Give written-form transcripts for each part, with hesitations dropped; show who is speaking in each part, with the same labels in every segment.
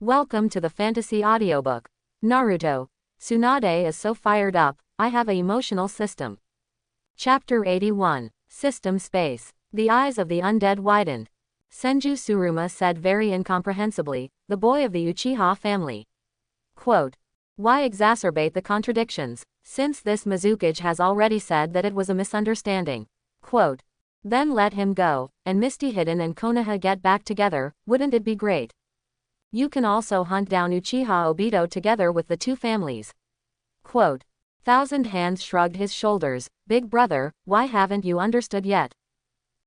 Speaker 1: Welcome to the fantasy audiobook. Naruto. Tsunade is so fired up, I have a emotional system. Chapter 81. System Space. The eyes of the undead widened. Senju Tsuruma said very incomprehensibly, the boy of the Uchiha family. Quote. Why exacerbate the contradictions, since this Mizukage has already said that it was a misunderstanding. Quote. Then let him go, and Misty Hidden and Konaha get back together, wouldn't it be great? You can also hunt down Uchiha Obito together with the two families. Quote. Thousand Hands shrugged his shoulders. Big brother, why haven't you understood yet?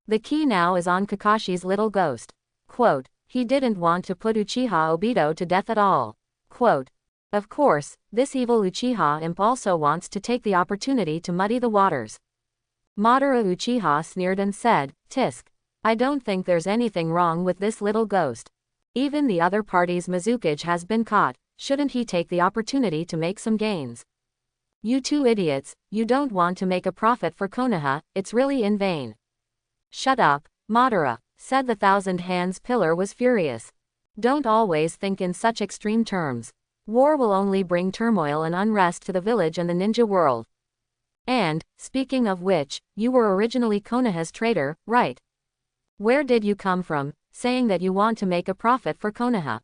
Speaker 1: The key now is on Kakashi's little ghost. Quote. He didn't want to put Uchiha Obito to death at all. Quote. Of course, this evil Uchiha imp also wants to take the opportunity to muddy the waters. Madara Uchiha sneered and said, Tisk. I don't think there's anything wrong with this little ghost. Even the other party's Mizukage has been caught, shouldn't he take the opportunity to make some gains? You two idiots, you don't want to make a profit for Konaha, it's really in vain. Shut up, Madara, said the Thousand Hands pillar was furious. Don't always think in such extreme terms. War will only bring turmoil and unrest to the village and the ninja world. And, speaking of which, you were originally Konaha's traitor, right? Where did you come from, saying that you want to make a profit for Konaha?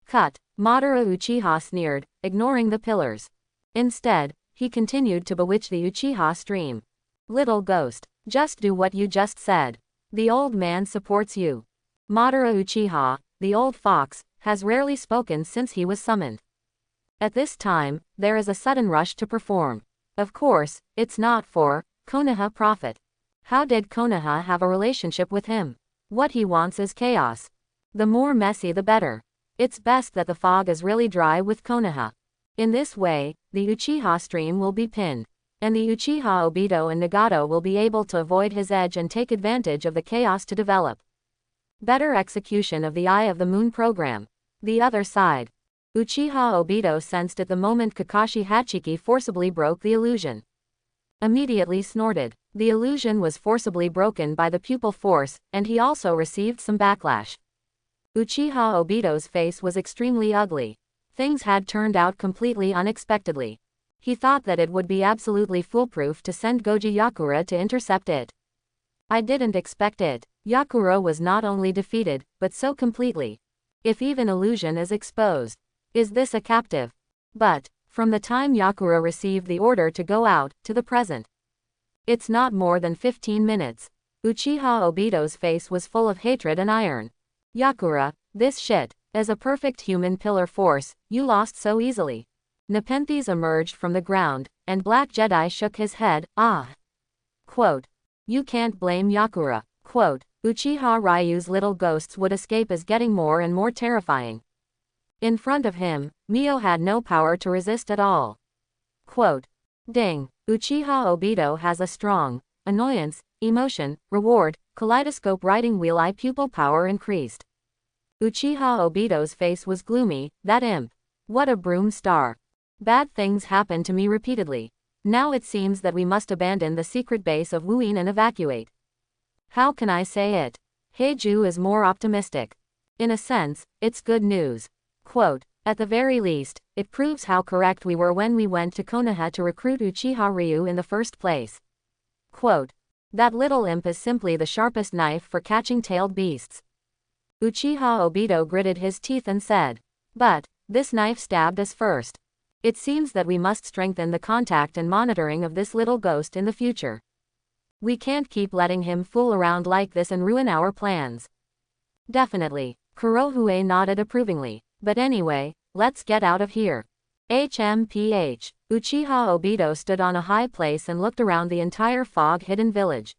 Speaker 1: Cut, Madara Uchiha sneered, ignoring the pillars. Instead, he continued to bewitch the Uchiha stream. Little ghost, just do what you just said. The old man supports you. Madara Uchiha, the old fox, has rarely spoken since he was summoned. At this time, there is a sudden rush to perform. Of course, it's not for Konaha profit. How did Konaha have a relationship with him? What he wants is chaos. The more messy the better. It's best that the fog is really dry with Konaha. In this way, the Uchiha stream will be pinned. And the Uchiha Obito and Nagato will be able to avoid his edge and take advantage of the chaos to develop. Better execution of the Eye of the Moon program. The other side. Uchiha Obito sensed it the moment Kakashi Hachiki forcibly broke the illusion. Immediately snorted. The illusion was forcibly broken by the pupil force, and he also received some backlash. Uchiha Obito's face was extremely ugly. Things had turned out completely unexpectedly. He thought that it would be absolutely foolproof to send Goji Yakura to intercept it. I didn't expect it. Yakura was not only defeated, but so completely. If even illusion is exposed. Is this a captive? But, from the time Yakura received the order to go out, to the present. It's not more than 15 minutes. Uchiha Obito's face was full of hatred and iron. Yakura, this shit. As a perfect human pillar force, you lost so easily. Nepenthes emerged from the ground, and Black Jedi shook his head, ah. Quote. You can't blame Yakura. Quote. Uchiha Ryu's little ghosts would escape as getting more and more terrifying. In front of him, Mio had no power to resist at all. Quote. Ding. Uchiha Obito has a strong annoyance, emotion, reward, kaleidoscope riding wheel eye pupil power increased. Uchiha Obito's face was gloomy, that imp. What a broom star. Bad things happen to me repeatedly. Now it seems that we must abandon the secret base of Wuin and evacuate. How can I say it? Heiju is more optimistic. In a sense, it's good news. Quote. At the very least, it proves how correct we were when we went to Konaha to recruit Uchiha Ryu in the first place. Quote. That little imp is simply the sharpest knife for catching tailed beasts. Uchiha Obito gritted his teeth and said. But, this knife stabbed us first. It seems that we must strengthen the contact and monitoring of this little ghost in the future. We can't keep letting him fool around like this and ruin our plans. Definitely. Kurohue nodded approvingly. But anyway, let's get out of here. HMPH. Uchiha Obito stood on a high place and looked around the entire fog-hidden village.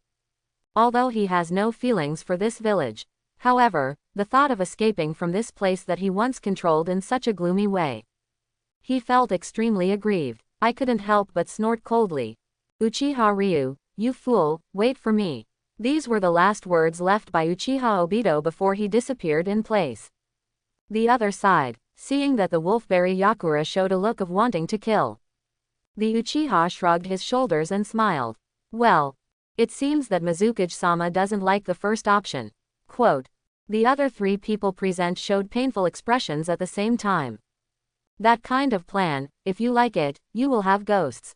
Speaker 1: Although he has no feelings for this village. However, the thought of escaping from this place that he once controlled in such a gloomy way. He felt extremely aggrieved. I couldn't help but snort coldly. Uchiha Ryu, you fool, wait for me. These were the last words left by Uchiha Obito before he disappeared in place. The other side, seeing that the wolfberry Yakura showed a look of wanting to kill. The Uchiha shrugged his shoulders and smiled. Well, it seems that Mizukage-sama doesn't like the first option. Quote. The other 3 people present showed painful expressions at the same time. That kind of plan, if you like it, you will have ghosts.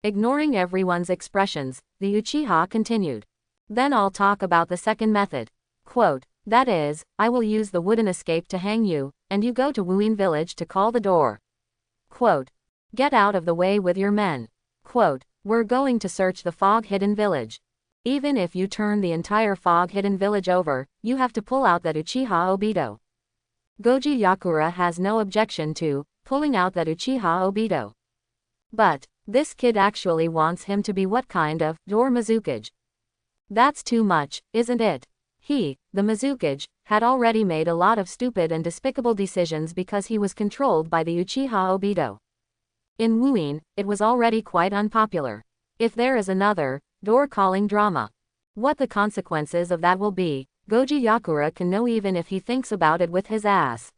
Speaker 1: Ignoring everyone's expressions, the Uchiha continued. Then I'll talk about the second method. Quote, that is, I will use the wooden escape to hang you, and you go to Wuin village to call the door. Quote, get out of the way with your men. Quote, we're going to search the fog-hidden village. Even if you turn the entire fog-hidden village over, you have to pull out that Uchiha Obito. Goji Yakura has no objection to pulling out that Uchiha Obito. But this kid actually wants him to be what kind of door Mizukage? That's too much, isn't it? He, the Mizukage, had already made a lot of stupid and despicable decisions because he was controlled by the Uchiha Obito. In Wuin, it was already quite unpopular. If there is another door-calling drama, what the consequences of that will be, Goji Yakura can know even if he thinks about it with his ass.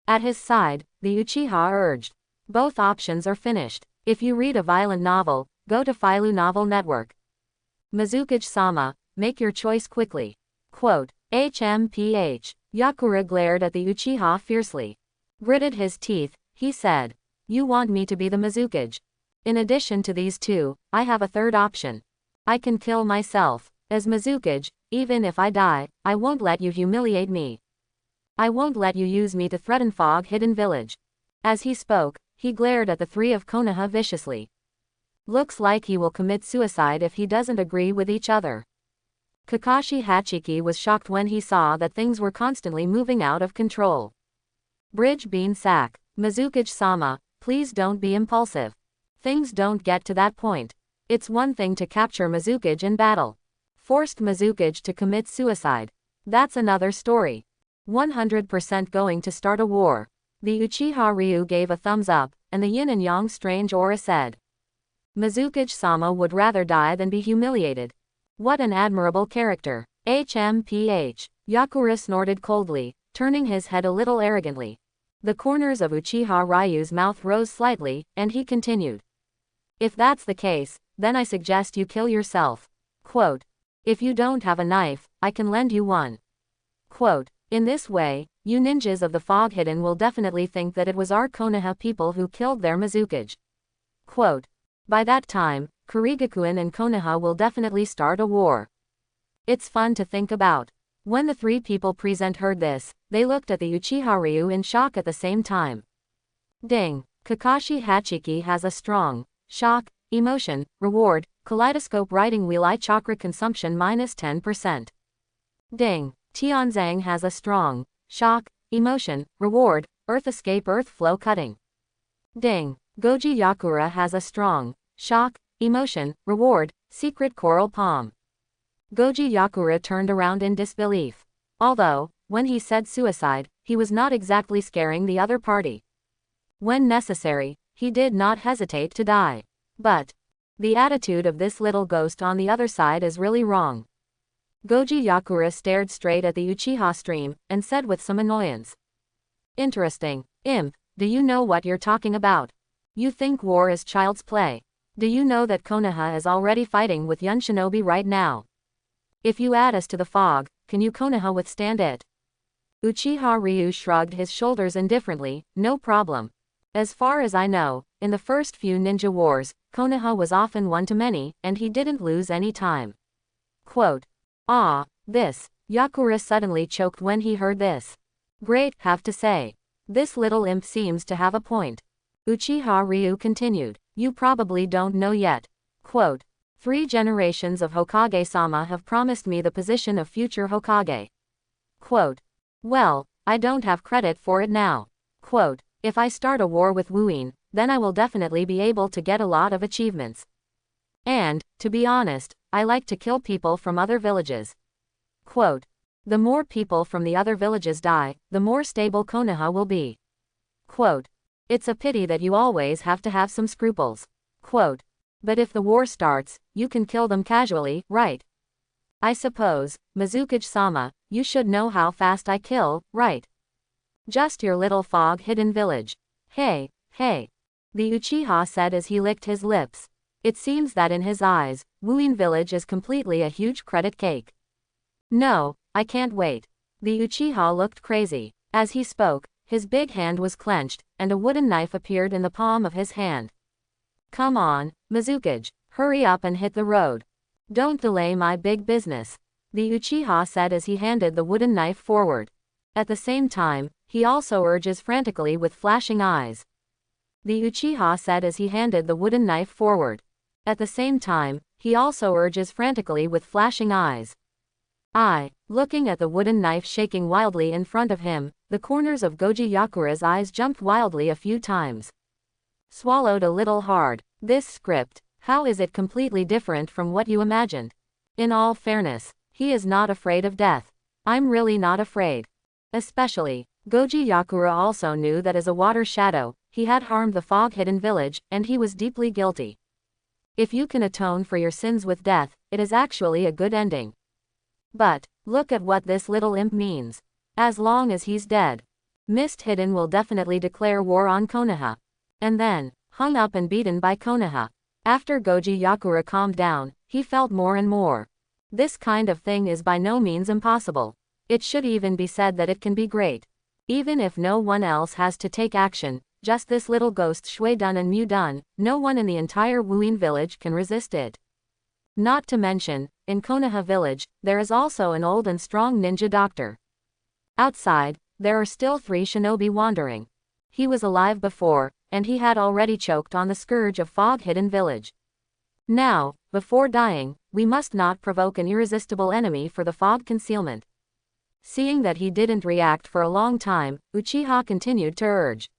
Speaker 1: At his side, the Uchiha urged. Both options are finished. If you read a violent novel, go to Philo Novel Network. Mizukage-sama, make your choice quickly. Quote, HMPH. Yakura glared at the Uchiha fiercely. Gritted his teeth, he said. You want me to be the Mizukage? In addition to these 2, I have a third option. I can kill myself. As Mizukage, even if I die, I won't let you humiliate me. I won't let you use me to threaten Fog-Hidden Village. As he spoke, he glared at the 3 of Konaha viciously. Looks like he will commit suicide if he doesn't agree with each other. Kakashi Hachiki was shocked when he saw that things were constantly moving out of control. Bridge Bean Sack. Mizukage-sama, please don't be impulsive. Things don't get to that point. It's one thing to capture Mizukage in battle. Forced Mizukage to commit suicide. That's another story. 100% going to start a war. The Uchiha Ryu gave a thumbs up, and the yin and yang strange aura said. Mizukage-sama would rather die than be humiliated. What an admirable character. HMPH. Yakura snorted coldly, turning his head a little arrogantly. The corners of Uchiha Ryu's mouth rose slightly, and he continued. If that's the case, then I suggest you kill yourself. Quote, if you don't have a knife, I can lend you one. Quote, in this way, you ninjas of the Fog Hidden will definitely think that it was our Konaha people who killed their Mizukage. Quote, by that time, Kurigakuen and Konaha will definitely start a war. It's fun to think about. When the 3 people present heard this, they looked at the Uchiha Ryu in shock at the same time. Ding. Kakashi Hachiki has a strong shock, emotion, reward, kaleidoscope writing wheel eye chakra consumption minus 10%. Ding. Tianzang has a strong shock, emotion, reward, earth escape earth flow cutting. Ding. Goji Yakura has a strong shock, emotion, reward, secret coral palm. Goji Yakura turned around in disbelief. Although, when he said suicide, he was not exactly scaring the other party. When necessary, he did not hesitate to die. But the attitude of this little ghost on the other side is really wrong. Goji Yakura stared straight at the Uchiha stream, and said with some annoyance. Interesting. Imp, do you know what you're talking about? You think war is child's play. Do you know that Konaha is already fighting with Yun Shinobi right now? If you add us to the fog, can you Konaha withstand it? Uchiha Ryu shrugged his shoulders indifferently, no problem. As far as I know, in the first few ninja wars, Konaha was often one to many, and he didn't lose any time. Quote, this. Yakura suddenly choked when he heard this. Great, have to say. This little imp seems to have a point. Uchiha Ryu continued. You probably don't know yet. Quote, 3 generations of Hokage-sama have promised me the position of future Hokage. Quote, well, I don't have credit for it now. Quote, if I start a war with Wuin, then I will definitely be able to get a lot of achievements. And, to be honest, I like to kill people from other villages. Quote, the more people from the other villages die, the more stable Konaha will be. Quote, it's a pity that you always have to have some scruples. Quote, but if the war starts, you can kill them casually, right? I suppose, Mizukage-sama, you should know how fast I kill, right? Just your little fog-hidden village. Hey. The Uchiha said as he licked his lips. It seems that in his eyes, Wuin village is completely a huge credit cake. No, I can't wait. The Uchiha looked crazy. As he spoke, his big hand was clenched, and a wooden knife appeared in the palm of his hand. Come on, Mizukage, hurry up and hit the road. Don't delay my big business, the Uchiha said as he handed the wooden knife forward. At the same time, he also urges frantically with flashing eyes. The Uchiha said as he handed the wooden knife forward. At the same time, he also urges frantically with flashing eyes. Looking at the wooden knife shaking wildly in front of him, the corners of Goji Yakura's eyes jumped wildly a few times. Swallowed a little hard. This script, how is it completely different from what you imagined? In all fairness, he is not afraid of death. I'm really not afraid. Especially, Goji Yakura also knew that as a water shadow, he had harmed the fog-hidden village, and he was deeply guilty. If you can atone for your sins with death, it is actually a good ending. But, look at what this little imp means. As long as he's dead, Mist Hidden will definitely declare war on Konaha. And then, hung up and beaten by Konaha. After Goji Yakura calmed down, he felt more and more. This kind of thing is by no means impossible. It should even be said that it can be great. Even if no one else has to take action, just this little ghost Shui Dun and Mu Dun, no one in the entire Wuin village can resist it. Not to mention, in Konaha village, there is also an old and strong ninja doctor. Outside, there are still 3 shinobi wandering. He was alive before, and he had already choked on the scourge of fog-hidden village. Now, before dying, we must not provoke an irresistible enemy for the fog concealment. Seeing that he didn't react for a long time, Uchiha continued to urge.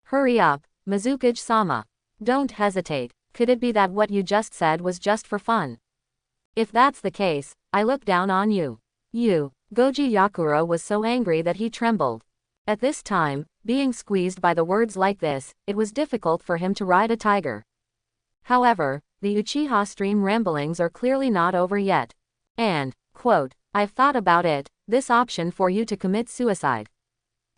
Speaker 1: Hurry up, Mizukage-sama. Don't hesitate. Could it be that what you just said was just for fun? If that's the case, I look down on you. Goji Yakura was so angry that he trembled. At this time, being squeezed by the words like this, it was difficult for him to ride a tiger. However, the Uchiha stream ramblings are clearly not over yet. And, quote, I've thought about it, this option for you to commit suicide.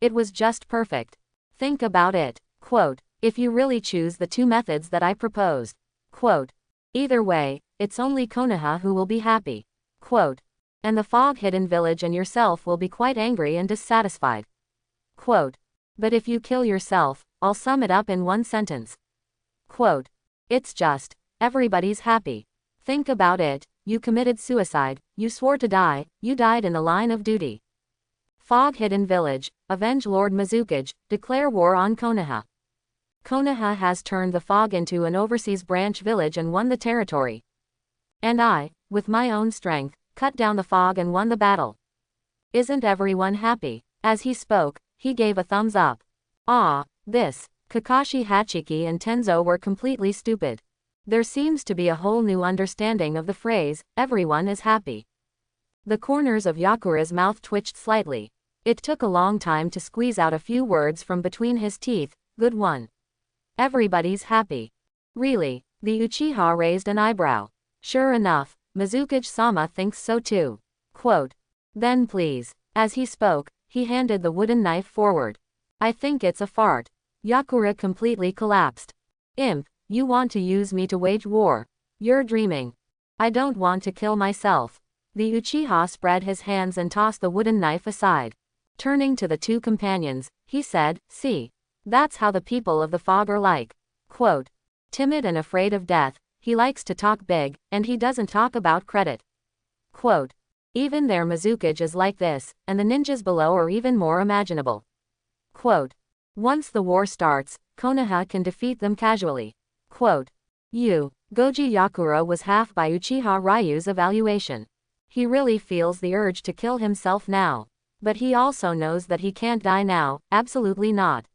Speaker 1: It was just perfect. Think about it, quote, if you really choose the 2 methods that I proposed. Quote, either way, it's only Konaha who will be happy. Quote, and the fog-hidden village and yourself will be quite angry and dissatisfied. Quote, but if you kill yourself, I'll sum it up in one sentence. Quote, it's just, everybody's happy. Think about it, you committed suicide, you swore to die, you died in the line of duty. Fog-hidden village, avenge Lord Mizukage, declare war on Konaha. Konaha has turned the fog into an overseas branch village and won the territory. And I, with my own strength, cut down the fog and won the battle. Isn't everyone happy? As he spoke, he gave a thumbs up. Kakashi Hachiki and Tenzo were completely stupid. There seems to be a whole new understanding of the phrase, everyone is happy. The corners of Yakura's mouth twitched slightly. It took a long time to squeeze out a few words from between his teeth. Good one. Everybody's happy. Really? The Uchiha raised an eyebrow. Sure enough, Mizukage-sama thinks so too. Quote, then please. As he spoke, he handed the wooden knife forward. I think it's a fart. Yakura completely collapsed. Imp, you want to use me to wage war. You're dreaming. I don't want to kill myself. The Uchiha spread his hands and tossed the wooden knife aside. Turning to the 2 companions, he said, see. That's how the people of the fog are like. Quote, timid and afraid of death, he likes to talk big, and he doesn't talk about credit. Quote, even their Mizukage is like this, and the ninjas below are even more imaginable. Quote, once the war starts, Konaha can defeat them casually. Quote, Goji Yakura was half by Uchiha Ryu's evaluation. He really feels the urge to kill himself now. But he also knows that he can't die now, absolutely not.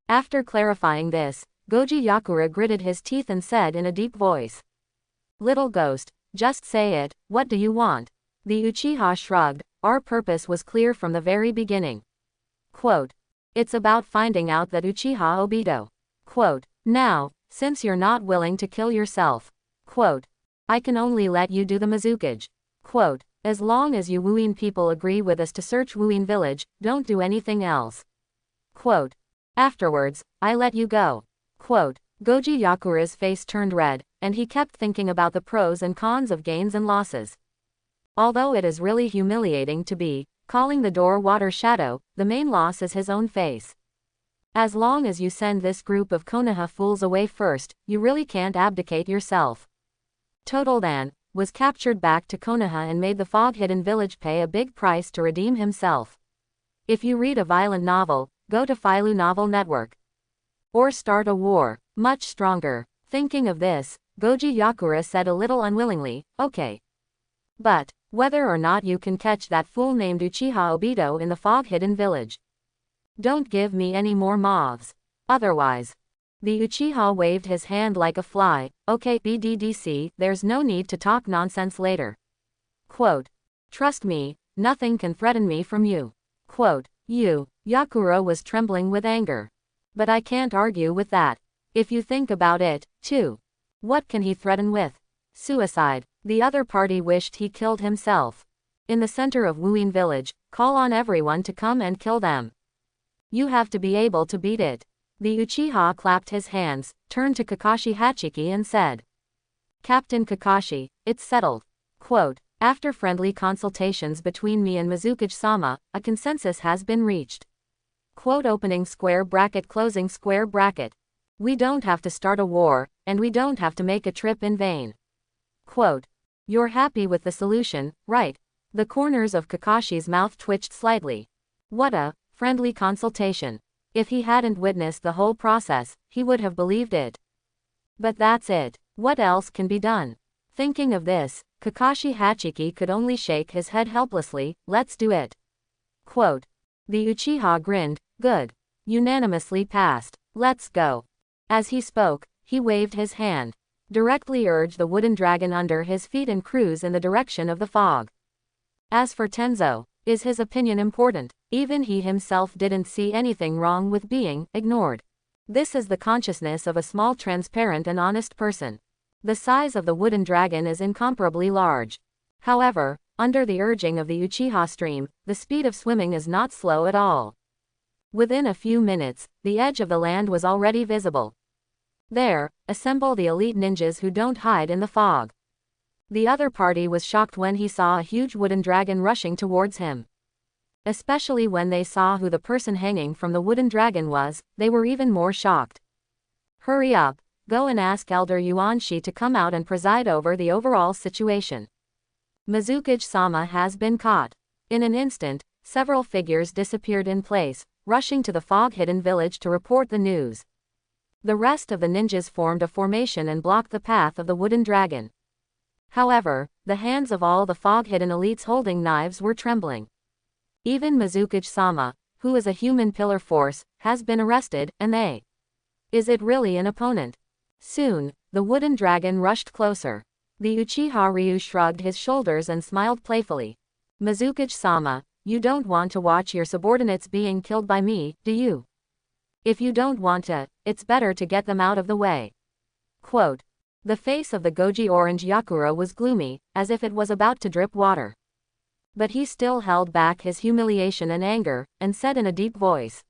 Speaker 1: After clarifying this, Goji Yakura gritted his teeth and said in a deep voice. Little ghost, just say it, what do you want? The Uchiha shrugged, our purpose was clear from the very beginning. Quote, it's about finding out that Uchiha Obito. Quote, now, since you're not willing to kill yourself. Quote, I can only let you do the Mizukage. Quote, as long as you Wuin people agree with us to search Wuin village, don't do anything else. Quote, afterwards, I let you go. Quote, Goji Yakura's face turned red, and he kept thinking about the pros and cons of gains and losses. Although it is really humiliating to be calling the door water shadow, the main loss is his own face. As long as you send this group of Konaha fools away first, you really can't abdicate yourself. Totaldan was captured back to Konaha and made the fog-hidden village pay a big price to redeem himself. If you read a violent novel, go to Philo Novel Network. Or start a war, much stronger. Thinking of this, Goji Yakura said a little unwillingly, okay. But, whether or not you can catch that fool named Uchiha Obito in the fog-hidden village. Don't give me any more moths. Otherwise. The Uchiha waved his hand like a fly. Okay, BDDC, there's no need to talk nonsense later. Quote. Trust me, nothing can threaten me from you. Quote. Yakura was trembling with anger. But I can't argue with that. If you think about it, too. What can he threaten with? Suicide. The other party wished he killed himself. In the center of Wuin village, call on everyone to come and kill them. You have to be able to beat it. The Uchiha clapped his hands, turned to Kakashi Hachiki and said. Captain Kakashi, it's settled. Quote, after friendly consultations between me and Mizukage-sama, a consensus has been reached. Quote opening square bracket closing square bracket. We don't have to start a war, and we don't have to make a trip in vain. Quote. You're happy with the solution, right? The corners of Kakashi's mouth twitched slightly. What a friendly consultation. If he hadn't witnessed the whole process, he would have believed it. But that's it. What else can be done? Thinking of this, Kakashi Hachiki could only shake his head helplessly. Let's do it. Quote. The Uchiha grinned. Good. Unanimously passed. Let's go. As he spoke, he waved his hand. Directly urged the wooden dragon under his feet and cruise in the direction of the fog. As for Tenzo, is his opinion important? Even he himself didn't see anything wrong with being ignored. This is the consciousness of a small, transparent and honest person. The size of the wooden dragon is incomparably large. However, under the urging of the Uchiha stream, the speed of swimming is not slow at all. Within a few minutes, the edge of the land was already visible. There, assemble the elite ninjas who don't hide in the fog. The other party was shocked when he saw a huge wooden dragon rushing towards him. Especially when they saw who the person hanging from the wooden dragon was, they were even more shocked. Hurry up, go and ask Elder Yuanshi to come out and preside over the overall situation. Mizukage-sama has been caught. In an instant, several figures disappeared in place, rushing to the fog-hidden village to report the news. The rest of the ninjas formed a formation and blocked the path of the wooden dragon. However, the hands of all the fog-hidden elites holding knives were trembling. Even Mizukage-sama, who is a human pillar force, has been arrested, and they. Is it really an opponent? Soon, the wooden dragon rushed closer. The Uchiha Ryu shrugged his shoulders and smiled playfully. Mizukage-sama, you don't want to watch your subordinates being killed by me, do you? If you don't want to, it's better to get them out of the way. Quote. The face of the Goji Orange Yakura was gloomy, as if it was about to drip water. But he still held back his humiliation and anger, and said in a deep voice.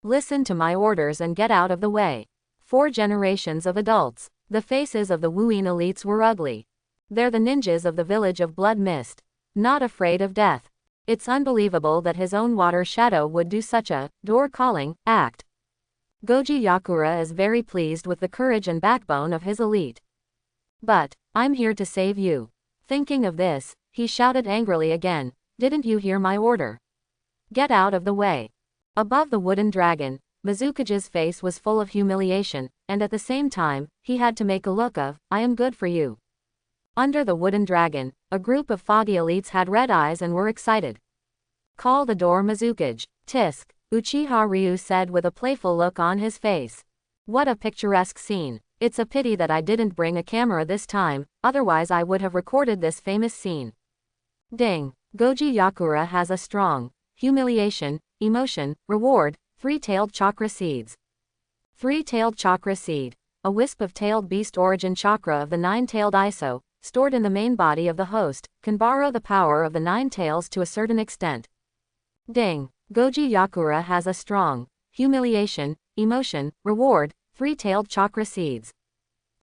Speaker 1: Listen to my orders and get out of the way. 4 generations of adults. The faces of the Wuin elites were ugly. They're the ninjas of the village of Blood Mist. Not afraid of death. It's unbelievable that his own water shadow would do such a door-calling act. Goji Yakura is very pleased with the courage and backbone of his elite. But, I'm here to save you. Thinking of this, he shouted angrily again, didn't you hear my order? Get out of the way. Above the wooden dragon, Mizukage's face was full of humiliation, and at the same time, he had to make a look of, I am good for you. Under the wooden dragon, a group of foggy elites had red eyes and were excited. Call the door Mizukage. Tisk. Uchiha Ryu said with a playful look on his face. What a picturesque scene. It's a pity that I didn't bring a camera this time, otherwise I would have recorded this famous scene. Ding. Goji Yakura has a strong humiliation, emotion, reward, 3-tailed chakra seeds. 3-tailed chakra seed. A wisp of tailed beast origin chakra of the 9-tailed Iso, stored in the main body of the host, can borrow the power of the 9 tails to a certain extent. Ding. Goji Yakura has a strong humiliation, emotion, reward, 3-tailed chakra seeds.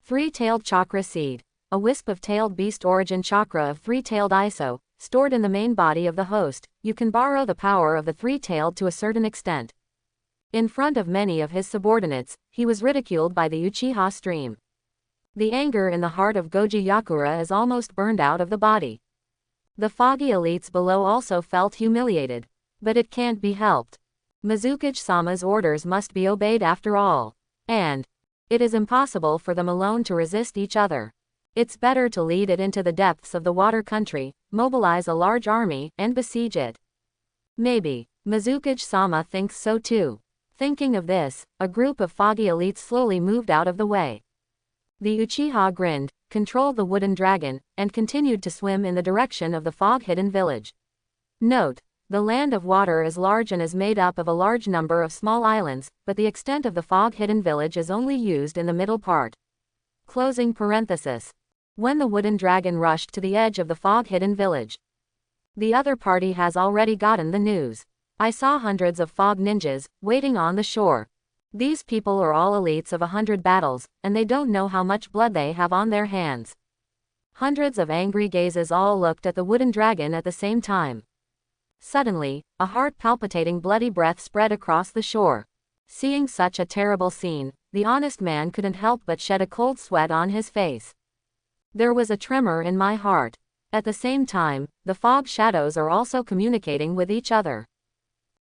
Speaker 1: 3-tailed chakra seed. A wisp of tailed beast origin chakra of 3-tailed Iso, stored in the main body of the host. You can borrow the power of the three-tailed to a certain extent. In front of many of his subordinates, he was ridiculed by the Uchiha stream. The anger in the heart of Goji Yakura is almost burned out of the body. The foggy elites below also felt humiliated. But it can't be helped. Mizukage-sama's orders must be obeyed after all. And it is impossible for them alone to resist each other. It's better to lead it into the depths of the water country, mobilize a large army, and besiege it. Maybe Mizukage-sama thinks so too. Thinking of this, a group of foggy elites slowly moved out of the way. The Uchiha grinned, controlled the wooden dragon, and continued to swim in the direction of the fog-hidden village. Note: the land of water is large and is made up of a large number of small islands, but the extent of the fog-hidden village is only used in the middle part. Closing parenthesis. When the wooden dragon rushed to the edge of the fog-hidden village, the other party has already gotten the news. I saw hundreds of fog ninjas, waiting on the shore. These people are all elites of 100 battles, and they don't know how much blood they have on their hands. Hundreds of angry gazes all looked at the wooden dragon at the same time. Suddenly, a heart-palpitating bloody breath spread across the shore. Seeing such a terrible scene, the honest man couldn't help but shed a cold sweat on his face. There was a tremor in my heart. At the same time, the fog shadows are also communicating with each other.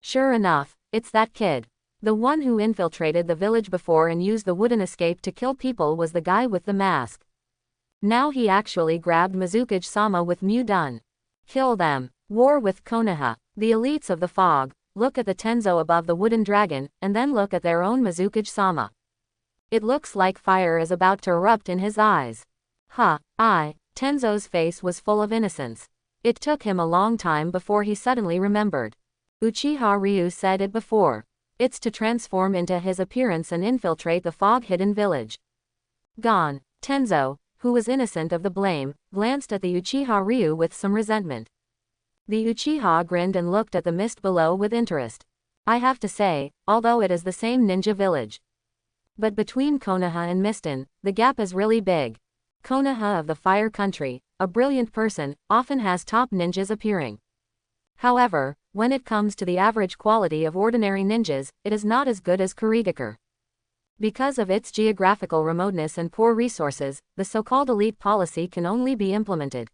Speaker 1: Sure enough, it's that kid. The one who infiltrated the village before and used the wooden escape to kill people was the guy with the mask. Now he actually grabbed Mizukage-sama with Mu done. Kill them. War with Konaha. The elites of the fog look at the Tenzo above the wooden dragon, and then look at their own Mizukage-sama. It looks like fire is about to erupt in his eyes. Tenzo's face was full of innocence. It took him a long time before he suddenly remembered. Uchiha Ryu said it before. It's to transform into his appearance and infiltrate the fog-hidden village. Gone. Tenzo, who was innocent of the blame, glanced at the Uchiha Ryu with some resentment. The Uchiha grinned and looked at the mist below with interest. I have to say, although it is the same ninja village, but between Konaha and Miston, the gap is really big. Konaha of the Fire Country, a brilliant person, often has top ninjas appearing. However, when it comes to the average quality of ordinary ninjas, it is not as good as Kurigakure. Because of its geographical remoteness and poor resources, the so-called elite policy can only be implemented.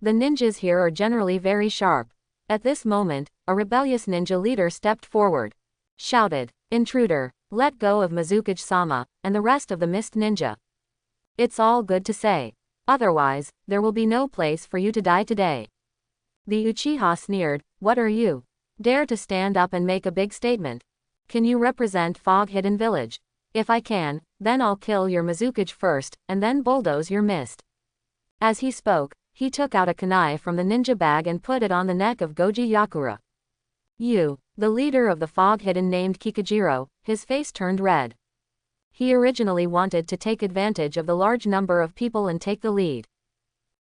Speaker 1: The ninjas here are generally very sharp. At this moment, a rebellious ninja leader stepped forward. Shouted, "Intruder, let go of Mizukage-sama, and the rest of the Mist Ninja. It's all good to say. Otherwise, there will be no place for you to die today." The Uchiha sneered, "What are you? Dare to stand up and make a big statement? Can you represent Fog-Hidden Village? If I can, then I'll kill your Mizukage first, and then bulldoze your mist." As he spoke, he took out a kunai from the ninja bag and put it on the neck of Goji Yakura. The leader of the Fog-Hidden named Kikujiro, his face turned red. He originally wanted to take advantage of the large number of people and take the lead.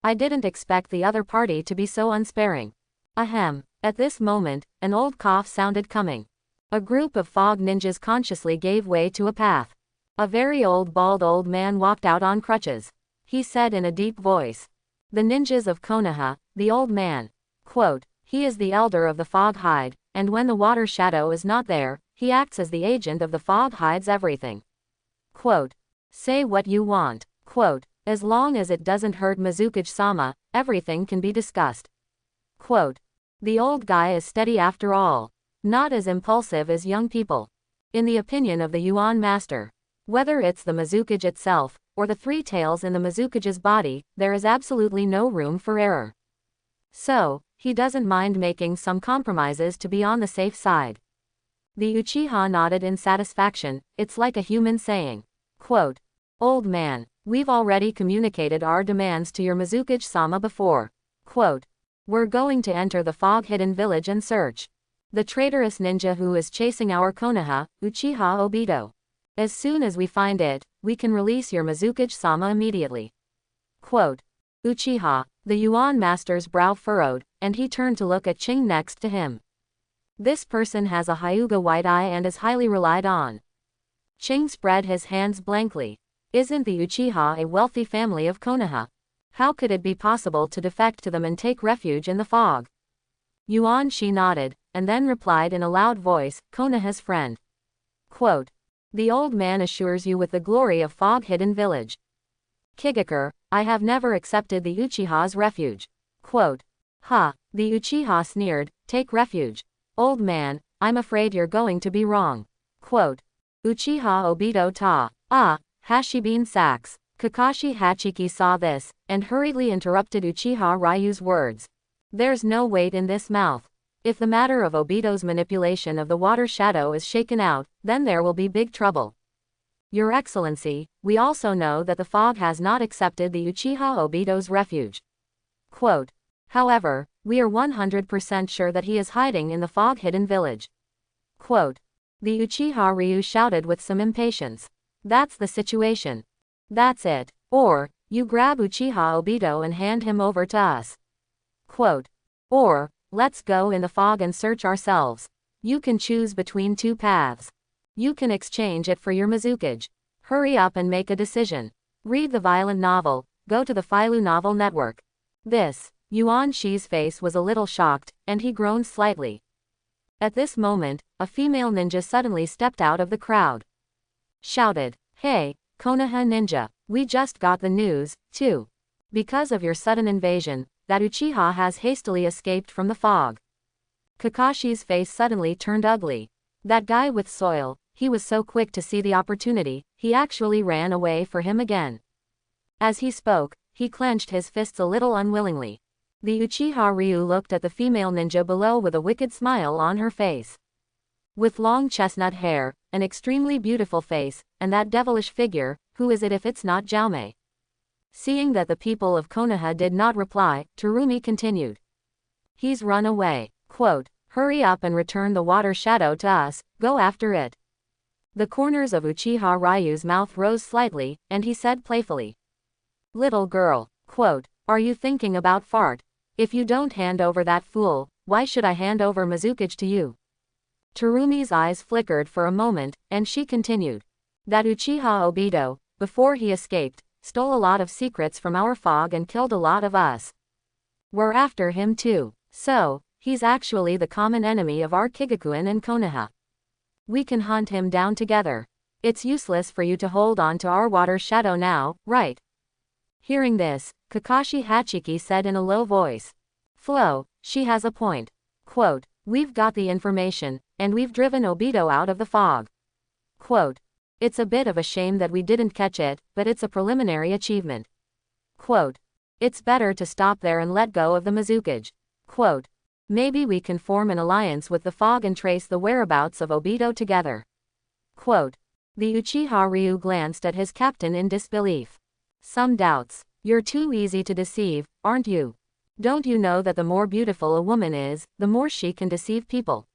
Speaker 1: I didn't expect the other party to be so unsparing. Ahem. At this moment, an old cough sounded coming. A group of fog ninjas consciously gave way to a path. A very old bald old man walked out on crutches. He said in a deep voice. "The ninjas of Konaha, the old man. Quote, he is the elder of the Fog Hide, and when the water shadow is not there, he acts as the agent of the Fog Hides everything. Quote, say what you want. Quote, as long as it doesn't hurt Mizukage-sama, everything can be discussed. Quote, the old guy is steady after all. Not as impulsive as young people. In the opinion of the Yuan master, whether it's the Mizukage itself, or the three tails in the Mizukage's body, there is absolutely no room for error. So, he doesn't mind making some compromises to be on the safe side." The Uchiha nodded in satisfaction. It's like a human saying. Quote, "Old man, we've already communicated our demands to your Mizukage-sama before. Quote, we're going to enter the fog-hidden village and search the traitorous ninja who is chasing our Konaha, Uchiha Obito. As soon as we find it, we can release your Mizukage-sama immediately." Quote, Uchiha. The Yuan master's brow furrowed, and he turned to look at Ching next to him. This person has a Hyuga white eye and is highly relied on. Ching spread his hands blankly. Isn't the Uchiha a wealthy family of Konaha? How could it be possible to defect to them and take refuge in the fog? Yuan Shi nodded, and then replied in a loud voice, Konaha's friend. Quote, the old man assures you with the glory of fog-hidden village. Kigakur, I have never accepted the Uchiha's refuge. Quote, ha, the Uchiha sneered, take refuge. Old man, I'm afraid you're going to be wrong. Quote, Uchiha Obito ta, Hashibin Sax. Kakashi Hachiki saw this, and hurriedly interrupted Uchiha Ryu's words. There's no weight in this mouth. If the matter of Obito's manipulation of the water shadow is shaken out, then there will be big trouble. Your Excellency, we also know that the fog has not accepted the Uchiha Obito's refuge. Quote, however, we are 100% sure that he is hiding in the fog-hidden village. Quote, the Uchiha Ryu shouted with some impatience. That's the situation. That's it. Or, you grab Uchiha Obito and hand him over to us. Quote, or, let's go in the fog and search ourselves. You can choose between two paths. You can exchange it for your Mizukage. Hurry up and make a decision. Read the violent novel, go to the Philo Novel Network. This, Yuan Shi's face was a little shocked, and he groaned slightly. At this moment, a female ninja suddenly stepped out of the crowd. Shouted, hey, Konaha ninja, we just got the news, too. Because of your sudden invasion, that Uchiha has hastily escaped from the fog. Kakashi's face suddenly turned ugly. That guy with soil, he was so quick to see the opportunity, he actually ran away for him again. As he spoke, he clenched his fists a little unwillingly. The Uchiha Ryu looked at the female ninja below with a wicked smile on her face. With long chestnut hair, an extremely beautiful face, and that devilish figure, who is it if it's not Jaume? Seeing that the people of Konaha did not reply, Terumi continued. He's run away. Quote, hurry up and return the water shadow to us, go after it. The corners of Uchiha Ryu's mouth rose slightly, and he said playfully. Little girl. Quote, are you thinking about fart? If you don't hand over that fool, why should I hand over Mizukage to you? Terumi's eyes flickered for a moment, and she continued. That Uchiha Obito, before he escaped, stole a lot of secrets from our fog and killed a lot of us. We're after him too. So, he's actually the common enemy of our Kigakuin and Konaha. We can hunt him down together. It's useless for you to hold on to our water shadow now, right? Hearing this, Kakashi Hachiki said in a low voice. Flo, she has a point. Quote, we've got the information, and we've driven Obito out of the fog. Quote, it's a bit of a shame that we didn't catch it, but it's a preliminary achievement. Quote, it's better to stop there and let go of the Mizukage. Quote, maybe we can form an alliance with the fog and trace the whereabouts of Obito together. Quote, the Uchiha Ryu glanced at his captain in disbelief. Some doubts. You're too easy to deceive, aren't you? Don't you know that the more beautiful a woman is, the more she can deceive people?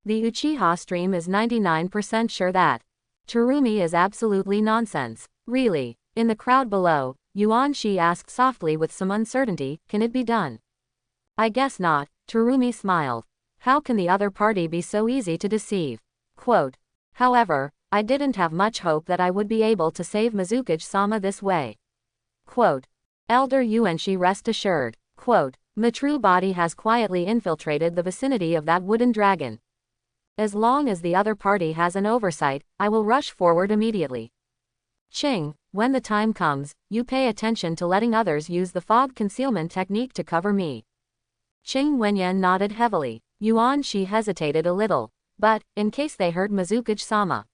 Speaker 1: The Uchiha stream is 99% sure that. Terumi is absolutely nonsense. Really. In the crowd below, Yuan Shi asked softly with some uncertainty, can it be done? I guess not, Terumi smiled. How can the other party be so easy to deceive? Quote, however, I didn't have much hope that I would be able to save Mizukage-sama this way. Quote, Elder Yuanshi rest assured. Quote, my true body has quietly infiltrated the vicinity of that wooden dragon. As long as the other party has an oversight, I will rush forward immediately. Ching, when the time comes, you pay attention to letting others use the fog concealment technique to cover me. Ching Wenyan nodded heavily. Yuan Shi hesitated a little, but, in case they hurt Mizukage-sama.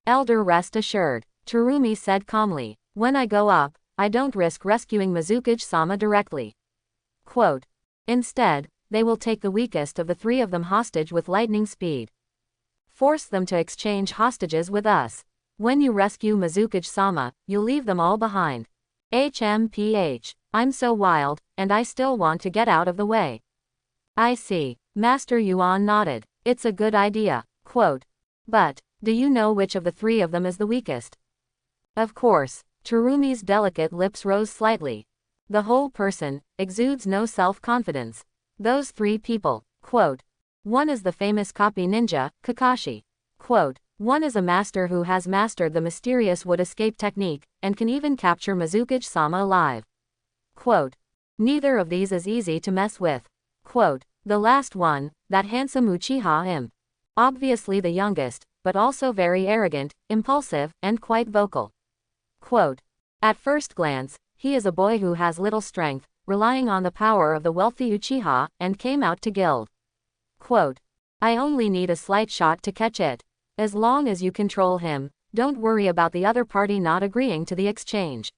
Speaker 1: Elder rest assured, Terumi said calmly. When I go up, I don't risk rescuing Mizukage-sama directly. Quote, instead, they will take the weakest of the three of them hostage with lightning speed. Force them to exchange hostages with us. When you rescue Mizukage-sama, you'll leave them all behind. HMPH. I'm so wild, and I still want to get out of the way. I see. Master Yuan nodded. It's a good idea. Quote, but, do you know which of the three of them is the weakest? Of course. Terumi's delicate lips rose slightly. The whole person exudes no self-confidence. Those three people. Quote, one is the famous copy ninja, Kakashi. Quote, one is a master who has mastered the mysterious wood escape technique, and can even capture Mizukage-sama alive. Quote, neither of these is easy to mess with. Quote, the last one, that handsome Uchiha imp. Obviously the youngest, but also very arrogant, impulsive, and quite vocal. Quote, at first glance, he is a boy who has little strength, relying on the power of the wealthy Uchiha, and came out to gild. Quote, I only need a slight shot to catch it. As long as you control him, don't worry about the other party not agreeing to the exchange.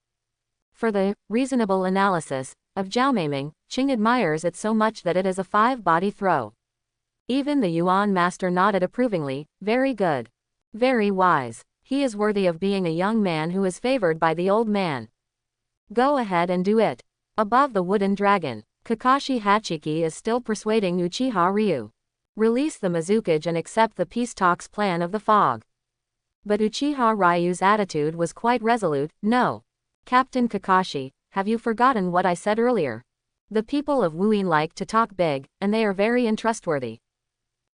Speaker 1: For the reasonable analysis of Zhaomei, Qing admires it so much that it is a 5-body throw. Even the Yuan master nodded approvingly, very good. Very wise. He is worthy of being a young man who is favored by the old man. Go ahead and do it. Above the wooden dragon, Kakashi Hachiki is still persuading Uchiha Ryu. Release the Mizukage and accept the peace talks plan of the fog. But Uchiha Ryu's attitude was quite resolute, no. Captain Kakashi, have you forgotten what I said earlier? The people of Wuin like to talk big, and they are very untrustworthy.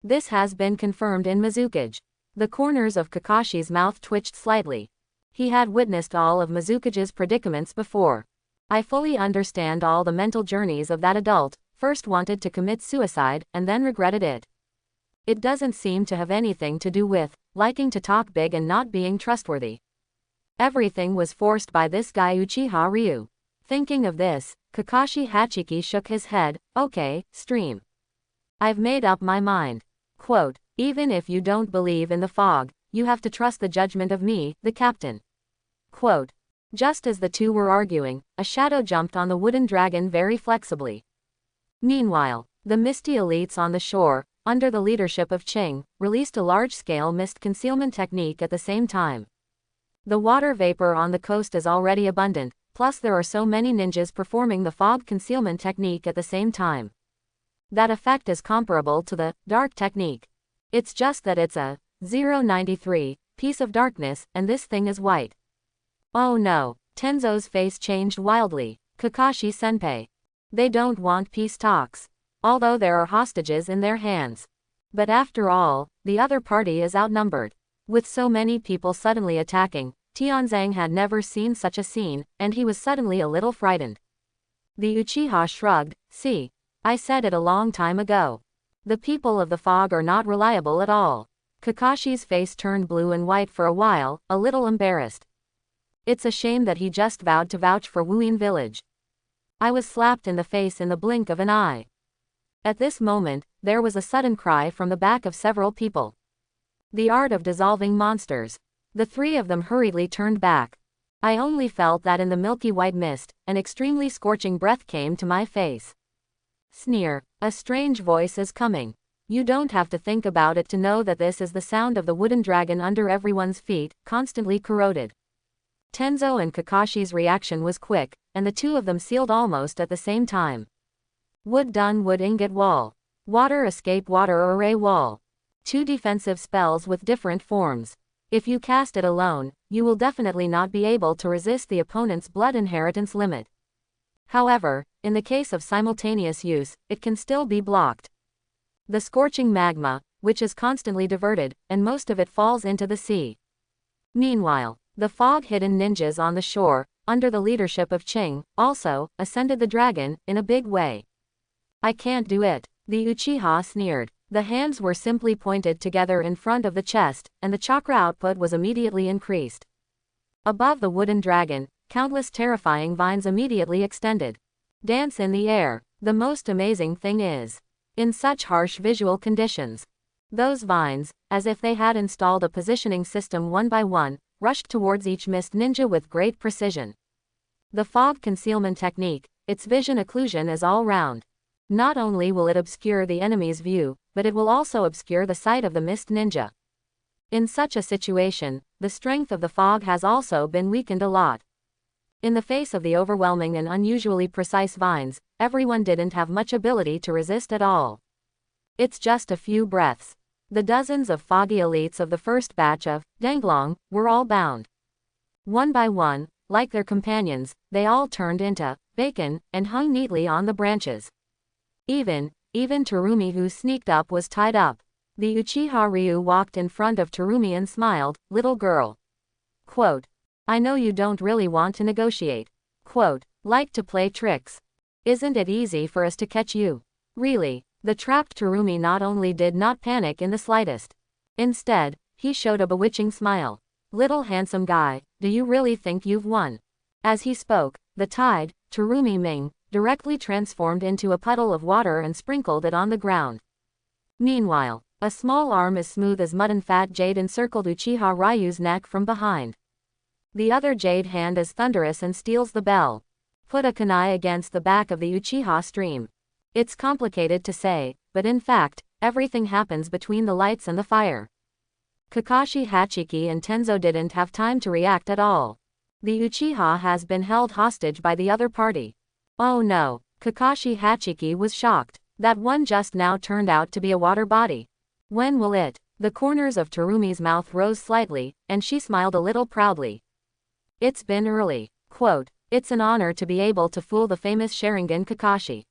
Speaker 1: This has been confirmed in Mizukage. The corners of Kakashi's mouth twitched slightly. He had witnessed all of Mizukage's predicaments before. I fully understand all the mental journeys of that adult, first wanted to commit suicide, and then regretted it. It doesn't seem to have anything to do with liking to talk big and not being trustworthy. Everything was forced by this guy Uchiha Ryu. Thinking of this, Kakashi Hachiki shook his head, okay, stream. I've made up my mind. Quote, even if you don't believe in the fog, you have to trust the judgment of me, the captain. Quote, just as the two were arguing, a shadow jumped on the wooden dragon very flexibly. Meanwhile, the misty elites on the shore, under the leadership of Qing, released a large-scale mist concealment technique at the same time. The water vapor on the coast is already abundant, plus there are so many ninjas performing the fog concealment technique at the same time. That effect is comparable to the dark technique. It's just that it's a 093 piece of darkness, and this thing is white. Oh no, Tenzo's face changed wildly. Kakashi senpai. They don't want peace talks. Although there are hostages in their hands. But after all, the other party is outnumbered. With so many people suddenly attacking, Tianzang had never seen such a scene, and he was suddenly a little frightened. The Uchiha shrugged, see. I said it a long time ago. The people of the fog are not reliable at all. Kakashi's face turned blue and white for a while, a little embarrassed. It's a shame that he just vowed to vouch for Wuin village. I was slapped in the face in the blink of an eye. At this moment, there was a sudden cry from the back of several people. The art of dissolving monsters. The three of them hurriedly turned back. I only felt that in the milky white mist, an extremely scorching breath came to my face. Sneer, a strange voice is coming. You don't have to think about it to know that this is the sound of the wooden dragon under everyone's feet, constantly corroded. Tenzo and Kakashi's reaction was quick, and the two of them sealed almost at the same time. Wood done wood ingot wall. Water escape water array wall. Two defensive spells with different forms. If you cast it alone, you will definitely not be able to resist the opponent's blood inheritance limit. However, in the case of simultaneous use, it can still be blocked. The scorching magma, which is constantly diverted, and most of it falls into the sea. Meanwhile, the fog-hidden ninjas on the shore, under the leadership of Qing, also ascended the dragon in a big way. I can't do it, the Uchiha sneered. The hands were simply pointed together in front of the chest, and the chakra output was immediately increased. Above the wooden dragon, countless terrifying vines immediately extended. Dance in the air. The most amazing thing is, in such harsh visual conditions, those vines, as if they had installed a positioning system one by one, rushed towards each mist ninja with great precision. The fog concealment technique, its vision occlusion is all round. Not only will it obscure the enemy's view, but it will also obscure the sight of the mist ninja. In such a situation, the strength of the fog has also been weakened a lot. In the face of the overwhelming and unusually precise vines, everyone didn't have much ability to resist at all. It's just a few breaths. The dozens of foggy elites of the first batch of Danglong were all bound. One by one, like their companions, they all turned into bacon and hung neatly on the branches. Even Terumi, who sneaked up, was tied up. The Uchiha Ryu walked in front of Terumi and smiled, little girl. Quote, I know you don't really want to negotiate. Quote, Like to play tricks. Isn't it easy for us to catch you? Really? The trapped Terumi not only did not panic in the slightest. Instead, he showed a bewitching smile. Little handsome guy, do you really think you've won? As he spoke, the tide, Terumi Ming, directly transformed into a puddle of water and sprinkled it on the ground. Meanwhile, a small arm as smooth as mud and fat jade encircled Uchiha Ryu's neck from behind. The other jade hand is thunderous and steals the bell. Put a kunai against the back of the Uchiha stream. It's complicated to say, but in fact, everything happens between the lights and the fire. Kakashi Hachiki and Tenzo didn't have time to react at all. The Uchiha has been held hostage by the other party. Oh no, Kakashi Hachiki was shocked. That one just now turned out to be a water body. When will it? The corners of Terumi's mouth rose slightly, and she smiled a little proudly. It's been early. Quote, it's an honor to be able to fool the famous Sharingan Kakashi.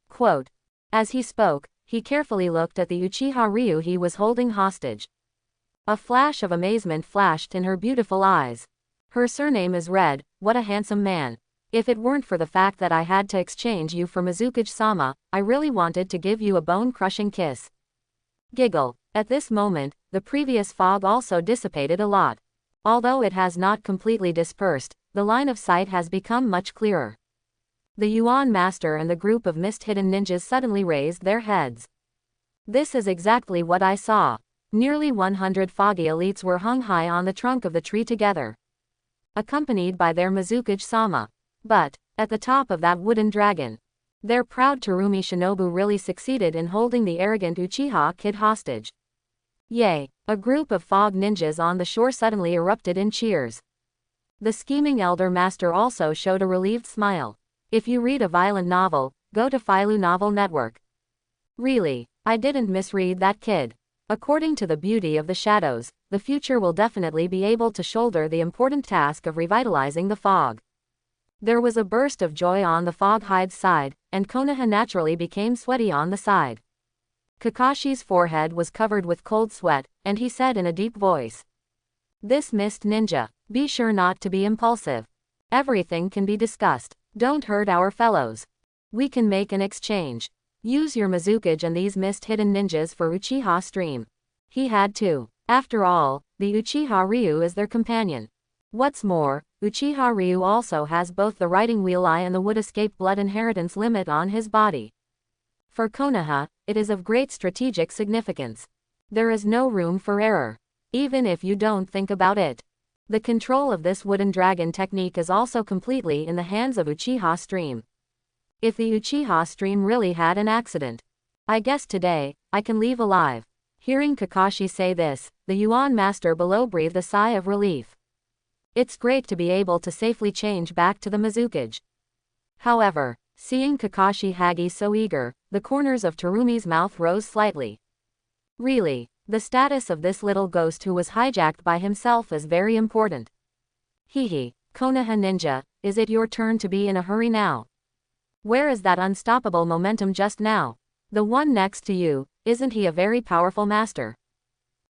Speaker 1: Quote. As he spoke, he carefully looked at the Uchiha Ryu he was holding hostage. A flash of amazement flashed in her beautiful eyes. Her surname is Red, what a handsome man. If it weren't for the fact that I had to exchange you for Mizukage-sama, I really wanted to give you a bone-crushing kiss. Giggle. At this moment, the previous fog also dissipated a lot. Although it has not completely dispersed, the line of sight has become much clearer. The Yuan Master and the group of mist-hidden ninjas suddenly raised their heads. This is exactly what I saw. Nearly 100 foggy elites were hung high on the trunk of the tree together, accompanied by their Mizukage-sama. But, at the top of that wooden dragon, their proud Terumi Shinobu really succeeded in holding the arrogant Uchiha kid hostage. Yay! A group of fog ninjas on the shore suddenly erupted in cheers. The scheming elder master also showed a relieved smile. If you read a violent novel, go to Philo Novel Network. Really, I didn't misread that kid. According to the beauty of the shadows, the future will definitely be able to shoulder the important task of revitalizing the fog. There was a burst of joy on the fog hide's side, and Konaha naturally became sweaty on the side. Kakashi's forehead was covered with cold sweat, and he said in a deep voice. This mist ninja, be sure not to be impulsive. Everything can be discussed. Don't hurt our fellows. We can make an exchange. Use your Mizukage and these mist-hidden ninjas for Uchiha stream. He had to. After all, the Uchiha Ryu is their companion. What's more, Uchiha Ryu also has both the riding wheel eye and the would escape blood inheritance limit on his body. For Konaha, it is of great strategic significance. There is no room for error. Even if you don't think about it. The control of this wooden dragon technique is also completely in the hands of Uchiha stream. If the Uchiha stream really had an accident, I guess today, I can leave alive. Hearing Kakashi say this, the Yuan master below breathed a sigh of relief. It's great to be able to safely change back to the Mizukage. However, seeing Kakashi Hagi so eager, the corners of Terumi's mouth rose slightly. Really, the status of this little ghost who was hijacked by himself is very important. Hehe, Konaha ninja, is it your turn to be in a hurry now? Where is that unstoppable momentum just now? The one next to you, isn't he a very powerful master?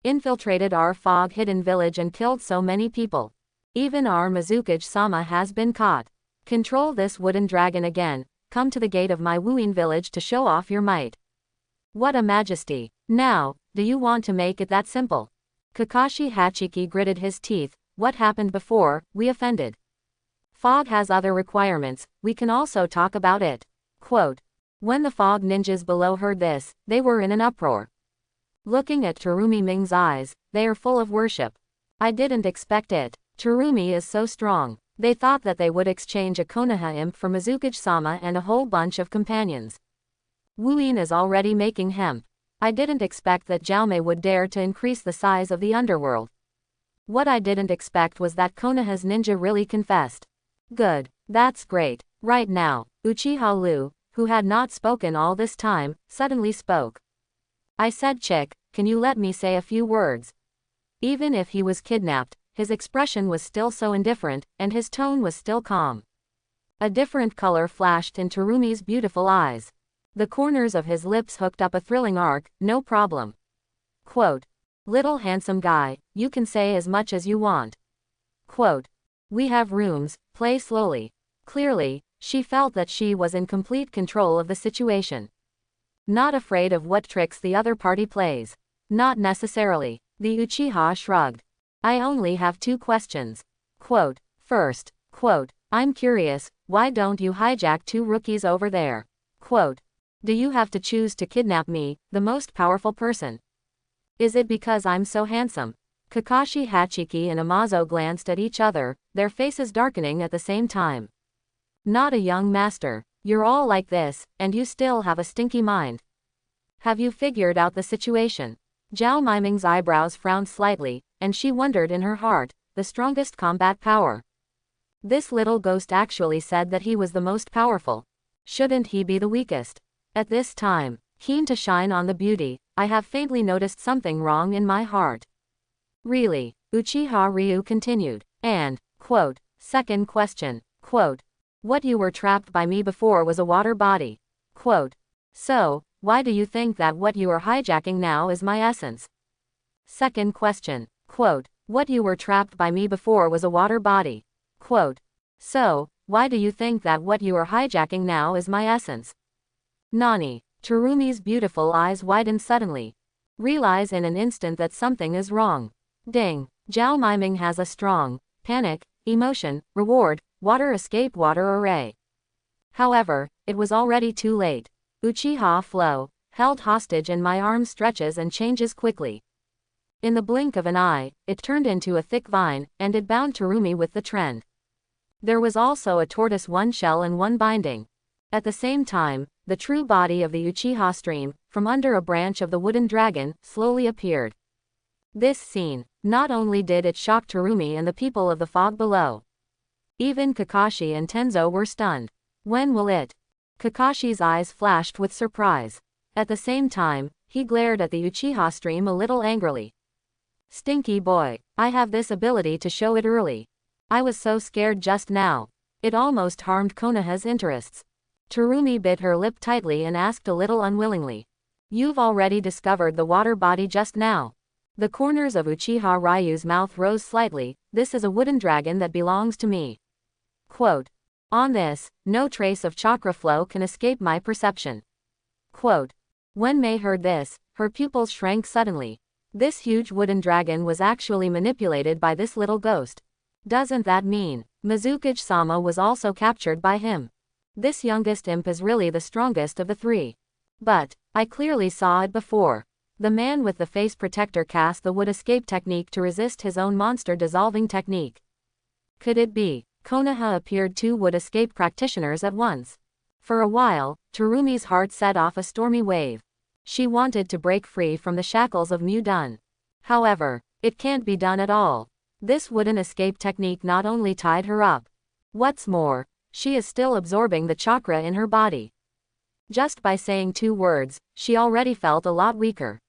Speaker 1: Infiltrated our fog-hidden village and killed so many people. Even our Mizukage-sama has been caught. Control this wooden dragon again, come to the gate of my Wuin village to show off your might. What a majesty. Now, do you want to make it that simple? Kakashi Hachiki gritted his teeth. What happened before, we offended. Fog has other requirements, we can also talk about it. Quote. When the fog ninjas below heard this, they were in an uproar. Looking at Terumi Ming's eyes, they are full of worship. I didn't expect it. Terumi is so strong. They thought that they would exchange a Konaha imp for Mizukage-sama and a whole bunch of companions. Wuin is already making hemp. I didn't expect that Jaume would dare to increase the size of the underworld. What I didn't expect was that Konaha's ninja really confessed. Good. That's great. Right now, Uchiha Lu, who had not spoken all this time, suddenly spoke. I said, Chick, can you let me say a few words? Even if he was kidnapped, his expression was still so indifferent, and his tone was still calm. A different color flashed in Terumi's beautiful eyes. The corners of his lips hooked up a thrilling arc, no problem. Quote. Little handsome guy, you can say as much as you want. Quote. We have rooms, play slowly. Clearly, She felt that she was in complete control of the situation. Not afraid of what tricks the other party plays. Not necessarily. The Uchiha shrugged. I only have 2 questions. Quote, first, quote, I'm curious, why don't you hijack 2 rookies over there? Quote, do you have to choose to kidnap me, the most powerful person? Is it because I'm so handsome? Kakashi Hachiki and Amazo glanced at each other, their faces darkening at the same time. Not a young master. You're all like this, and you still have a stinky mind. Have you figured out the situation? Zhao Miming's eyebrows frowned slightly, and she wondered in her heart, the strongest combat power. This little ghost actually said that he was the most powerful. Shouldn't he be the weakest? At this time, keen to shine on the beauty, I have faintly noticed something wrong in my heart. Really? Uchiha Ryu continued. And, quote, second question, quote, what you were trapped by me before was a water body. Quote, so, why do you think that what you are hijacking now is my essence? Second question, quote, what you were trapped by me before was a water body. Quote, so, why do you think that what you are hijacking now is my essence? Nani? Terumi's beautiful eyes widened suddenly. Realize in an instant that something is wrong. Ding. Zhao Miming has a strong, panic, emotion, reward, water escape water array. However, it was already too late. Uchiha flow, held hostage and my arm stretches and changes quickly. In the blink of an eye, it turned into a thick vine, and it bound Terumi with the trend. There was also a tortoise 1 shell and 1 binding. At the same time, the true body of the Uchiha stream, from under a branch of the wooden dragon, slowly appeared. This scene, not only did it shock Terumi and the people of the fog below. Even Kakashi and Tenzo were stunned. When will it? Kakashi's eyes flashed with surprise. At the same time, he glared at the Uchiha stream a little angrily. Stinky boy, I have this ability to show it early. I was so scared just now. It almost harmed Konaha's interests. Terumi bit her lip tightly and asked a little unwillingly. You've already discovered the water body just now. The corners of Uchiha Ryu's mouth rose slightly. This is a wooden dragon that belongs to me. Quote, on this, no trace of chakra flow can escape my perception. Quote, when Mei heard this, her pupils shrank suddenly. This huge wooden dragon was actually manipulated by this little ghost. Doesn't that mean Mizukage-sama was also captured by him? This youngest imp is really the strongest of the 3. But, I clearly saw it before. The man with the face protector cast the wood escape technique to resist his own monster dissolving technique. Could it be? Konaha appeared 2 wood escape practitioners at once. For a while, Terumi's heart set off a stormy wave. She wanted to break free from the shackles of Mu-dun. However, it can't be done at all. This wooden escape technique not only tied her up. What's more, she is still absorbing the chakra in her body. Just by saying 2 words, she already felt a lot weaker.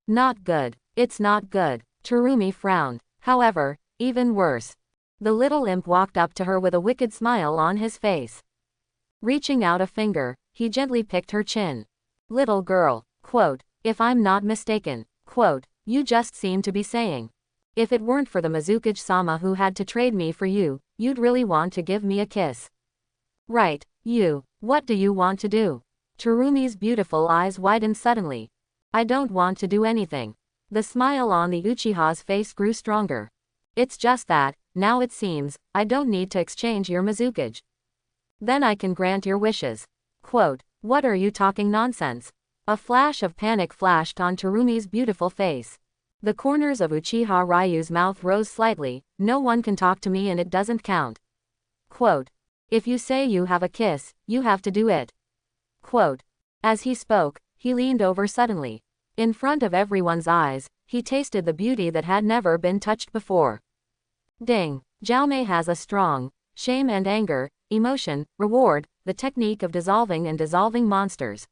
Speaker 1: Not good. It's not good. Terumi frowned. However, even worse. The little imp walked up to her with a wicked smile on his face. Reaching out a finger, he gently picked her chin. Little girl, quote, if I'm not mistaken, quote, you just seem to be saying. If it weren't for the Mizukage-sama who had to trade me for you, you'd really want to give me a kiss. Right, you. What do you want to do? Terumi's beautiful eyes widened suddenly. I don't want to do anything. The smile on the Uchiha's face grew stronger. It's just that, now it seems, I don't need to exchange your Mizukage. Then I can grant your wishes. Quote, what are you talking nonsense? A flash of panic flashed on Terumi's beautiful face. The corners of Uchiha Ryu's mouth rose slightly. No one can talk to me and it doesn't count. Quote, if you say you have a kiss, you have to do it. Quote, as he spoke, he leaned over suddenly. In front of everyone's eyes, he tasted the beauty that had never been touched before. Ding. Jiaomei has a strong, shame and anger, emotion, reward, the technique of dissolving and dissolving monsters.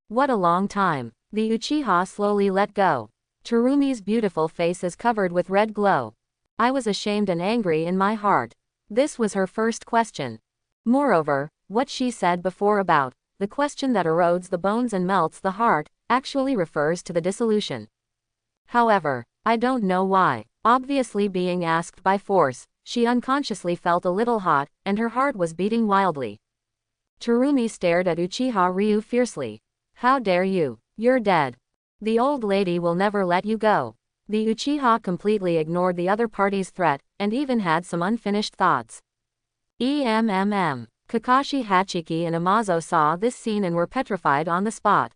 Speaker 1: What a long time. The Uchiha slowly let go. Terumi's beautiful face is covered with red glow. I was ashamed and angry in my heart. This was her first question. Moreover, what she said before about the question that erodes the bones and melts the heart, actually refers to the dissolution. However, I don't know why. Obviously being asked by force, she unconsciously felt a little hot, and her heart was beating wildly. Terumi stared at Uchiha Ryu fiercely. How dare you? You're dead. The old lady will never let you go. The Uchiha completely ignored the other party's threat, and even had some unfinished thoughts. Kakashi Hachiki and Amazo saw this scene and were petrified on the spot.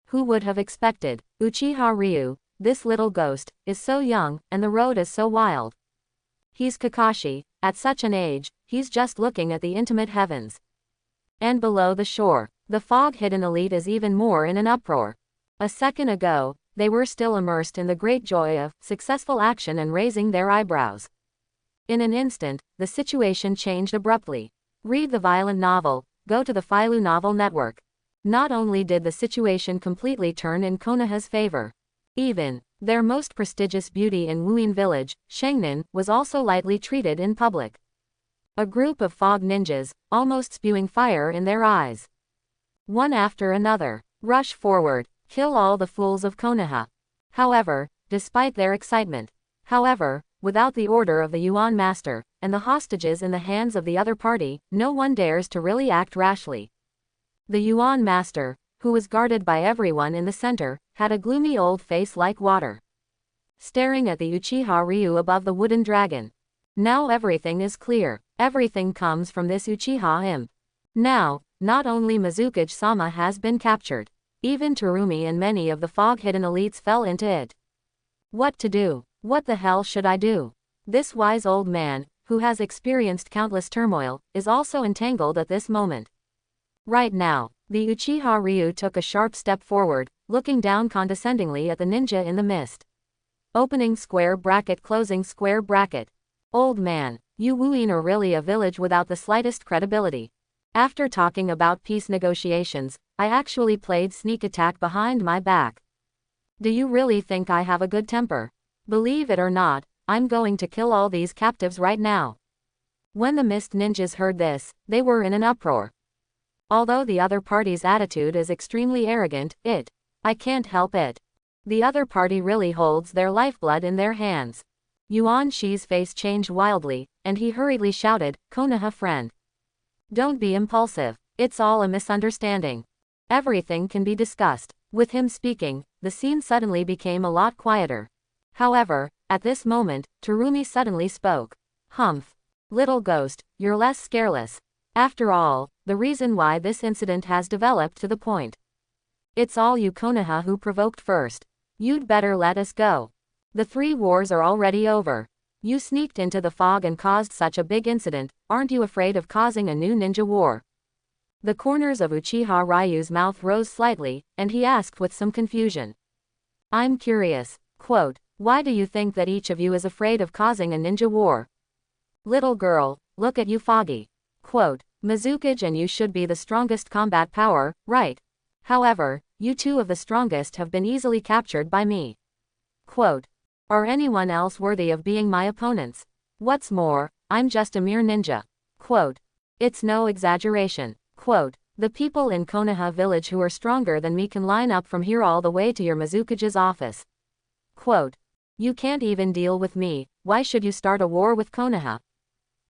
Speaker 1: Who would have expected? Uchiha Ryu, this little ghost, is so young, and the road is so wild. He's Kakashi, at such an age, he's just looking at the intimate heavens. And below the shore, the fog-hidden elite is even more in an uproar. A second ago, they were still immersed in the great joy of successful action and raising their eyebrows. In an instant, the situation changed abruptly. Read the violent novel, go to the Phyllu Novel Network. Not only did the situation completely turn in Konaha's favor, even their most prestigious beauty in Wuin village, Shengnin, was also lightly treated in public. A group of fog ninjas, almost spewing fire in their eyes. One after another, rush forward, kill all the fools of Konaha. However, despite their excitement, without the order of the Yuan master, and the hostages in the hands of the other party, no one dares to really act rashly. The Yuan master, who was guarded by everyone in the center, had a gloomy old face like water. Staring at the Uchiha Ryu above the wooden dragon. Now everything is clear. Everything comes from this Uchiha imp. Now, not only Mizukage-sama has been captured. Even Terumi and many of the fog-hidden elites fell into it. What to do? What the hell should I do? This wise old man, who has experienced countless turmoil, is also entangled at this moment. Right now, the Uchiha Ryu took a sharp step forward, looking down condescendingly at the ninja in the mist. Opening square bracket, closing square bracket. Old man, you Wuin are really a village without the slightest credibility. After talking about peace negotiations, I actually played sneak attack behind my back. Do you really think I have a good temper? Believe it or not, I'm going to kill all these captives right now. When the mist ninjas heard this, they were in an uproar. Although the other party's attitude is extremely arrogant, I can't help it. The other party really holds their lifeblood in their hands. Yuan Shi's face changed wildly, and he hurriedly shouted, Konaha friend. Don't be impulsive, it's all a misunderstanding. Everything can be discussed. With him speaking, the scene suddenly became a lot quieter. However, at this moment, Terumi suddenly spoke. Humph. Little ghost, you're less scareless. After all, the reason why this incident has developed to the point. It's all you Konaha who provoked first. You'd better let us go. The 3 wars are already over. You sneaked into the fog and caused such a big incident, aren't you afraid of causing a new ninja war? The corners of Uchiha Ryu's mouth rose slightly, and he asked with some confusion. I'm curious. Quote, why do you think that each of you is afraid of causing a ninja war? Little girl, look at you Foggy. Quote, Mizukage and you should be the strongest combat power, right? However, you 2 of the strongest have been easily captured by me. Quote, are anyone else worthy of being my opponents? What's more, I'm just a mere ninja. Quote, it's no exaggeration. Quote, the people in Konaha village who are stronger than me can line up from here all the way to your Mizukage's office. Quote, you can't even deal with me, why should you start a war with Konaha?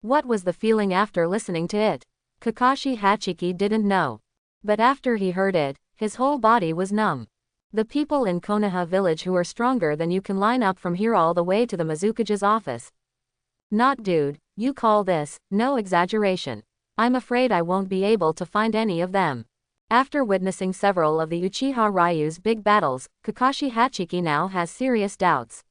Speaker 1: What was the feeling after listening to it? Kakashi Hachiki didn't know. But after he heard it, his whole body was numb. The people in Konaha village who are stronger than you can line up from here all the way to the Mizukage's office. Not dude, you call this, no exaggeration. I'm afraid I won't be able to find any of them. After witnessing several of the Uchiha Ryu's big battles, Kakashi Hachiki now has serious doubts.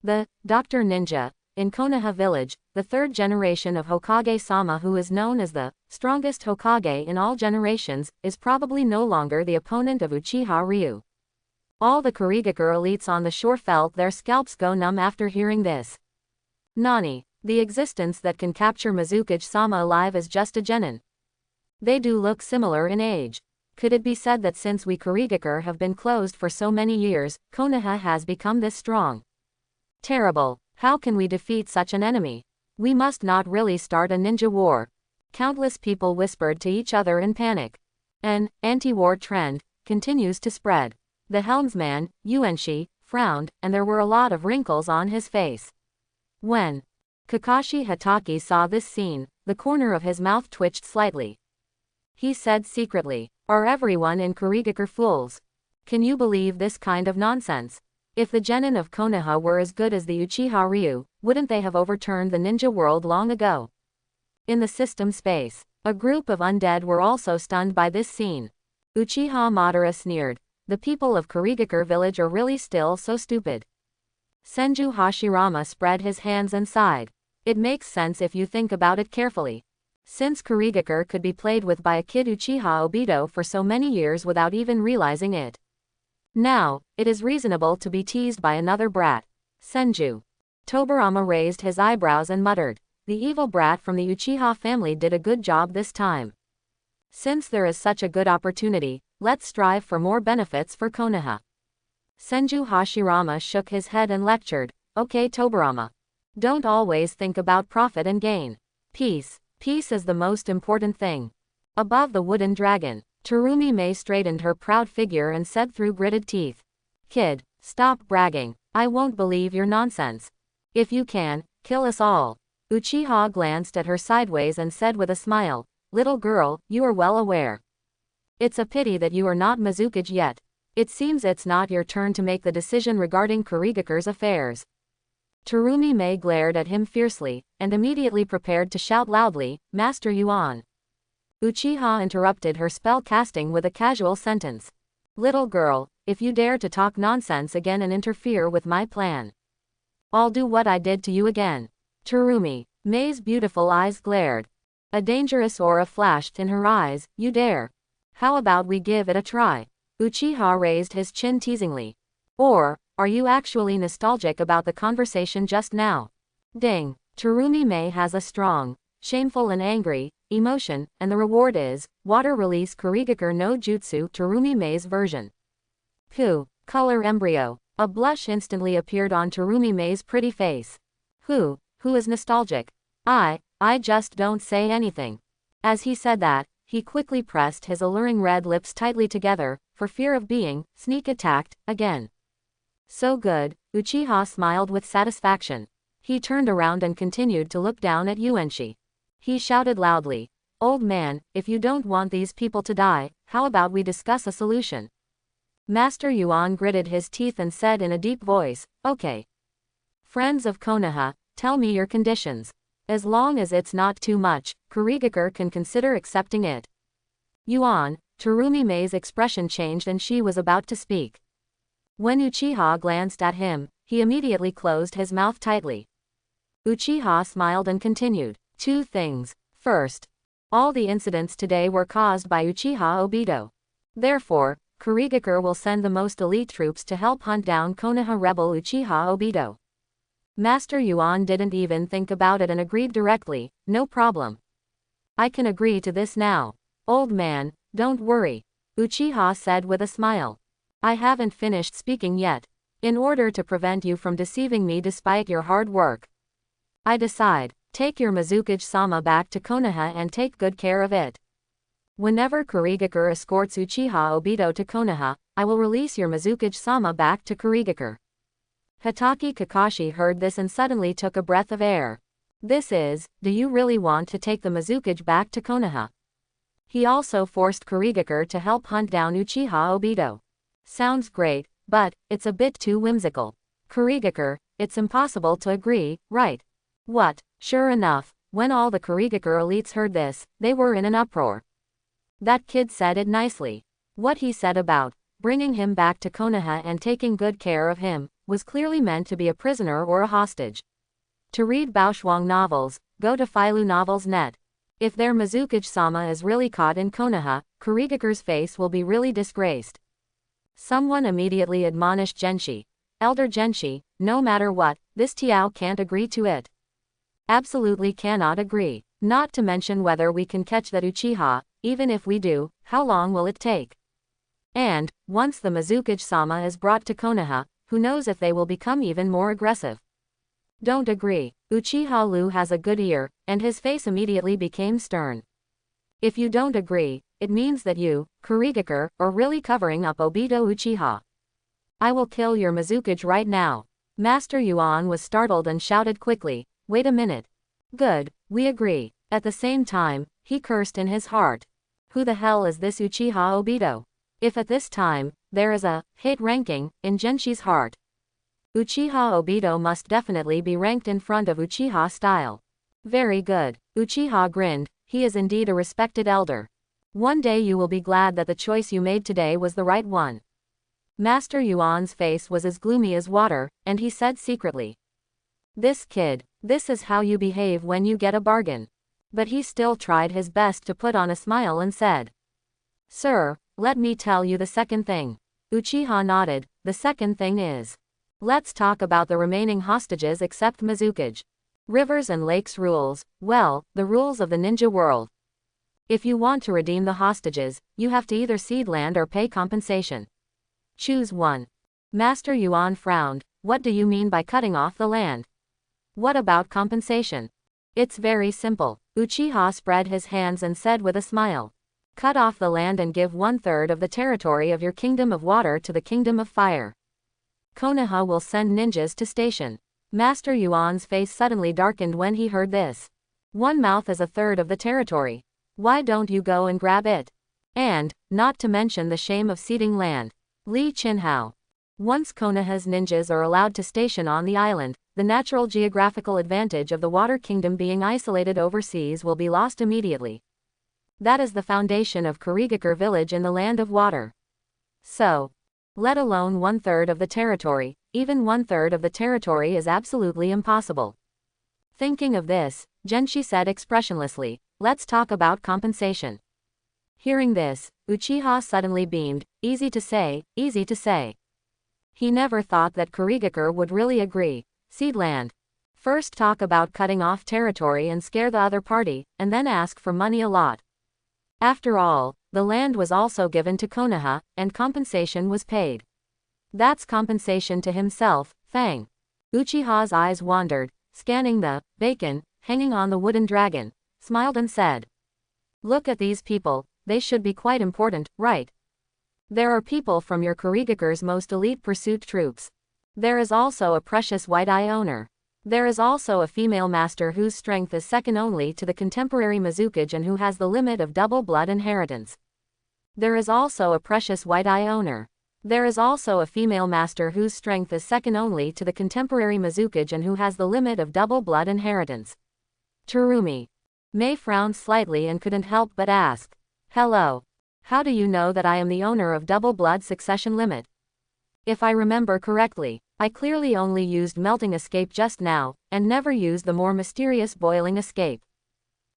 Speaker 1: The Dr. Ninja, in Konaha village, the 3rd generation of Hokage-sama who is known as the strongest Hokage in all generations, is probably no longer the opponent of Uchiha Ryu. All the Kurigakure elites on the shore felt their scalps go numb after hearing this. Nani, the existence that can capture Mizukage-sama alive is just a genin. They do look similar in age. Could it be said that since we Kurigakure have been closed for so many years, Konaha has become this strong? Terrible, how can we defeat such an enemy? We must not really start a ninja war. Countless people whispered to each other in panic. An anti-war trend continues to spread. The helmsman, Yuanshi, frowned, and there were a lot of wrinkles on his face. When Kakashi Hatake saw this scene, the corner of his mouth twitched slightly. he said secretly. Are everyone in Kurigakure fools? Can you believe this kind of nonsense? If the genin of Konaha were as good as the Uchiha Ryu, wouldn't they have overturned the ninja world long ago? In the system space, a group of undead were also stunned by this scene. Uchiha Madara sneered. The people of Kurigakure village are really still so stupid. Senju Hashirama spread his hands and sighed. It makes sense if you think about it carefully. Since Kurigakure could be played with by a kid Uchiha Obito for so many years without even realizing it. Now, it is reasonable to be teased by another brat. Senju Tobirama raised his eyebrows and muttered. The evil brat from the Uchiha family did a good job this time. Since there is such a good opportunity, let's strive for more benefits for Konaha. Senju Hashirama shook his head and lectured, Okay Tobirama. Don't always think about profit and gain. Peace is the most important thing. Above the wooden dragon, Terumi Mei straightened her proud figure and said through gritted teeth. Kid, stop bragging, I won't believe your nonsense. If you can, kill us all. Uchiha glanced at her sideways and said with a smile, Little girl, you are well aware. It's a pity that you are not Mizukage yet. It seems it's not your turn to make the decision regarding Kurigakure's affairs. Terumi Mei glared at him fiercely, and immediately prepared to shout loudly, Master Yuan. Uchiha interrupted her spell casting with a casual sentence. Little girl, if you dare to talk nonsense again and interfere with my plan, I'll do what I did to you again. Terumi Mei's beautiful eyes glared. A dangerous aura flashed in her eyes. You dare? How about we give it a try? Uchiha raised his chin teasingly. Or, are you actually nostalgic about the conversation just now? Ding. Terumi Mei has a strong, shameful and angry emotion, and the reward is water release Kurigakure no Jutsu Terumi Mei's version. Color embryo. A blush instantly appeared on Terumi Mei's pretty face. Who is nostalgic? I just don't say anything. As he said that, he quickly pressed his alluring red lips tightly together, for fear of being sneak attacked again. So good, Uchiha smiled with satisfaction. He turned around and continued to look down at Yuenshi. He shouted loudly, Old man, if you don't want these people to die, how about we discuss a solution? Master Yuan gritted his teeth and said in a deep voice, Okay. Friends of Konaha, tell me your conditions. As long as it's not too much, Kurigakure can consider accepting it. Yuan, Terumi Mei's expression changed and she was about to speak. When Uchiha glanced at him, he immediately closed his mouth tightly. Uchiha smiled and continued. 2 things. First, all the incidents today were caused by Uchiha Obito. Therefore, Kurigakure will send the most elite troops to help hunt down Konaha rebel Uchiha Obito. Master Yuan didn't even think about it and agreed directly, no problem. I can agree to this now. Old man, don't worry. Uchiha said with a smile. I haven't finished speaking yet. In order to prevent you from deceiving me despite your hard work, I decide, take your Mizukage-sama back to Konaha and take good care of it. Whenever Kurigakure escorts Uchiha Obito to Konaha, I will release your Mizukage-sama back to Kurigakure. Hatake Kakashi heard this and suddenly took a breath of air. Do you really want to take the Mizukage back to Konaha? He also forced Kurigakure to help hunt down Uchiha Obito. Sounds great, but it's a bit too whimsical. Kurigakure, it's impossible to agree, right? What? Sure enough, when all the Kurigakure elites heard this, they were in an uproar. That kid said it nicely. What he said about bringing him back to Konaha and taking good care of him was clearly meant to be a prisoner or a hostage. To read Baoshuang novels, go to Filu Novels Net. If their Mizukage-sama is really caught in Konaha, Kurigakure's face will be really disgraced. Someone immediately admonished Genshi. Elder Genshi, no matter what, this Tiao can't agree to it. Absolutely cannot agree. Not to mention whether we can catch that Uchiha, even if we do, how long will it take? And, once the Mizukage-sama is brought to Konaha, who knows if they will become even more aggressive. Don't agree. Uchiha Lu has a good ear, and his face immediately became stern. If you don't agree, it means that you, Kurigakure, are really covering up Obito Uchiha. I will kill your Mizukage right now. Master Yuan was startled and shouted quickly, wait a minute. Good, we agree. At the same time, he cursed in his heart. Who the hell is this Uchiha Obito? If at this time, there is a hate ranking in Genshi's heart, Uchiha Obito must definitely be ranked in front of Uchiha style. Very good. Uchiha grinned, he is indeed a respected elder. One day you will be glad that the choice you made today was the right one. Master Yuan's face was as gloomy as water, and he said secretly, "This kid, this is how you behave when you get a bargain." But he still tried his best to put on a smile and said, "Sir, let me tell you the second thing." Uchiha nodded. The second thing is, let's talk about the remaining hostages except Mizukage. Rivers and lakes rules, well, the rules of the ninja world. If you want to redeem the hostages, you have to either cede land or pay compensation. Choose one. Master Yuan frowned. What do you mean by cutting off the land? What about compensation? It's very simple. Uchiha spread his hands and said with a smile. Cut off the land and give 1/3 of the territory of your kingdom of water to the kingdom of fire. Konaha will send ninjas to station. Master Yuan's face suddenly darkened when he heard this. One mouth is 1/3 of the territory. Why don't you go and grab it? And, not to mention the shame of ceding land. Li Qinhao. Once Konaha's ninjas are allowed to station on the island, the natural geographical advantage of the Water Kingdom being isolated overseas will be lost immediately. That is the foundation of Kurigakure village in the land of water. So, let alone 1/3 of the territory, even 1/3 of the territory is absolutely impossible. Thinking of this, Genshi said expressionlessly, let's talk about compensation. Hearing this, Uchiha suddenly beamed, easy to say, easy to say. He never thought that Kurigakure would really agree. Cede land. First talk about cutting off territory and scare the other party, and then ask for money a lot. After all, the land was also given to Konaha, and compensation was paid. That's compensation to himself, Fang. Uchiha's eyes wandered, scanning the bacon hanging on the wooden dragon, smiled and said, look at these people, they should be quite important, right? There are people from your Kurigakure's most elite pursuit troops. There is also a precious white-eye owner. There is also a female master whose strength is second only to the contemporary Mizukage and who has the limit of double blood inheritance. There is also a precious white-eye owner. There is also a female master whose strength is second only to the contemporary Mizukage and who has the limit of double blood inheritance. Terumi. Mei frowned slightly and couldn't help but ask, hello. How do you know that I am the owner of double blood succession limit? If I remember correctly, I clearly only used melting escape just now, and never used the more mysterious boiling escape.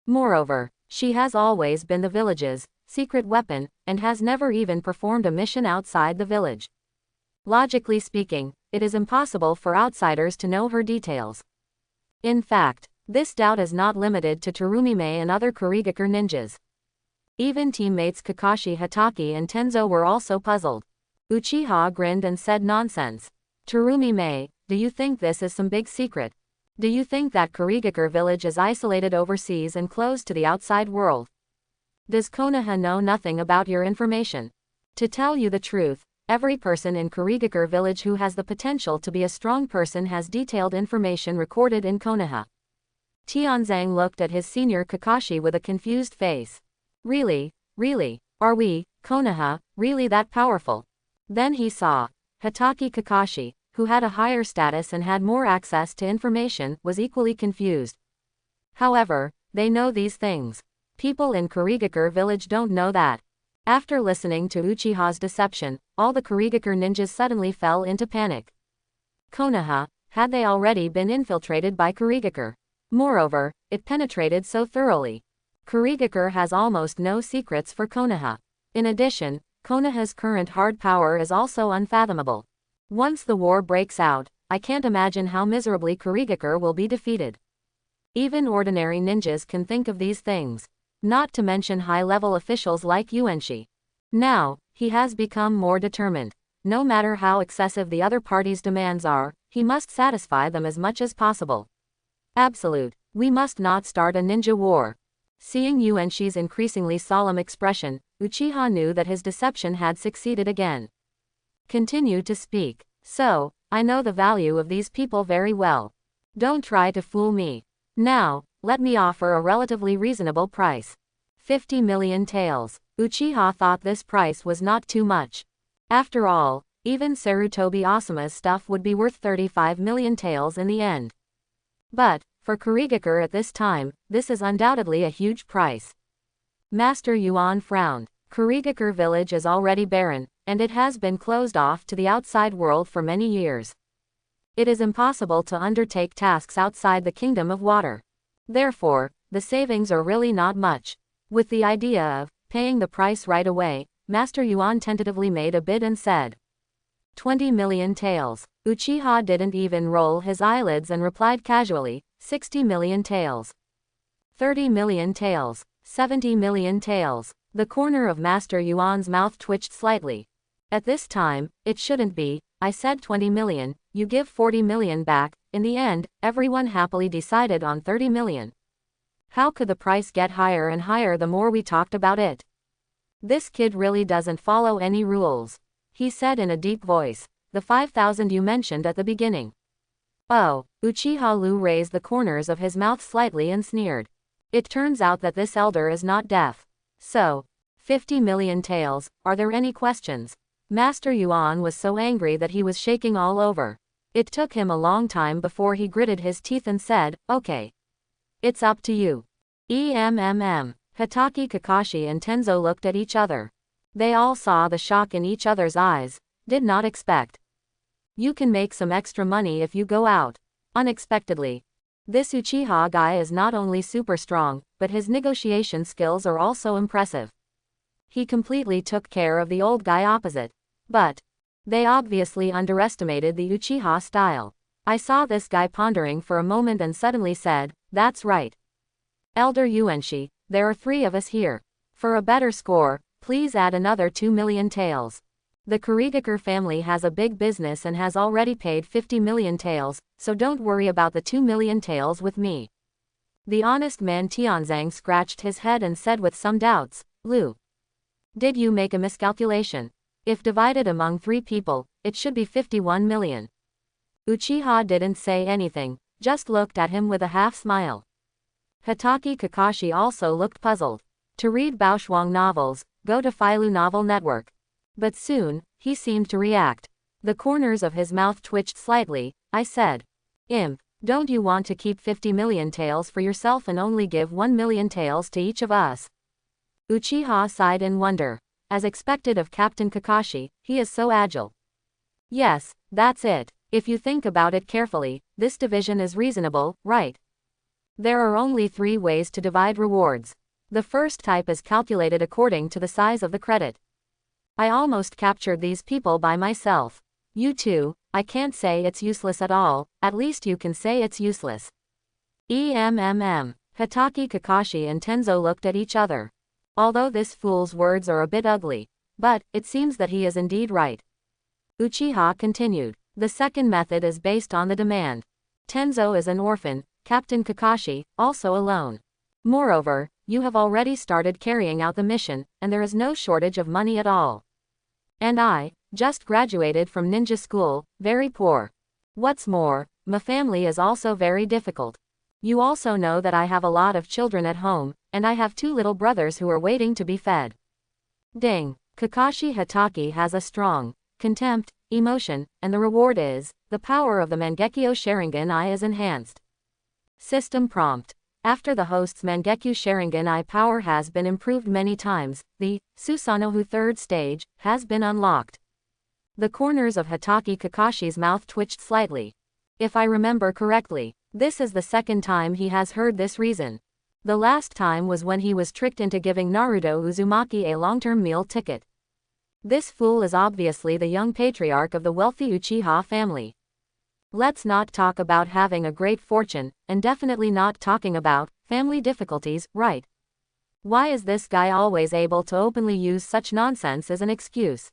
Speaker 1: Moreover, she has always been the village's secret weapon, and has never even performed a mission outside the village. Logically speaking, it is impossible for outsiders to know her details. In fact, this doubt is not limited to Terumi Mei and other Kurigakure ninjas. Even teammates Kakashi Hatake and Tenzo were also puzzled. Uchiha grinned and said nonsense. Terumi Mei, do you think this is some big secret? Do you think that Kurigakure village is isolated overseas and closed to the outside world? Does Konaha know nothing about your information? To tell you the truth, every person in Kurigakure village who has the potential to be a strong person has detailed information recorded in Konaha. Tianzang looked at his senior Kakashi with a confused face. Really, are we, Konaha, really that powerful? Then he saw. Hatake Kakashi, who had a higher status and had more access to information, was equally confused. However, they know these things. People in Kurigakure village don't know that. After listening to Uchiha's deception, all the Kurigakure ninjas suddenly fell into panic. Konaha, had they already been infiltrated by Kurigakure? Moreover, it penetrated so thoroughly. Kurigakure has almost no secrets for Konaha. In addition, Konaha's current hard power is also unfathomable. Once the war breaks out, I can't imagine how miserably Kurigakure will be defeated. Even ordinary ninjas can think of these things. Not to mention high-level officials like Yuanshi. Now, he has become more determined. No matter how excessive the other party's demands are, he must satisfy them as much as possible. Absolute. We must not start a ninja war. Seeing Yuanshi's increasingly solemn expression, Uchiha knew that his deception had succeeded again. Continued to speak. So, I know the value of these people very well. Don't try to fool me. Now, let me offer a relatively reasonable price. 50 million taels. Uchiha thought this price was not too much. After all, even Sarutobi Osamu's stuff would be worth 35 million taels in the end. But, for Kurigakure at this time, this is undoubtedly a huge price. Master Yuan frowned. Kurigakure village is already barren, and it has been closed off to the outside world for many years. It is impossible to undertake tasks outside the Kingdom of Water. Therefore, the savings are really not much. With the idea of paying the price right away, Master Yuan tentatively made a bid and said, 20 million taels. Uchiha didn't even roll his eyelids and replied casually, 60 million taels. 30 million taels. 70 million taels. The corner of Master Yuan's mouth twitched slightly. At this time, it shouldn't be. I said 20 million, you give 40 million back. In the end, everyone happily decided on 30 million. How could the price get higher and higher the more we talked about it? This kid really doesn't follow any rules. He said in a deep voice, the 5,000 you mentioned at the beginning. Oh, Uchiha Lu raised the corners of his mouth slightly and sneered. It turns out that this elder is not deaf. So, 50 million taels, are there any questions? Master Yuan was so angry that he was shaking all over. It took him a long time before he gritted his teeth and said, okay. It's up to you. Hitaki Kakashi and Tenzo looked at each other. They all saw the shock in each other's eyes. Did not expect. You can make some extra money if you go out. Unexpectedly. This Uchiha guy is not only super strong, but his negotiation skills are also impressive. He completely took care of the old guy opposite. But they obviously underestimated the Uchiha style. I saw this guy pondering for a moment and suddenly said, that's right. Elder Yuenshi, there are 3 of us here. For a better score, please add another 2 million taels. The Kurigakure family has a big business and has already paid 50 million taels, so don't worry about the 2 million taels with me. The honest man Tianzang scratched his head and said with some doubts, Lu, did you make a miscalculation? If divided among 3 people, it should be 51 million. Uchiha didn't say anything, just looked at him with a half smile. Hitaki Kakashi also looked puzzled. To read Baoshuang novels, go to Phailu Novel Network. But soon, he seemed to react. The corners of his mouth twitched slightly. I said, Imp, don't you want to keep 50 million taels for yourself and only give 1 million taels to each of us? Uchiha sighed in wonder. As expected of Captain Kakashi, he is so agile. Yes, that's it. If you think about it carefully, this division is reasonable, right? There are only 3 ways to divide rewards. The first type is calculated according to the size of the credit. I almost captured these people by myself. You too, I can't say it's useless at all, at least you can say it's useless. Hitaki Kakashi and Tenzo looked at each other. Although this fool's words are a bit ugly. But, it seems that he is indeed right. Uchiha continued. The second method is based on the demand. Tenzo is an orphan, Captain Kakashi, also alone. Moreover, you have already started carrying out the mission, and there is no shortage of money at all. And I, just graduated from ninja school, very poor. What's more, my family is also very difficult. You also know that I have a lot of children at home, and I have 2 little brothers who are waiting to be fed. Ding. Kakashi Hitaki has a strong contempt, emotion, and the reward is, the power of the Mangekyo Sharingan Eye is enhanced. System prompt. After the host's Mangekyo Sharingan Eye power has been improved many times, the Susanoo 3rd stage has been unlocked. The corners of Hitaki Kakashi's mouth twitched slightly. If I remember correctly, this is the second time he has heard this reason. The last time was when he was tricked into giving Naruto Uzumaki a long-term meal ticket. This fool is obviously the young patriarch of the wealthy Uchiha family. Let's not talk about having a great fortune, and definitely not talking about family difficulties, right? Why is this guy always able to openly use such nonsense as an excuse?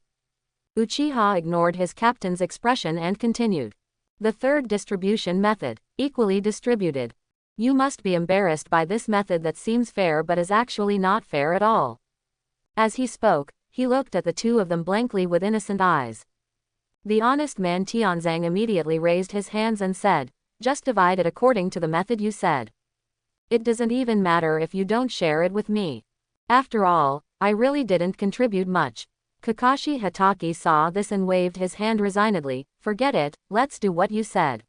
Speaker 1: Uchiha ignored his captain's expression and continued. The third distribution method, equally distributed. You must be embarrassed by this method that seems fair but is actually not fair at all. As he spoke, he looked at the 2 of them blankly with innocent eyes. The honest man Tianzang immediately raised his hands and said, just divide it according to the method you said. It doesn't even matter if you don't share it with me. After all, I really didn't contribute much. Kakashi Hatake saw this and waved his hand resignedly. Forget it, let's do what you said.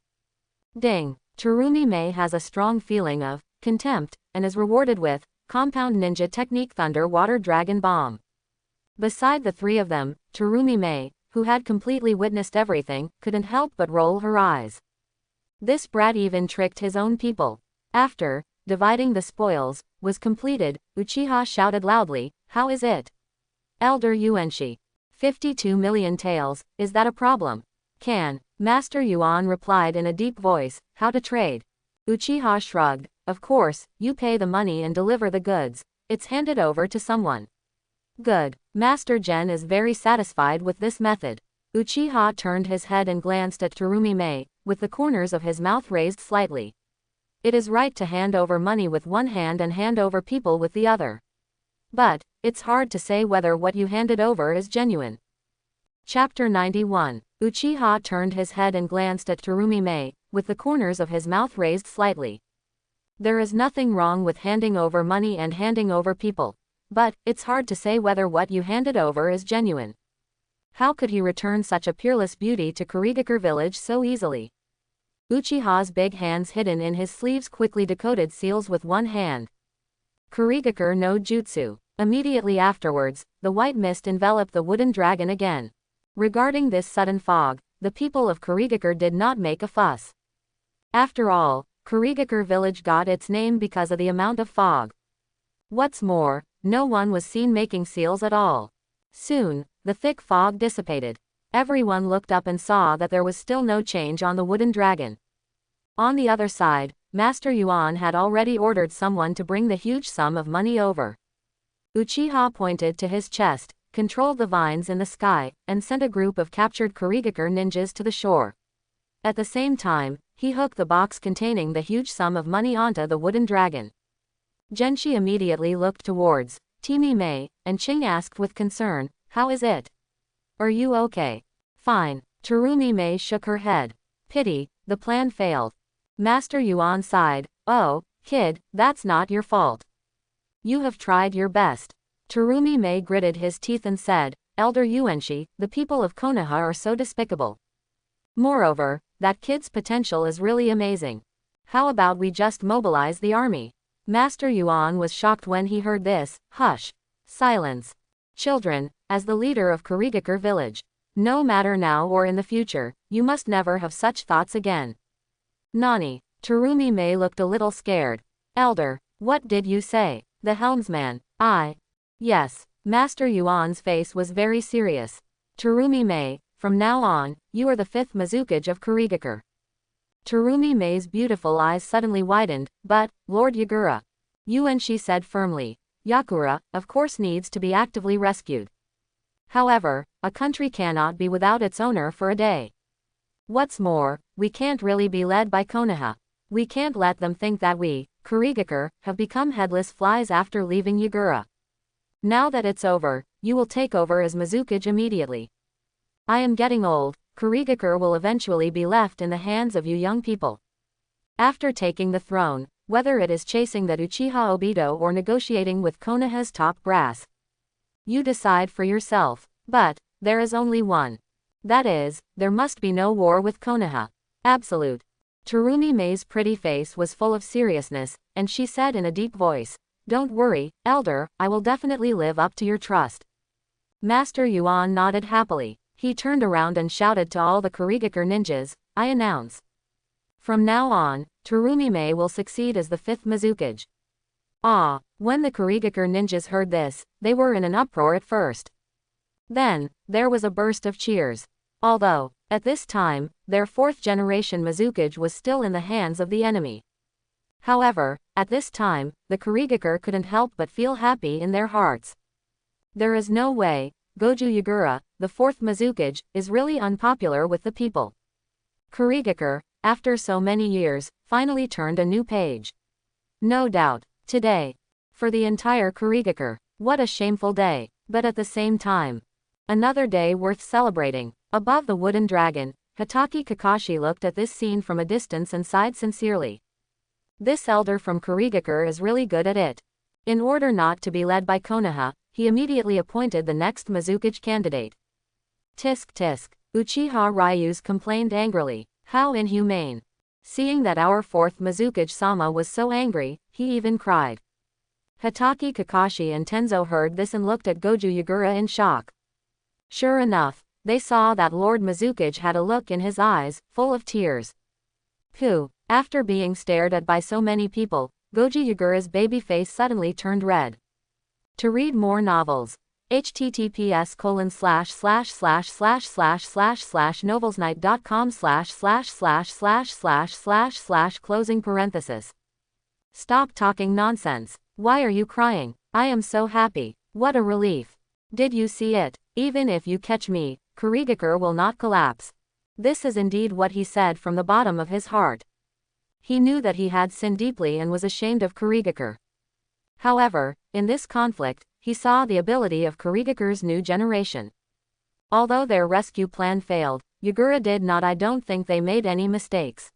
Speaker 1: Ding. Tsurumi Mei has a strong feeling of contempt, and is rewarded with Compound Ninja Technique Thunder Water Dragon Bomb. Beside the three of them, Tsurumi Mei, who had completely witnessed everything, couldn't help but roll her eyes. This brat even tricked his own people. After dividing the spoils was completed, Uchiha shouted loudly, "How is it? Elder Yuanshi. 52 million taels, is that a problem?" Can. Master Yuan replied in a deep voice, "How to trade?" Uchiha shrugged, "Of course, you pay the money and deliver the goods. It's handed over to someone." Good. Master Gen is very satisfied with this method. Uchiha turned his head and glanced at Tsurumi Mei, with the corners of his mouth raised slightly. It is right to hand over money with one hand and hand over people with the other. But it's hard to say whether what you handed over is genuine. Chapter 91. Uchiha turned his head and glanced at Tsurumi Mei, with the corners of his mouth raised slightly. There is nothing wrong with handing over money and handing over people. But it's hard to say whether what you handed over is genuine. How could he return such a peerless beauty to Kurigakure village so easily? Uchiha's big hands hidden in his sleeves quickly decoded seals with one hand. Kurigakure no Jutsu. Immediately afterwards, the white mist enveloped the wooden dragon again. Regarding this sudden fog, the people of Kurigakure did not make a fuss. After all, Kurigakure village got its name because of the amount of fog. What's more, no one was seen making seals at all. Soon, the thick fog dissipated. Everyone looked up and saw that there was still no change on the wooden dragon. On the other side, Master Yuan had already ordered someone to bring the huge sum of money over. Uchiha pointed to his chest, controlled the vines in the sky, and sent a group of captured Kurigakure ninjas to the shore. At the same time, he hooked the box containing the huge sum of money onto the wooden dragon. Genshi immediately looked towards Timi Mei, and Ching asked with concern, "How is it? Are you okay?" "Fine." Tsurumi Mei shook her head. "Pity, the plan failed." Master Yuan sighed, "Oh, kid, that's not your fault. You have tried your best." Tsurumi Mei gritted his teeth and said, "Elder Yuanshi, the people of Konaha are so despicable. Moreover, that kid's potential is really amazing. How about we just mobilize the army?" Master Yuan was shocked when he heard this. "Hush. Silence. Children, as the leader of Kurigakure village. No matter now or in the future, you must never have such thoughts again." "Nani?" Tsurumi Mei looked a little scared. "Elder, what did you say?" "The helmsman." Yes." Master Yuan's face was very serious. "Tsurumi Mei, from now on, you are the 5th Mizukage of Kurigakure." Tsurumi Mei's beautiful eyes suddenly widened. "But, Lord Yagura," Yuanshi said firmly, "Yakura, of course, needs to be actively rescued. However, a country cannot be without its owner for a day. What's more, we can't really be led by Konaha. We can't let them think that we, Kurigakure, have become headless flies after leaving Yagura. Now that it's over, you will take over as Mizukage immediately. I am getting old. Kurigakure will eventually be left in the hands of you young people. After taking the throne, whether it is chasing that Uchiha Obito or negotiating with Konoha's top brass, you decide for yourself. But there is only one. That is, there must be no war with Konoha. Absolute." Tsurumi Mei's pretty face was full of seriousness, and she said in a deep voice, "Don't worry, Elder, I will definitely live up to your trust." Master Yuan nodded happily. He turned around and shouted to all the Kurigakure ninjas, "I announce. From now on, Tsurumi Mei will succeed as the 5th Mizukage." Ah! When the Kurigakure ninjas heard this, they were in an uproar at first. Then, there was a burst of cheers. Although, at this time, their 4th-generation Mizukage was still in the hands of the enemy. However, at this time, the Kurigakure couldn't help but feel happy in their hearts. There is no way Goju Yagura, the 4th Mizukage, is really unpopular with the people. Kurigakure, after so many years, finally turned a new page. No doubt, today, for the entire Kurigakure, what a shameful day, but at the same time, another day worth celebrating. Above the wooden dragon, Hatake Kakashi looked at this scene from a distance and sighed sincerely. This elder from Kurigakure is really good at it. In order not to be led by Konaha, he immediately appointed the next Mizukage candidate. Tisk tisk. Uchiha Ryu's complained angrily. How inhumane. Seeing that our fourth Mizukage-sama was so angry, he even cried. Hitaki Kakashi and Tenzo heard this and looked at Goju Yagura in shock. Sure enough, they saw that Lord Mizukage had a look in his eyes, full of tears. Pooh. After being stared at by so many people, Goju Yagura's baby face suddenly turned red. To read more novels, https://novelsnight.com///closing parenthesis. Stop talking nonsense. Why are you crying? I am so happy. What a relief. Did you see it? Even if you catch me, Kurigakure will not collapse. This is indeed what he said from the bottom of his heart. He knew that he had sinned deeply and was ashamed of Kurigakure. However, in this conflict, he saw the ability of Kurigakure's new generation. Although their rescue plan failed, Yagura did not. I don't think they made any mistakes.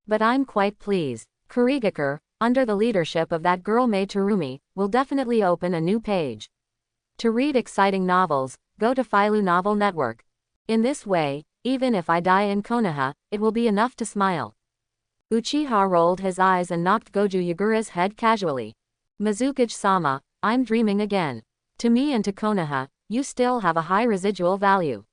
Speaker 1: But I'm quite pleased. Kurigakure, under the leadership of that girl Mai Terumi, will definitely open a new page. To read exciting novels, go to Philo Novel Network. In this way, even if I die in Konaha, it will be enough to smile. Uchiha rolled his eyes and knocked Goju Yagura's head casually. Mizukage-sama, I'm dreaming again. To me and to Konaha, you still have a high residual value.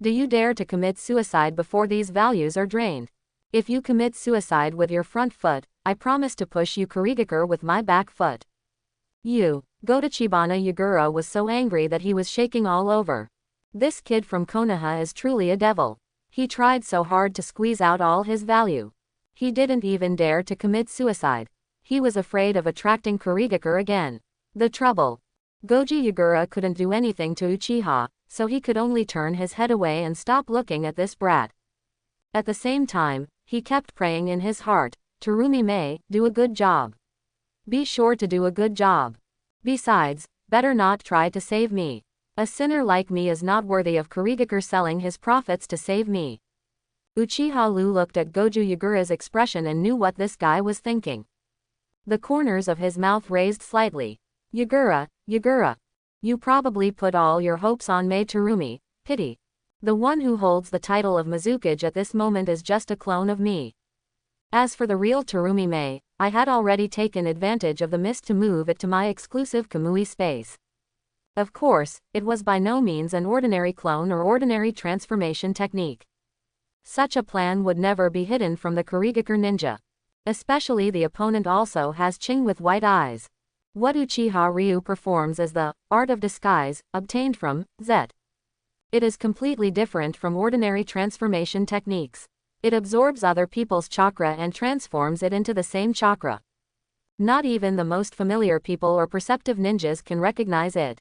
Speaker 1: Do you dare to commit suicide before these values are drained? If you commit suicide with your front foot, I promise to push you Kurigakure with my back foot. You. Gotochibana Yagura was so angry that he was shaking all over. This kid from Konaha is truly a devil. He tried so hard to squeeze out all his value. He didn't even dare to commit suicide. He was afraid of attracting Kurigakure again. The trouble. Goju Yagura couldn't do anything to Uchiha, so he could only turn his head away and stop looking at this brat. At the same time, he kept praying in his heart, Terumi Mai, do a good job. Be sure to do a good job. Besides, better not try to save me. A sinner like me is not worthy of Kurigakure selling his profits to save me. Uchiha Lu looked at Goju Yagura's expression and knew what this guy was thinking. The corners of his mouth raised slightly. Yagura, you probably put all your hopes on Mai Terumi, pity. The one who holds the title of Mizukage at this moment is just a clone of me. As for the real Terumi Mai, I had already taken advantage of the mist to move it to my exclusive Kamui space. Of course, it was by no means an ordinary clone or ordinary transformation technique. Such a plan would never be hidden from the Kurigakure ninja. Especially the opponent also has Ching with white eyes. What Uchiha Ryu performs is the art of disguise, obtained from Zet. It is completely different from ordinary transformation techniques. It absorbs other people's chakra and transforms it into the same chakra. Not even the most familiar people or perceptive ninjas can recognize it.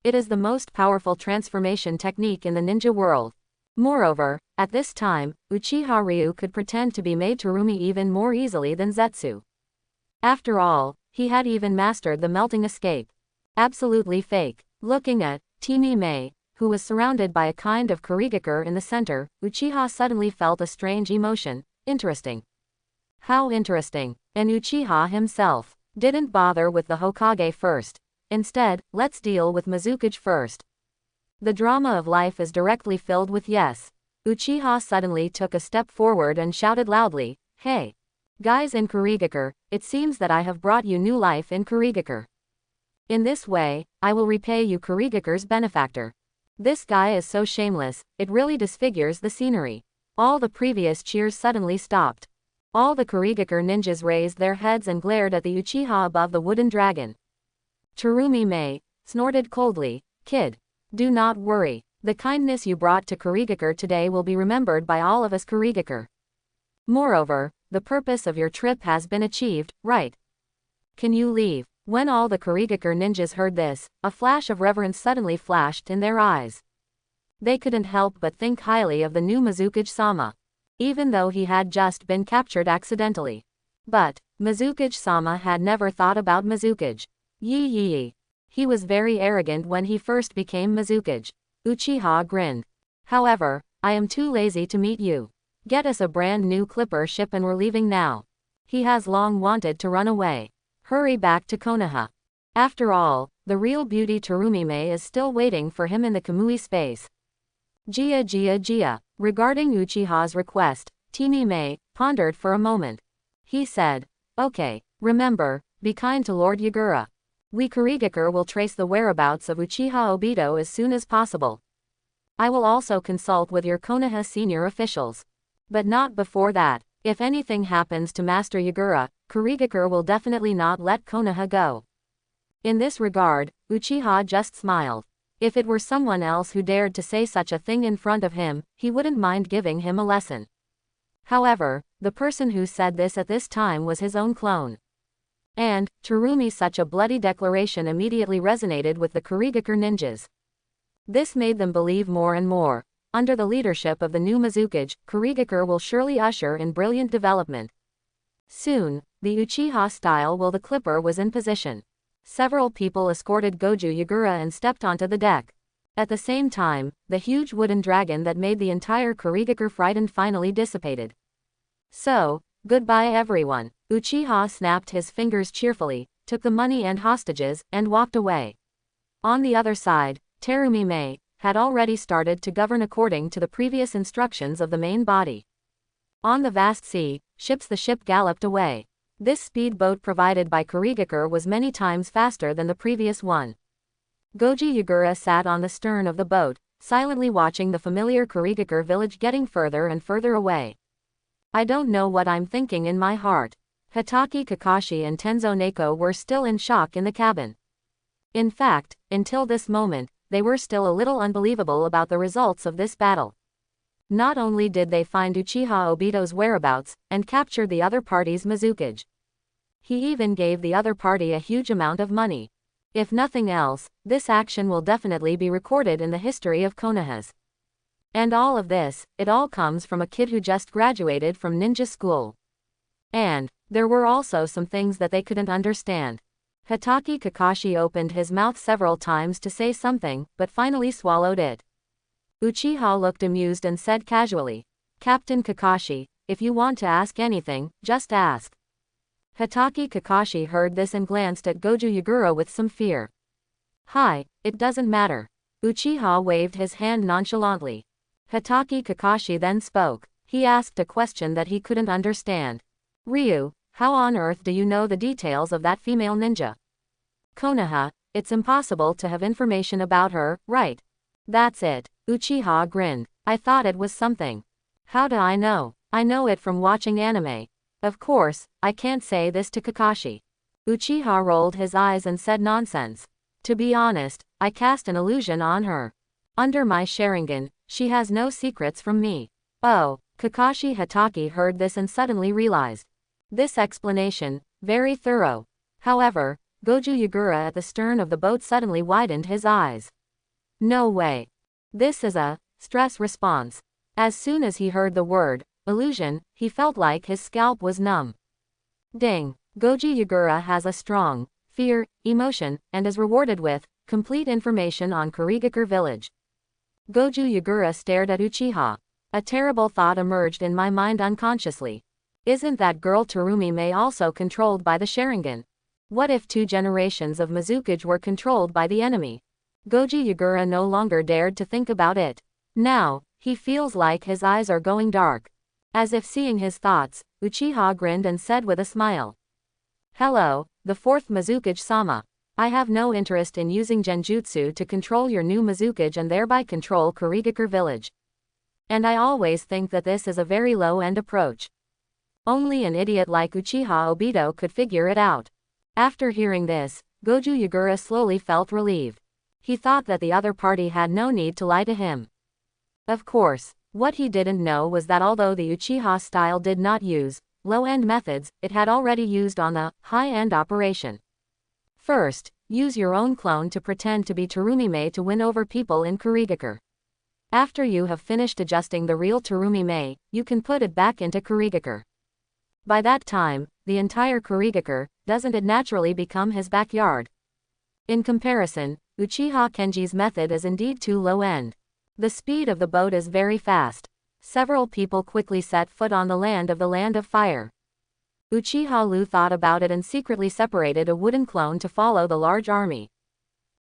Speaker 1: It is the most powerful transformation technique in the ninja world. Moreover, at this time, Uchiha Ryu could pretend to be Mai Terumi even more easily than Zetsu. After all, he had even mastered the melting escape. Absolutely fake. Looking at Terumi Mai, who was surrounded by a kind of Kurigakure in the center, Uchiha suddenly felt a strange emotion. Interesting. How interesting. And Uchiha himself didn't bother with the Hokage first. Instead, let's deal with Mizukage first. The drama of life is directly filled with yes. Uchiha suddenly took a step forward and shouted loudly, hey. Guys in Kurigakure, it seems that I have brought you new life in Kurigakure. In this way, I will repay you Kurigakure's benefactor. This guy is so shameless, it really disfigures the scenery. All the previous cheers suddenly stopped. All the Kurigakure ninjas raised their heads and glared at the Uchiha above the wooden dragon. Terumi Mai snorted coldly, kid. Do not worry. The kindness you brought to Kurigakure today will be remembered by all of us Kurigakure. Moreover, the purpose of your trip has been achieved, right? Can you leave? When all the Kurigakure ninjas heard this, a flash of reverence suddenly flashed in their eyes. They couldn't help but think highly of the new Mizukage-sama. Even though he had just been captured accidentally. But, Mizukage-sama had never thought about Mizukage. Yee. He was very arrogant when he first became Mizukage. Uchiha grinned. However, I am too lazy to meet you. Get us a brand new clipper ship and we're leaving now. He has long wanted to run away. Hurry back to Konaha. After all, the real beauty Terumime is still waiting for him in the Kamui space. Jia. Regarding Uchiha's request, Tinime pondered for a moment. He said, "Okay, remember, be kind to Lord Yagura. We Kurigakure will trace the whereabouts of Uchiha Obito as soon as possible. I will also consult with your Konaha senior officials. But not before that. If anything happens to Master Yagura, Kurigakure will definitely not let Konaha go." In this regard, Uchiha just smiled. If it were someone else who dared to say such a thing in front of him, he wouldn't mind giving him a lesson. However, the person who said this at this time was his own clone. And, Terumi's such a bloody declaration immediately resonated with the Kurigakure ninjas. This made them believe more and more. Under the leadership of the new Mizukage, Kurigakure will surely usher in brilliant development. Soon, the Uchiha style the Clipper was in position. Several people escorted Goju Yagura and stepped onto the deck. At the same time, the huge wooden dragon that made the entire Kurigakure frightened finally dissipated. So, goodbye everyone. Uchiha snapped his fingers cheerfully, took the money and hostages, and walked away. On the other side, Terumime had already started to govern according to the previous instructions of the main body. On the vast sea, the ship galloped away. This speedboat provided by Kurigakure was many times faster than the previous one. Goju Yagura sat on the stern of the boat, silently watching the familiar Kurigakure village getting further and further away. I don't know what I'm thinking in my heart. Hitaki Kakashi and Tenzo Neko were still in shock in the cabin. In fact, until this moment, they were still a little unbelievable about the results of this battle. Not only did they find Uchiha Obito's whereabouts, and captured the other party's Mizukage. He even gave the other party a huge amount of money. If nothing else, this action will definitely be recorded in the history of Konahas. And all of this, it all comes from a kid who just graduated from ninja school. And, there were also some things that they couldn't understand. Hitaki Kakashi opened his mouth several times to say something, but finally swallowed it. Uchiha looked amused and said casually, "Captain Kakashi, if you want to ask anything, just ask." Hitaki Kakashi heard this and glanced at Goju Yagura with some fear. "Hi, it doesn't matter." Uchiha waved his hand nonchalantly. Hitaki Kakashi then spoke. He asked a question that he couldn't understand. "Ryu, how on earth do you know the details of that female ninja?" "Konaha, it's impossible to have information about her, right?" "That's it." Uchiha grinned. "I thought it was something." "How do I know?" "I know it from watching anime." "Of course, I can't say this to Kakashi." Uchiha rolled his eyes and said nonsense. "To be honest, I cast an illusion on her. Under my Sharingan, she has no secrets from me." Oh, Kakashi Hitaki heard this and suddenly realized. This explanation, very thorough. However, Goju Yagura at the stern of the boat suddenly widened his eyes. "No way. This is a stress response." As soon as he heard the word illusion, he felt like his scalp was numb. Ding. Goju Yagura has a strong fear emotion and is rewarded with complete information on Kurigakure village. Goju Yagura stared at Uchiha. A terrible thought emerged in my mind unconsciously. Isn't that girl Terumime also controlled by the Sharingan? What if 2 generations of Mizukage were controlled by the enemy? Goju Yagura no longer dared to think about it. Now, he feels like his eyes are going dark. As if seeing his thoughts, Uchiha grinned and said with a smile. "Hello, the 4th Mizukage-sama. I have no interest in using genjutsu to control your new Mizukage and thereby control Kurigakure village. And I always think that this is a very low-end approach. Only an idiot like Uchiha Obito could figure it out." After hearing this, Goju Yagura slowly felt relieved. He thought that the other party had no need to lie to him. Of course, what he didn't know was that although the Uchiha style did not use low-end methods, it had already used on the high-end operation. First, use your own clone to pretend to be Terumime to win over people in Kurigakure. After you have finished adjusting the real Terumime, you can put it back into Kurigakure. By that time, the entire Kurigakure, doesn't it naturally become his backyard? In comparison, Uchiha Kenji's method is indeed too low-end. The speed of the boat is very fast. Several people quickly set foot on the land of fire. Uchiha Lu thought about it and secretly separated a wooden clone to follow the large army.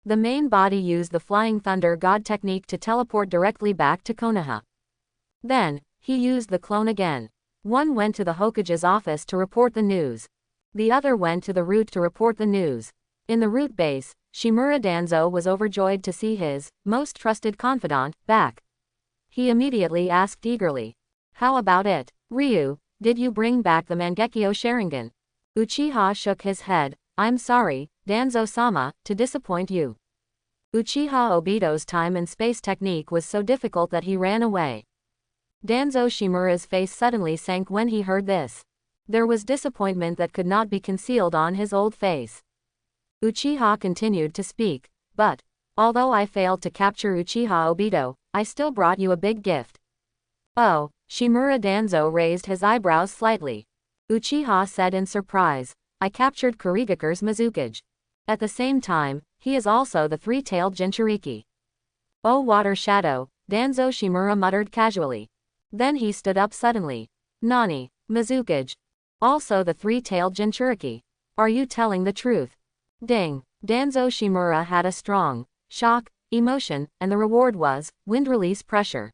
Speaker 1: The main body used the Flying Thunder God technique to teleport directly back to Konaha. Then, he used the clone again. One went to the Hokage's office to report the news. The other went to the root to report the news. In the root base, Shimura Danzo was overjoyed to see his most trusted confidant back. He immediately asked eagerly, "How about it, Ryu? Did you bring back the Mangekyo Sharingan?" Uchiha shook his head. "I'm sorry, Danzo-sama, to disappoint you." Uchiha Obito's time and space technique was so difficult that he ran away. Danzo Shimura's face suddenly sank when he heard this. There was disappointment that could not be concealed on his old face. Uchiha continued to speak, "But, although I failed to capture Uchiha Obito, I still brought you a big gift." "Oh," Shimura Danzo raised his eyebrows slightly. Uchiha said in surprise, "I captured Kurigakure's Mizukage. At the same time, he is also the three-tailed Jinchuriki." "Oh, water shadow," Danzo Shimura muttered casually. Then he stood up suddenly. "Nani, Mizukage? Also the three-tailed Jinchuriki? Are you telling the truth?" Ding! Danzo Shimura had a strong shock, emotion, and the reward was wind release pressure.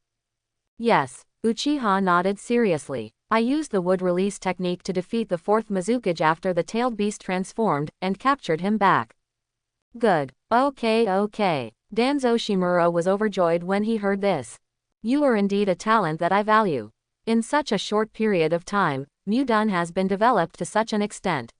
Speaker 1: "Yes," Uchiha nodded seriously. "I used the wood release technique to defeat the fourth Mizukage after the tailed beast transformed, and captured him back." "Good. Okay. Danzo Shimura was overjoyed when he heard this. "You are indeed a talent that I value. In such a short period of time, Mudun has been developed to such an extent.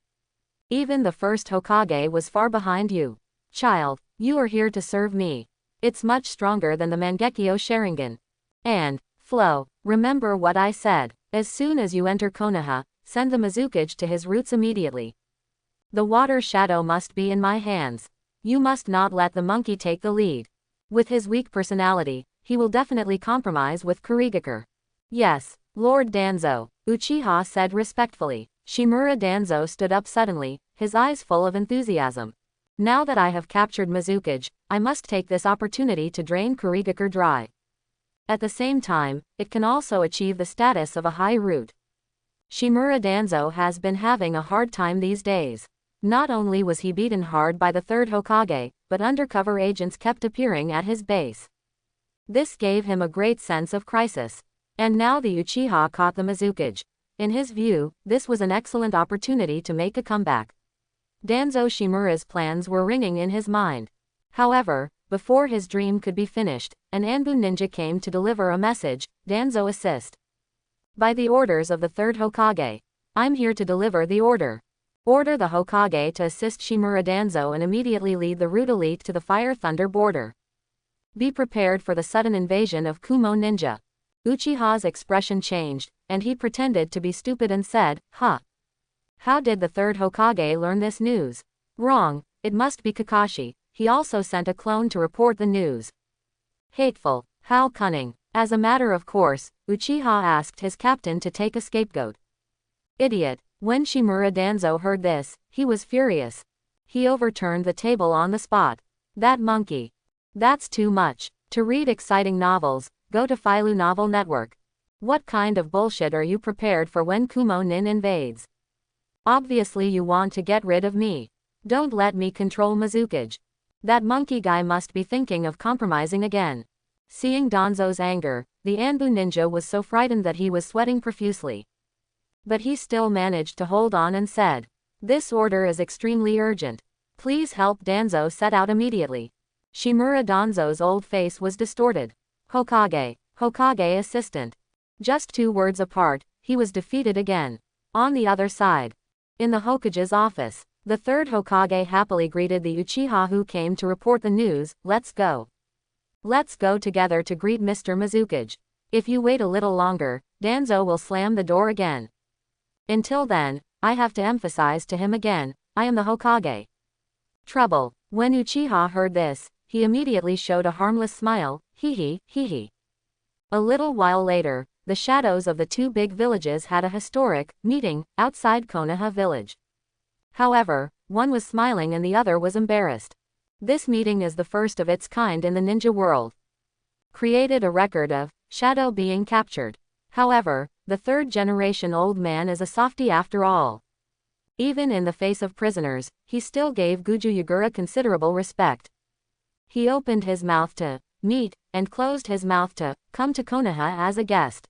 Speaker 1: Even the first Hokage was far behind you. Child, you are here to serve me. It's much stronger than the Mangekyo Sharingan. And, Flow, remember what I said. As soon as you enter Konaha, send the Mizukage to his roots immediately. The water shadow must be in my hands. You must not let the monkey take the lead. With his weak personality, he will definitely compromise with Kurigakure." "Yes, Lord Danzo," Uchiha said respectfully. Shimura Danzo stood up suddenly, his eyes full of enthusiasm. "Now that I have captured Mizukage, I must take this opportunity to drain Kurigakure dry. At the same time, it can also achieve the status of a high root." Shimura Danzo has been having a hard time these days. Not only was he beaten hard by the third Hokage, but undercover agents kept appearing at his base. This gave him a great sense of crisis. And now the Uchiha caught the Mizukage. In his view, this was an excellent opportunity to make a comeback. Danzo Shimura's plans were ringing in his mind. However, before his dream could be finished, an Anbu ninja came to deliver a message. "Danzo assist. By the orders of the third Hokage. I'm here to deliver the order. Order the Hokage to assist Shimura Danzo and immediately lead the root elite to the Fire Thunder border. Be prepared for the sudden invasion of Kumo Ninja." Uchiha's expression changed, and he pretended to be stupid and said, "Huh. How did the third Hokage learn this news? Wrong, it must be Kakashi. He also sent a clone to report the news. Hateful, how cunning." As a matter of course, Uchiha asked his captain to take a scapegoat. Idiot. When Shimura Danzo heard this, he was furious. He overturned the table on the spot. "That monkey. That's too much. To read exciting novels, go to Philo Novel Network. What kind of bullshit are you prepared for when Kumo Nin invades? Obviously you want to get rid of me. Don't let me control Mizukage. That monkey guy must be thinking of compromising again." Seeing Danzo's anger, the Anbu ninja was so frightened that he was sweating profusely. But he still managed to hold on and said, "This order is extremely urgent. Please help Danzo set out immediately." Shimura Danzo's old face was distorted. Hokage assistant. Just 2 words apart, he was defeated again. On the other side, in the Hokage's office, the third Hokage happily greeted the Uchiha who came to report the news. "Let's go. Let's go together to greet Mr. Mizukage. If you wait a little longer, Danzo will slam the door again. Until then, I have to emphasize to him again, I am the Hokage." Trouble. When Uchiha heard this, he immediately showed a harmless smile. Hee hee. A little while later, the shadows of the 2 big villages had a historic meeting outside Konaha village. However, one was smiling and the other was embarrassed. This meeting is the first of its kind in the ninja world. Created a record of shadow being captured. However, the 3rd generation old man is a softie after all. Even in the face of prisoners, he still gave Guju Yagura considerable respect. He opened his mouth to meet, and closed his mouth to come to Konaha as a guest.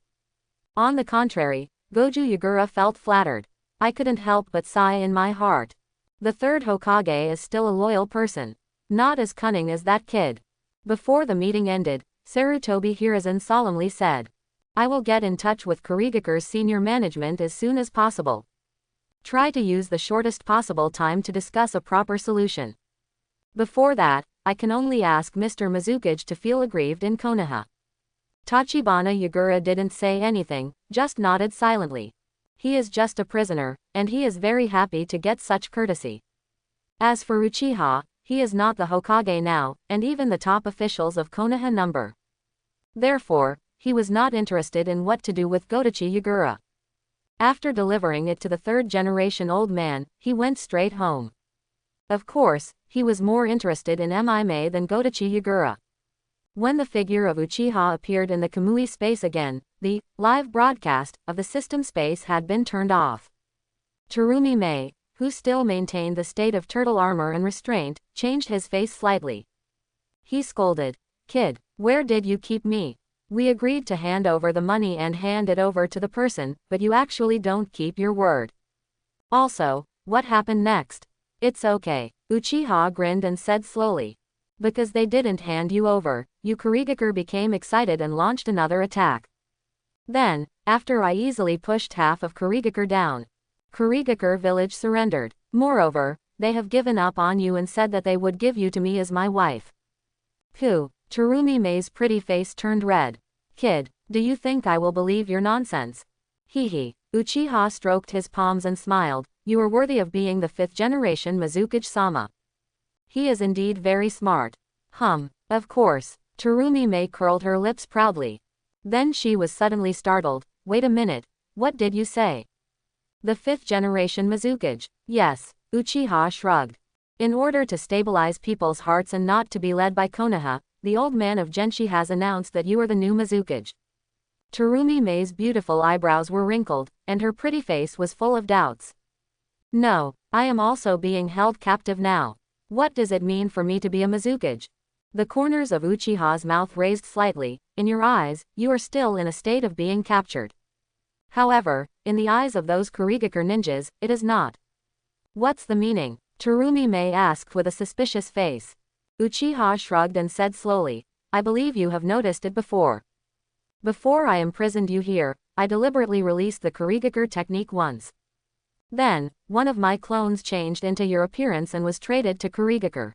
Speaker 1: On the contrary, Goju Yagura felt flattered. I couldn't help but sigh in my heart. The third Hokage is still a loyal person. Not as cunning as that kid. Before the meeting ended, Sarutobi Hiruzen solemnly said, I will get in touch with Kurigakure's senior management as soon as possible. Try to use the shortest possible time to discuss a proper solution. Before that, I can only ask Mr. Mizukage to feel aggrieved in Konaha. Tachibana Yagura didn't say anything, just nodded silently. He is just a prisoner, and he is very happy to get such courtesy. As for Uchiha, he is not the Hokage now, and even the top officials of Konaha number. Therefore, he was not interested in what to do with Gotochi Yagura. After delivering it to the third-generation old man, he went straight home. Of course, he was more interested in Mime than Gotochi Yagura. When the figure of Uchiha appeared in the Kamui space again, the live broadcast of the system space had been turned off. Terumi Mei, who still maintained the state of turtle armor and restraint, changed his face slightly. He scolded, Kid, where did you keep me? We agreed to hand over the money and hand it over to the person, but you actually don't keep your word. Also, what happened next? It's okay. Uchiha grinned and said slowly. Because they didn't hand you over, Kurigakure became excited and launched another attack. Then, after I easily pushed half of Kurigakure down, Kurigakure village surrendered. Moreover, they have given up on you and said that they would give you to me as my wife. Phew, Terumi Mei's pretty face turned red. Kid, do you think I will believe your nonsense? Hee. Uchiha stroked his palms and smiled. You are worthy of being the fifth-generation Mizukage-sama. He is indeed very smart. Of course. Terumi Mei curled her lips proudly. Then she was suddenly startled. Wait a minute, what did you say? The fifth-generation Mizukage. Yes, Uchiha shrugged. In order to stabilize people's hearts and not to be led by Konaha, the old man of Genshi has announced that you are the new Mizukage. Terumi Mei's beautiful eyebrows were wrinkled, and her pretty face was full of doubts. No, I am also being held captive now. What does it mean for me to be a Mizukage? The corners of Uchiha's mouth raised slightly. In your eyes, you are still in a state of being captured. However, in the eyes of those Kurigakure ninjas, it is not. What's the meaning? Terumi Mei asked with a suspicious face. Uchiha shrugged and said slowly, I believe you have noticed it before. Before I imprisoned you here, I deliberately released the Kurigakure technique once. Then, one of my clones changed into your appearance and was traded to Kurigakure.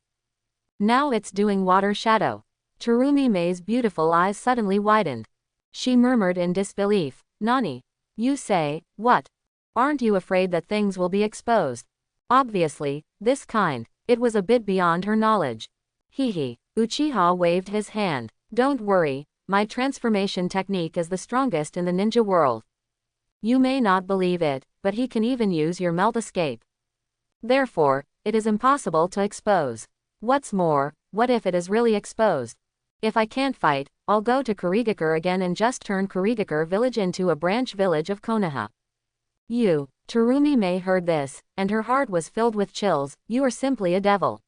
Speaker 1: Now it's doing water shadow. Terumi Mei's beautiful eyes suddenly widened. She murmured in disbelief, Nani? You say, what? Aren't you afraid that things will be exposed? Obviously, this kind. It was a bit beyond her knowledge. Hee. Uchiha waved his hand. Don't worry, my transformation technique is the strongest in the ninja world. You may not believe it, but he can even use your melt escape. Therefore, it is impossible to expose. What's more, what if it is really exposed? If I can't fight, I'll go to Kurigakure again and just turn Kurigakure village into a branch village of Konaha. You. Terumi Mei heard this, and her heart was filled with chills. You are simply a devil.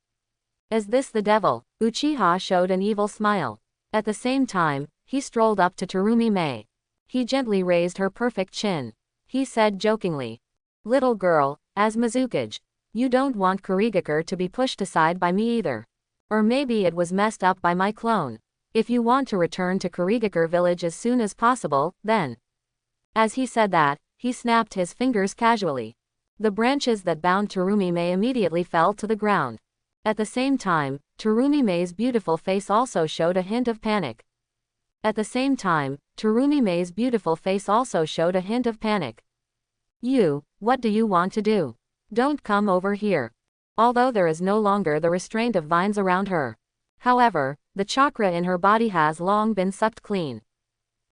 Speaker 1: Is this the devil? Uchiha showed an evil smile. At the same time, he strolled up to Terumi Mei. He gently raised her perfect chin. He said jokingly, Little girl, as Mizukage, you don't want Kurigakure to be pushed aside by me either. Or maybe it was messed up by my clone. If you want to return to Kurigakure village as soon as possible, then. As he said that, he snapped his fingers casually. The branches that bound Terumi Mei immediately fell to the ground. At the same time, Terumi Mei's beautiful face also showed a hint of panic. You, what do you want to do? Don't come over here. Although there is no longer the restraint of vines around her. However, the chakra in her body has long been sucked clean.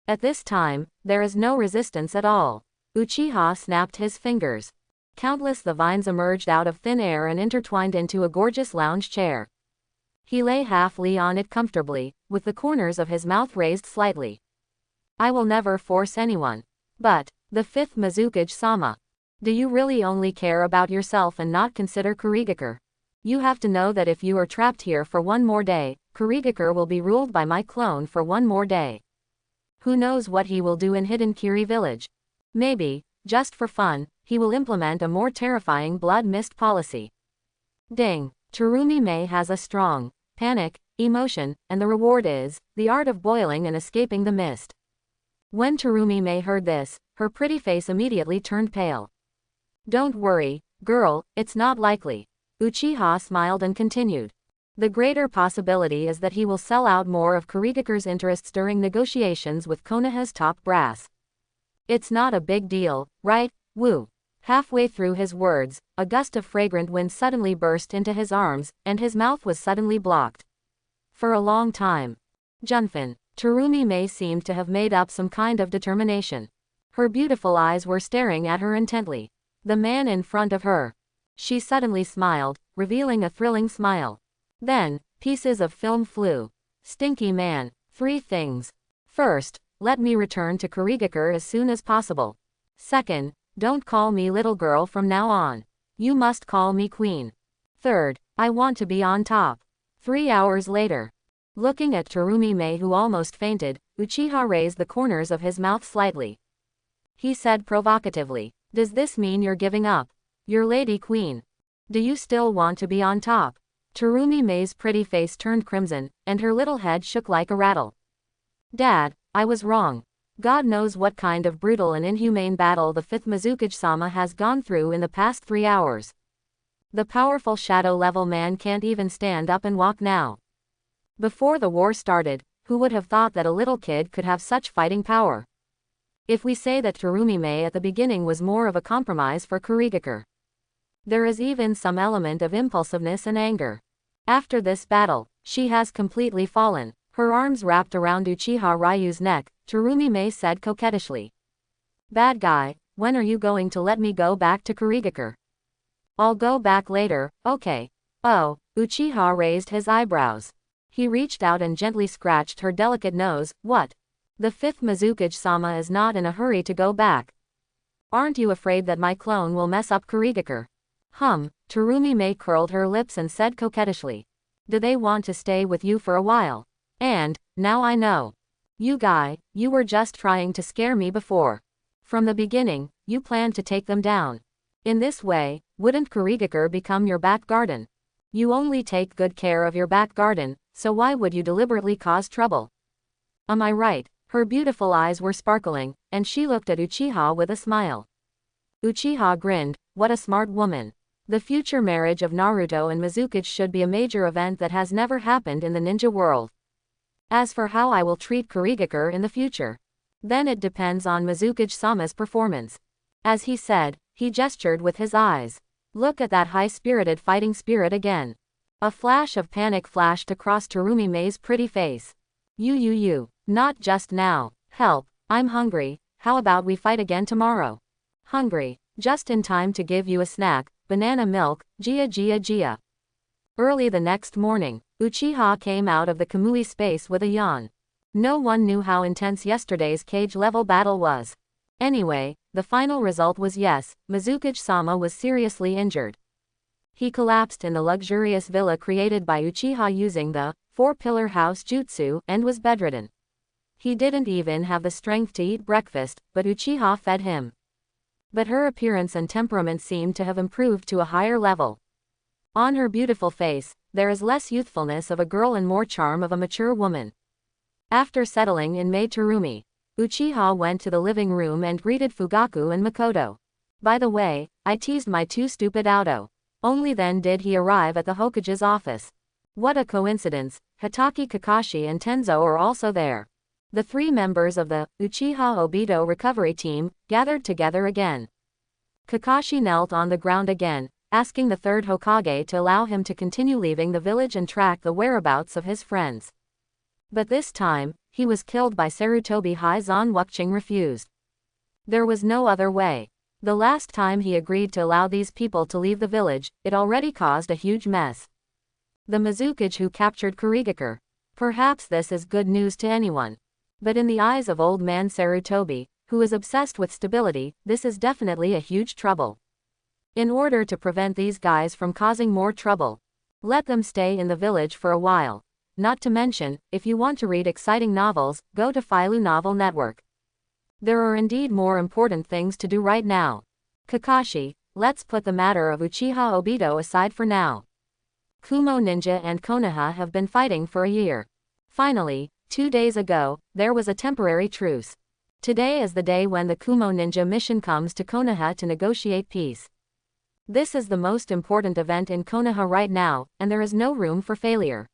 Speaker 1: At this time, there is no resistance at all. Uchiha snapped his fingers. Countless the vines emerged out of thin air and intertwined into a gorgeous lounge chair. He lay halfly on it comfortably, with the corners of his mouth raised slightly. I will never force anyone. But, the fifth Mizukage-sama. Do you really only care about yourself and not consider Kurigakure? You have to know that if you are trapped here for one more day, Kurigakure will be ruled by my clone for one more day. Who knows what he will do in Hidden Kiri village? Maybe, just for fun, he will implement a more terrifying blood mist policy. Ding. Terumi Mei has a strong panic emotion, and the reward is the art of boiling and escaping the mist. When Terumi Mei heard this, her pretty face immediately turned pale. Don't worry, girl, it's not likely. Uchiha smiled and continued. The greater possibility is that he will sell out more of Kurigakure's interests during negotiations with Konaha's top brass. It's not a big deal, right, Wu? Halfway through his words, a gust of fragrant wind suddenly burst into his arms, and his mouth was suddenly blocked. For a long time. Junfin. Terumi Mei seemed to have made up some kind of determination. Her beautiful eyes were staring at her intently. The man in front of her. She suddenly smiled, revealing a thrilling smile. Then, pieces of film flew. Stinky man. 3 things. First, let me return to Kurigakure as soon as possible. Second, don't call me little girl from now on. You must call me queen. Third, I want to be on top. 3 hours later. Looking at Terumi Mei, who almost fainted, Uchiha raised the corners of his mouth slightly. He said provocatively, does this mean you're giving up? Your lady queen. Do you still want to be on top? Terumi Mei's pretty face turned crimson, and her little head shook like a rattle. Dad, I was wrong. God knows what kind of brutal and inhumane battle the 5th Mizukage-sama has gone through in the past 3 hours. The powerful shadow-level man can't even stand up and walk now. Before the war started, who would have thought that a little kid could have such fighting power? If we say that Terumi Mei at the beginning was more of a compromise for Kurigakure, there is even some element of impulsiveness and anger. After this battle, she has completely fallen. Her arms wrapped around Uchiha Ryu's neck, Terumi Mei said coquettishly. Bad guy, when are you going to let me go back to Kurigakure? I'll go back later, okay. Oh, Uchiha raised his eyebrows. He reached out and gently scratched her delicate nose. What? The 5th Mizukage-sama is not in a hurry to go back. Aren't you afraid that my clone will mess up Kurigakure? Terumi Mei curled her lips and said coquettishly. Do they want to stay with you for a while? And, now I know. You guy, you were just trying to scare me before. From the beginning, you planned to take them down. In this way, wouldn't Kurigakure become your back garden? You only take good care of your back garden, so why would you deliberately cause trouble? Am I right? Her beautiful eyes were sparkling, and she looked at Uchiha with a smile. Uchiha grinned, what a smart woman. The future marriage of Naruto and Mizukage should be a major event that has never happened in the ninja world. As for how I will treat Kurigakure in the future, then it depends on Mizukage-sama's performance. As he said, he gestured with his eyes. Look at that high-spirited fighting spirit again. A flash of panic flashed across Terumi Mei's pretty face. You. Not just now. Help, I'm hungry, how about we fight again tomorrow? Hungry. Just in time to give you a snack, banana milk, gia. Early the next morning, Uchiha came out of the Kamui space with a yawn. No one knew how intense yesterday's cage-level battle was. Anyway, the final result was yes, Mizukage-sama was seriously injured. He collapsed in the luxurious villa created by Uchiha using the 4-pillar house jutsu and was bedridden. He didn't even have the strength to eat breakfast, but Uchiha fed him. But her appearance and temperament seemed to have improved to a higher level. On her beautiful face, there is less youthfulness of a girl and more charm of a mature woman. After settling in Maid Terumi, Uchiha went to the living room and greeted Fugaku and Makoto. By the way, I teased my too stupid auto. Only then did he arrive at the Hokage's office. What a coincidence, Hitaki Kakashi and Tenzo are also there. The 3 members of the Uchiha Obito recovery team gathered together again. Kakashi knelt on the ground again, asking the 3rd Hokage to allow him to continue leaving the village and track the whereabouts of his friends. But this time, he was killed by Sarutobi Zan Wuqing refused. There was no other way. The last time he agreed to allow these people to leave the village, it already caused a huge mess. The Mizukage who captured Kurigakure. Perhaps this is good news to anyone. But in the eyes of old man Sarutobi, who is obsessed with stability, this is definitely a huge trouble. In order to prevent these guys from causing more trouble, Let them stay in the village for a while. Not to mention, if you want to read exciting novels, go to Philo Novel Network. There are indeed more important things to do right now. Kakashi, let's put the matter of Uchiha Obito aside for now. Kumo Ninja and Konaha have been fighting for a year. Finally, 2 days ago, there was a temporary truce. Today is the day when the Kumo Ninja mission comes to Konaha to negotiate peace. This is the most important event in Konaha right now, and there is no room for failure.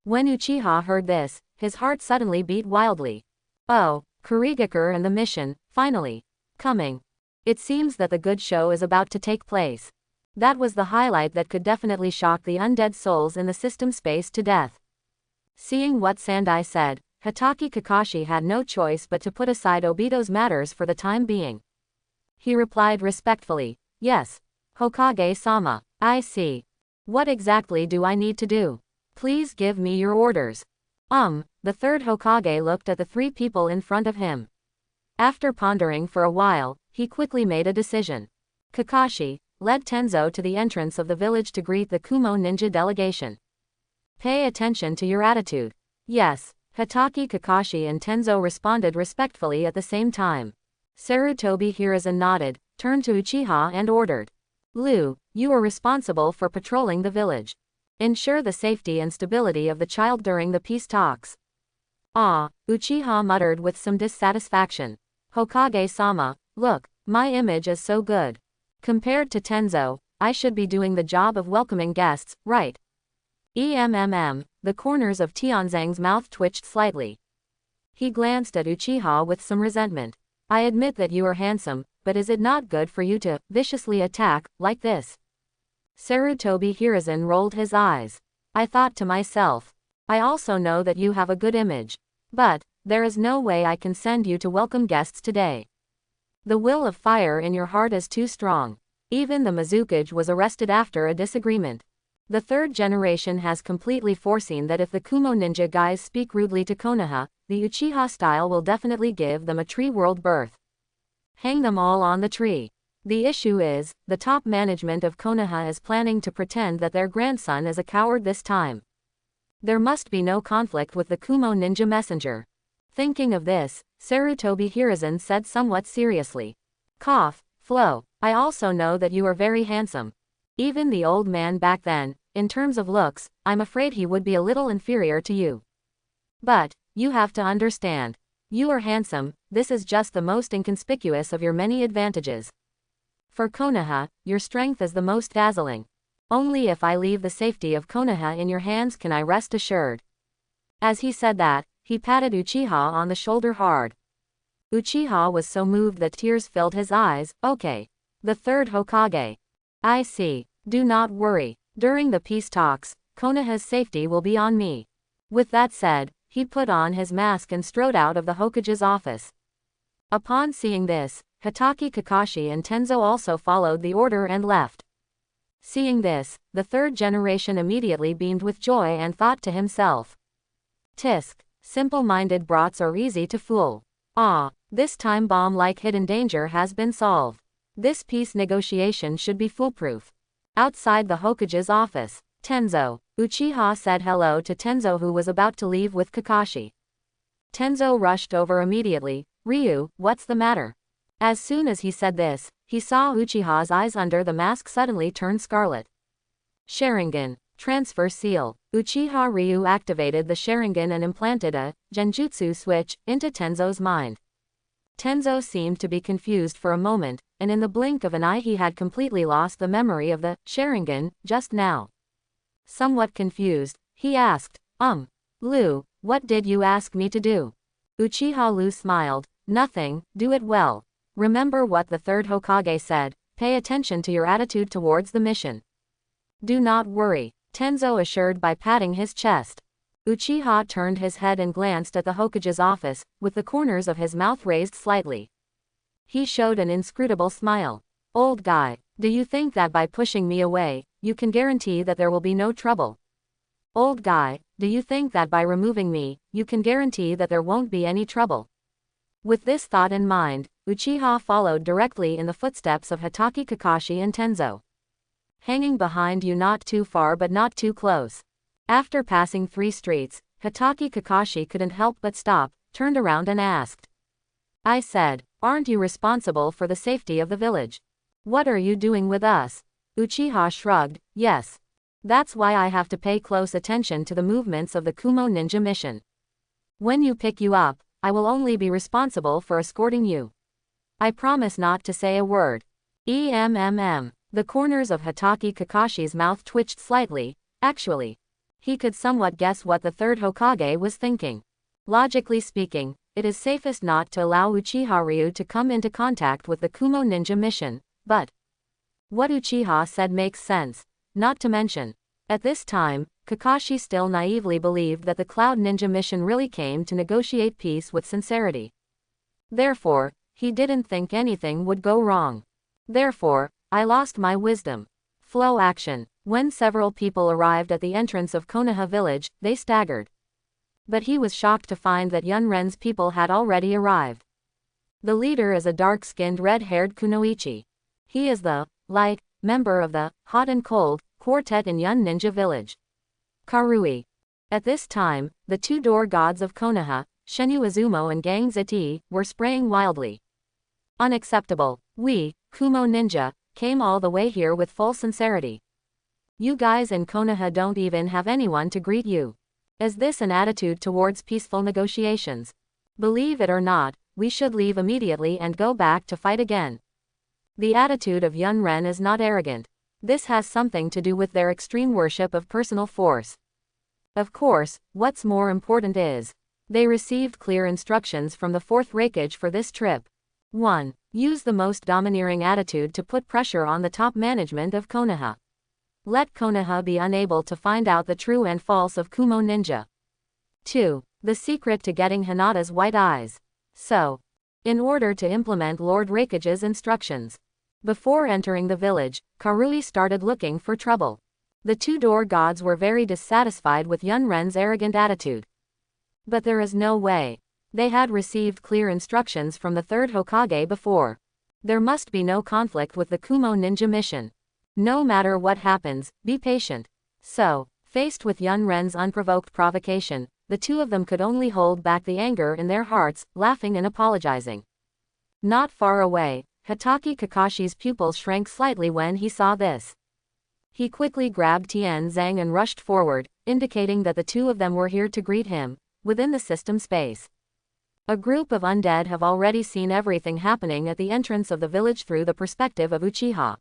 Speaker 1: When Uchiha heard this, his heart suddenly beat wildly. Oh, Kurigakure and the mission, finally. Coming. It seems that the good show is about to take place. That was the highlight that could definitely shock the undead souls in the system space to death. Seeing what Sandai said, Hatake Kakashi had no choice but to put aside Obito's matters for the time being. He replied respectfully, yes. Hokage-sama, I see. What exactly do I need to do? Please give me your orders. The third Hokage looked at the 3 people in front of him. After pondering for a while, he quickly made a decision. Kakashi led Tenzo to the entrance of the village to greet the Kumo Ninja delegation. Pay attention to your attitude. Yes. Hatake Kakashi and Tenzo responded respectfully at the same time. Sarutobi Hiruzen nodded, turned to Uchiha and ordered. Liu, you are responsible for patrolling the village. Ensure the safety and stability of the child during the peace talks. Uchiha muttered with some dissatisfaction. Hokage-sama, look, my image is so good. Compared to Tenzo, I should be doing the job of welcoming guests, right? The corners of Tianzang's mouth twitched slightly. He glanced at Uchiha with some resentment. I admit that you are handsome, but is it not good for you to viciously attack like this? Sarutobi Hiruzen rolled his eyes. I thought to myself. I also know that you have a good image. But there is no way I can send you to welcome guests today. The will of fire in your heart is too strong. Even the Mizukage was arrested after a disagreement. The 3rd generation has completely foreseen that if the Kumo Ninja guys speak rudely to Konaha, the Uchiha style will definitely give them a tree world birth. Hang them all on the tree. The issue is, the top management of Konaha is planning to pretend that their grandson is a coward this time. There must be no conflict with the Kumo Ninja messenger. Thinking of this, Sarutobi Hiruzen said somewhat seriously. Flo, I also know that you are very handsome. Even the old man back then, in terms of looks, I'm afraid he would be a little inferior to you. But, you have to understand. You are handsome, this is just the most inconspicuous of your many advantages. For Konaha, your strength is the most dazzling. Only if I leave the safety of Konaha in your hands can I rest assured. As he said that, he patted Uchiha on the shoulder hard. Uchiha was so moved that tears filled his eyes. Okay. The 3rd Hokage. I see. Do not worry. During the peace talks, Konaha's safety will be on me. With that said, he put on his mask and strode out of the Hokage's office. Upon seeing this, Hatake Kakashi and Tenzo also followed the order and left. Seeing this, the 3rd generation immediately beamed with joy and thought to himself. Tisk, simple-minded brats are easy to fool. This time bomb-like hidden danger has been solved. This peace negotiation should be foolproof. Outside the Hokage's office, Tenzo, Uchiha said hello to Tenzo who was about to leave with Kakashi. Tenzo rushed over immediately. Ryu, what's the matter? As soon as he said this, he saw Uchiha's eyes under the mask suddenly turn scarlet. Sharingan, transfer seal. Uchiha Ryu activated the Sharingan and implanted a genjutsu switch into Tenzo's mind. Tenzo seemed to be confused for a moment, and in the blink of an eye he had completely lost the memory of the Sharingan just now. Somewhat confused, he asked, Liu, what did you ask me to do? Uchiha Liu smiled, nothing, do it well. Remember what the 3rd Hokage said, pay attention to your attitude towards the mission. Do not worry, Tenzo assured by patting his chest. Uchiha turned his head and glanced at the Hokage's office, with the corners of his mouth raised slightly. He showed an inscrutable smile. Old guy, do you think that by pushing me away, you can guarantee that there will be no trouble? Old guy, do you think that by removing me, you can guarantee that there won't be any trouble? With this thought in mind, Uchiha followed directly in the footsteps of Hatake Kakashi and Tenzo. hanging behind you, not too far but not too close. After passing 3 streets, Hitaki Kakashi couldn't help but stop, turned around and asked. I said, aren't you responsible for the safety of the village? What are you doing with us? Uchiha shrugged, yes. That's why I have to pay close attention to the movements of the Kumo Ninja mission. When you pick you up, I will only be responsible for escorting you. I promise not to say a word. The corners of Hitaki Kakashi's mouth twitched slightly. Actually, he could somewhat guess what the third Hokage was thinking. Logically speaking, it is safest not to allow Uchiha Ryu to come into contact with the Kumo Ninja mission, but what Uchiha said makes sense. Not to mention, at this time, Kakashi still naively believed that the Cloud Ninja mission really came to negotiate peace with sincerity. Therefore, he didn't think anything would go wrong. Therefore, I lost my wisdom. Flow action. When several people arrived at the entrance of Konaha village, they staggered. But he was shocked to find that Yunren's people had already arrived. The leader is a dark-skinned red-haired kunoichi. He is the member of the hot and cold quartet in Yun Ninja village. Karui. At this time, the 2 door gods of Konaha, Shenyu Izumo and Gang Zeti, were spraying wildly. Unacceptable. We, Kumo Ninja, came all the way here with full sincerity. You guys in Konaha don't even have anyone to greet you. Is this an attitude towards peaceful negotiations? Believe it or not, we should leave immediately and go back to fight again. The attitude of Yunren is not arrogant. This has something to do with their extreme worship of personal force. Of course, what's more important is, they received clear instructions from the 4th Raikage for this trip. 1. Use the most domineering attitude to put pressure on the top management of Konaha. Let Konaha be unable to find out the true and false of Kumo Ninja. 2. The secret to getting Hinata's white eyes. So, in order to implement Lord Raikage's instructions, before entering the village, Karui started looking for trouble. The 2 door gods were very dissatisfied with Yunren's arrogant attitude. But there is no way. They had received clear instructions from the 3rd Hokage before. There must be no conflict with the Kumo Ninja mission. No matter what happens, be patient. So, faced with Yunren's unprovoked provocation, the 2 of them could only hold back the anger in their hearts, laughing and apologizing. Not far away, Hitaki Kakashi's pupils shrank slightly when he saw this. He quickly grabbed Tien Zhang and rushed forward, indicating that the 2 of them were here to greet him, within the system space. A group of undead have already seen everything happening at the entrance of the village through the perspective of Uchiha.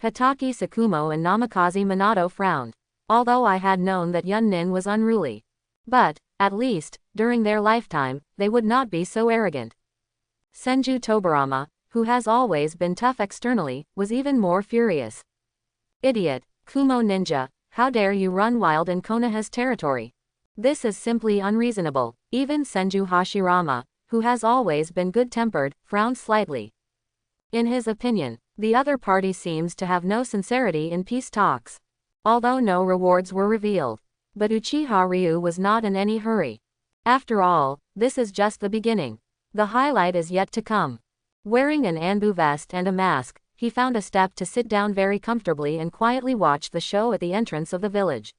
Speaker 1: Hitaki Sakumo and Namikaze Minato frowned. Although I had known that Yunnin was unruly. But, at least, during their lifetime, they would not be so arrogant. Senju Tobarama, who has always been tough externally, was even more furious. Idiot, Kumo Ninja, how dare you run wild in Konaha's territory? This is simply unreasonable. Even Senju Hashirama, who has always been good-tempered, frowned slightly. In his opinion, the other party seems to have no sincerity in peace talks. Although no rewards were revealed. But Uchiha Ryu was not in any hurry. After all, this is just the beginning. The highlight is yet to come. Wearing an Anbu vest and a mask, he found a step to sit down very comfortably and quietly watch the show at the entrance of the village.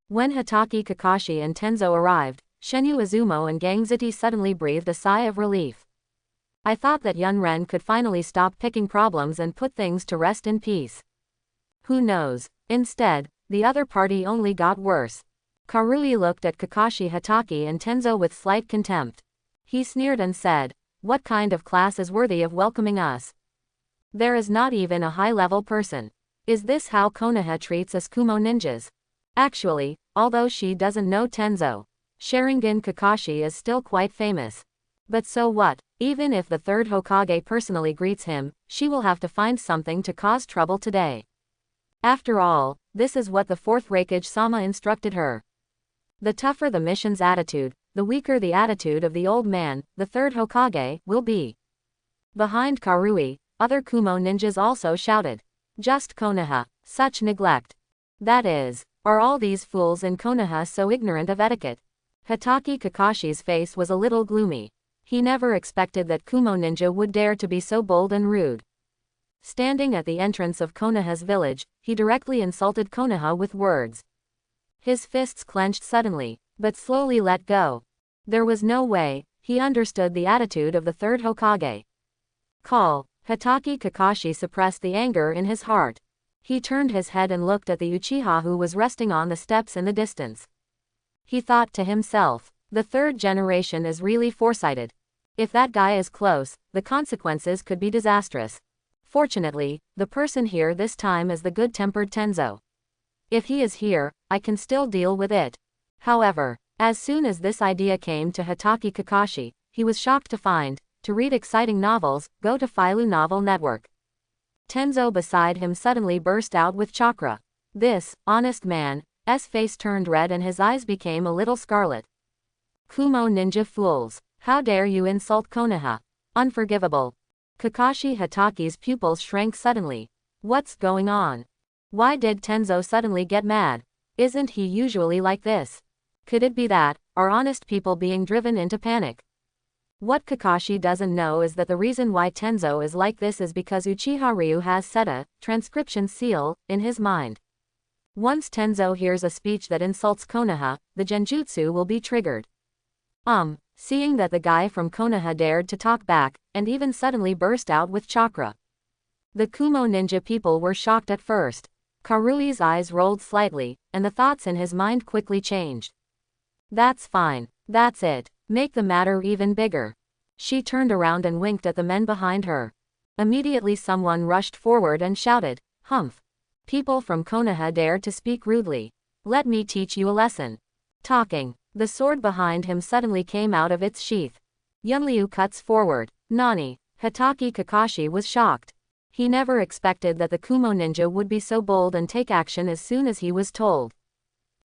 Speaker 1: When Hitaki Kakashi and Tenzo arrived, Shenyu Izumo and Gang Zeti suddenly breathed a sigh of relief. I thought that Yunren could finally stop picking problems and put things to rest in peace. Who knows? Instead, the other party only got worse. Karui looked at Kakashi, Hitaki and Tenzo with slight contempt. He sneered and said, "What kind of class is worthy of welcoming us? There is not even a high-level person. Is this how Konaha treats us Kumo ninjas?" Actually, although she doesn't know Tenzo, Sharingan Kakashi is still quite famous. But so what? Even if the 3rd Hokage personally greets him, she will have to find something to cause trouble today. After all, this is what the 4th Raikage Sama instructed her. The tougher the mission's attitude, the weaker the attitude of the old man, the 3rd Hokage, will be. Behind Karui, other Kumo ninjas also shouted. Just Konaha, such neglect. That is, are all these fools in Konaha so ignorant of etiquette? Hitaki Kakashi's face was a little gloomy. He never expected that Kumo ninja would dare to be so bold and rude. Standing at the entrance of Konaha's village, he directly insulted Konaha with words. His fists clenched suddenly, but slowly let go. There was no way. He understood the attitude of the third Hokage. Call. Hatake Kakashi suppressed the anger in his heart. He turned his head and looked at the Uchiha who was resting on the steps in the distance. He thought to himself, the third generation is really foresighted. If that guy is close, the consequences could be disastrous. Fortunately, the person here this time is the good-tempered Tenzo. If he is here, I can still deal with it. However, as soon as this idea came to Hatake Kakashi, he was shocked to find, to read exciting novels, go to Philo Novel Network. Tenzo beside him suddenly burst out with chakra. This, honest man's face turned red and his eyes became a little scarlet. Kumo ninja fools. How dare you insult Konaha? Unforgivable. Kakashi Hatake's pupils shrank suddenly. What's going on? Why did Tenzo suddenly get mad? Isn't he usually like this? Could it be that, are honest people being driven into panic? What Kakashi doesn't know is that the reason why Tenzo is like this is because Uchiha Ryu has set a transcription seal in his mind. Once Tenzo hears a speech that insults Konaha, the genjutsu will be triggered. Seeing that the guy from Konaha dared to talk back, and even suddenly burst out with chakra. The Kumo ninja people were shocked at first. Karui's eyes rolled slightly, and the thoughts in his mind quickly changed. That's fine. That's it. Make the matter even bigger. She turned around and winked at the men behind her. Immediately someone rushed forward and shouted, "Humph! People from Konaha dare to speak rudely. Let me teach you a lesson." Talking. The sword behind him suddenly came out of its sheath. Yunryu cuts forward. Nani? Hatake Kakashi was shocked. He never expected that the Kumo ninja would be so bold and take action as soon as he was told.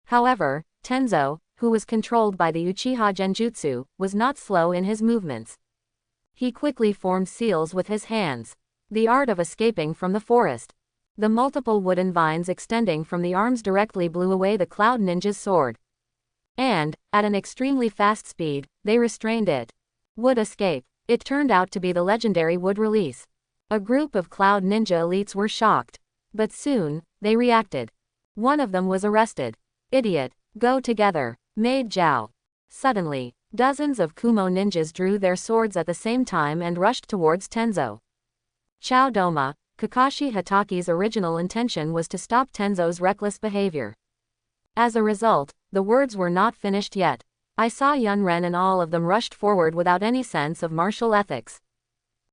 Speaker 1: However, Tenzo, who was controlled by the Uchiha Genjutsu, was not slow in his movements. He quickly formed seals with his hands. The art of escaping from the forest. The multiple wooden vines extending from the arms directly blew away the Cloud Ninja's sword. And, at an extremely fast speed, they restrained it. Wood escape. It turned out to be the legendary wood release. A group of Cloud Ninja elites were shocked. But soon, they reacted. One of them was arrested. Idiot. Go together. Made Jiao. Suddenly, dozens of Kumo ninjas drew their swords at the same time and rushed towards Tenzo. Chao Doma, Kakashi Hatake's original intention was to stop Tenzo's reckless behavior. As a result, the words were not finished yet. I saw Yunren and all of them rushed forward without any sense of martial ethics.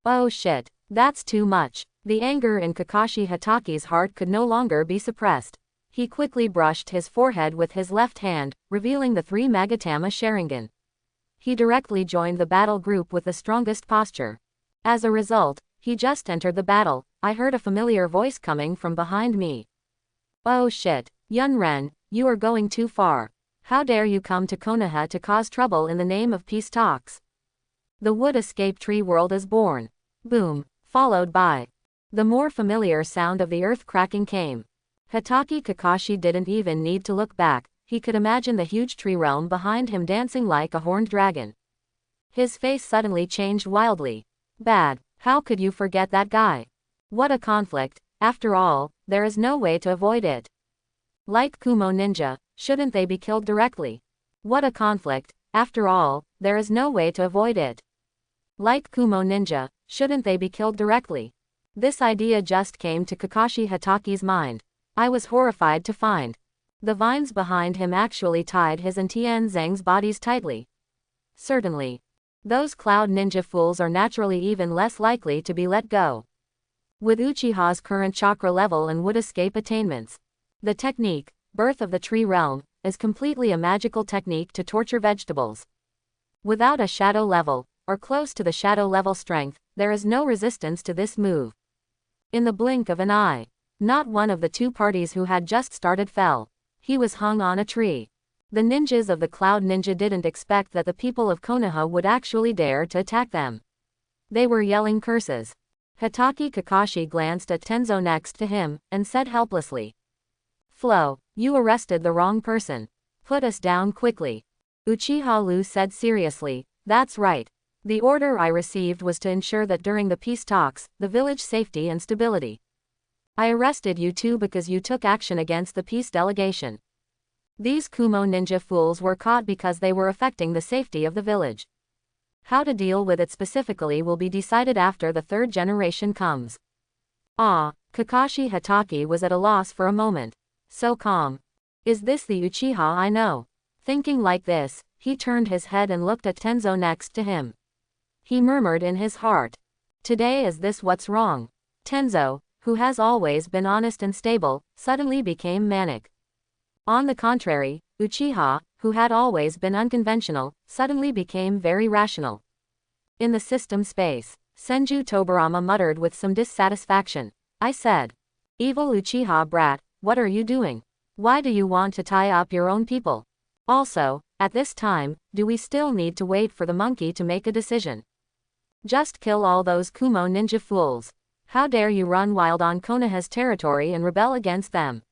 Speaker 1: Oh shit, that's too much. The anger in Kakashi Hatake's heart could no longer be suppressed. He quickly brushed his forehead with his left hand, revealing the 3 Magatama Sharingan. He directly joined the battle group with the strongest posture. As a result, he just entered the battle. I heard a familiar voice coming from behind me. Oh shit, Yunren, you are going too far. How dare you come to Konaha to cause trouble in the name of peace talks? The wood escape tree world is born. Boom, followed by the more familiar sound of the earth cracking came. Hatake Kakashi didn't even need to look back, he could imagine the huge tree realm behind him dancing like a horned dragon. His face suddenly changed wildly. Bad, how could you forget that guy? What a conflict, after all, there is no way to avoid it. Like Kumo ninja, shouldn't they be killed directly? What a conflict, after all, there is no way to avoid it. Like Kumo ninja, shouldn't they be killed directly? This idea just came to Kakashi Hatake's mind. I was horrified to find the vines behind him actually tied his and Tianzang's bodies tightly. Certainly. Those Cloud Ninja fools are naturally even less likely to be let go. With Uchiha's current chakra level and wood escape attainments, the technique, Birth of the Tree Realm, is completely a magical technique to torture vegetables. Without a shadow level, or close to the shadow level strength, there is no resistance to this move. In the blink of an eye, not one of the 2 parties who had just started fell. He was hung on a tree. The ninjas of the Cloud Ninja didn't expect that the people of Konaha would actually dare to attack them. They were yelling curses. Hatake Kakashi glanced at Tenzo next to him, and said helplessly. Flo, you arrested the wrong person. Put us down quickly. Uchiha Lu said seriously, that's right. The order I received was to ensure that during the peace talks, the village safety and stability. I arrested you two because you took action against the peace delegation. These Kumo ninja fools were caught because they were affecting the safety of the village. How to deal with it specifically will be decided after the third generation comes. Ah, Kakashi Hatake was at a loss for a moment. So calm. Is this the Uchiha I know? Thinking like this, he turned his head and looked at Tenzo next to him. He murmured in his heart. Today is this what's wrong? Tenzo, who has always been honest and stable, suddenly became manic. On the contrary, Uchiha, who had always been unconventional, suddenly became very rational. In the system space, Senju Tobarama muttered with some dissatisfaction. I said. Evil Uchiha brat, what are you doing? Why do you want to tie up your own people? Also, at this time, do we still need to wait for the monkey to make a decision? Just kill all those Kumo ninja fools. How dare you run wild on Konaha's territory and rebel against them?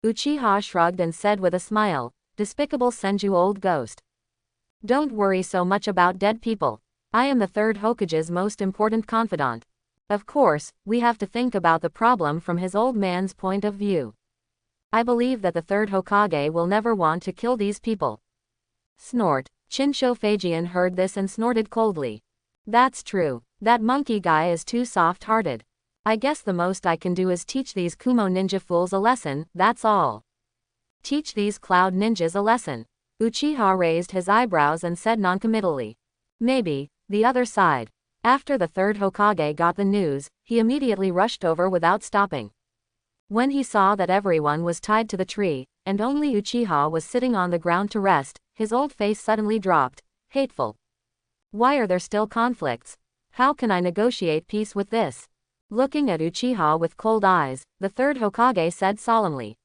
Speaker 1: Uchiha shrugged and said with a smile, despicable Senju old ghost. Don't worry so much about dead people. I am the third Hokage's most important confidant. Of course, we have to think about the problem from his old man's point of view. I believe that the third Hokage will never want to kill these people. Snort. Chinsho Phaegian heard this and snorted coldly. That's true. That monkey guy is too soft-hearted. I guess the most I can do is teach these Kumo ninja fools a lesson, that's all. Teach these cloud ninjas a lesson. Uchiha raised his eyebrows and said noncommittally. Maybe. The other side. After the third Hokage got the news, he immediately rushed over without stopping. When he saw that everyone was tied to the tree, and only Uchiha was sitting on the ground to rest, his old face suddenly dropped. Hateful. Why are there still conflicts? How can I negotiate peace with this? Looking at Uchiha with cold eyes, the third Hokage said solemnly.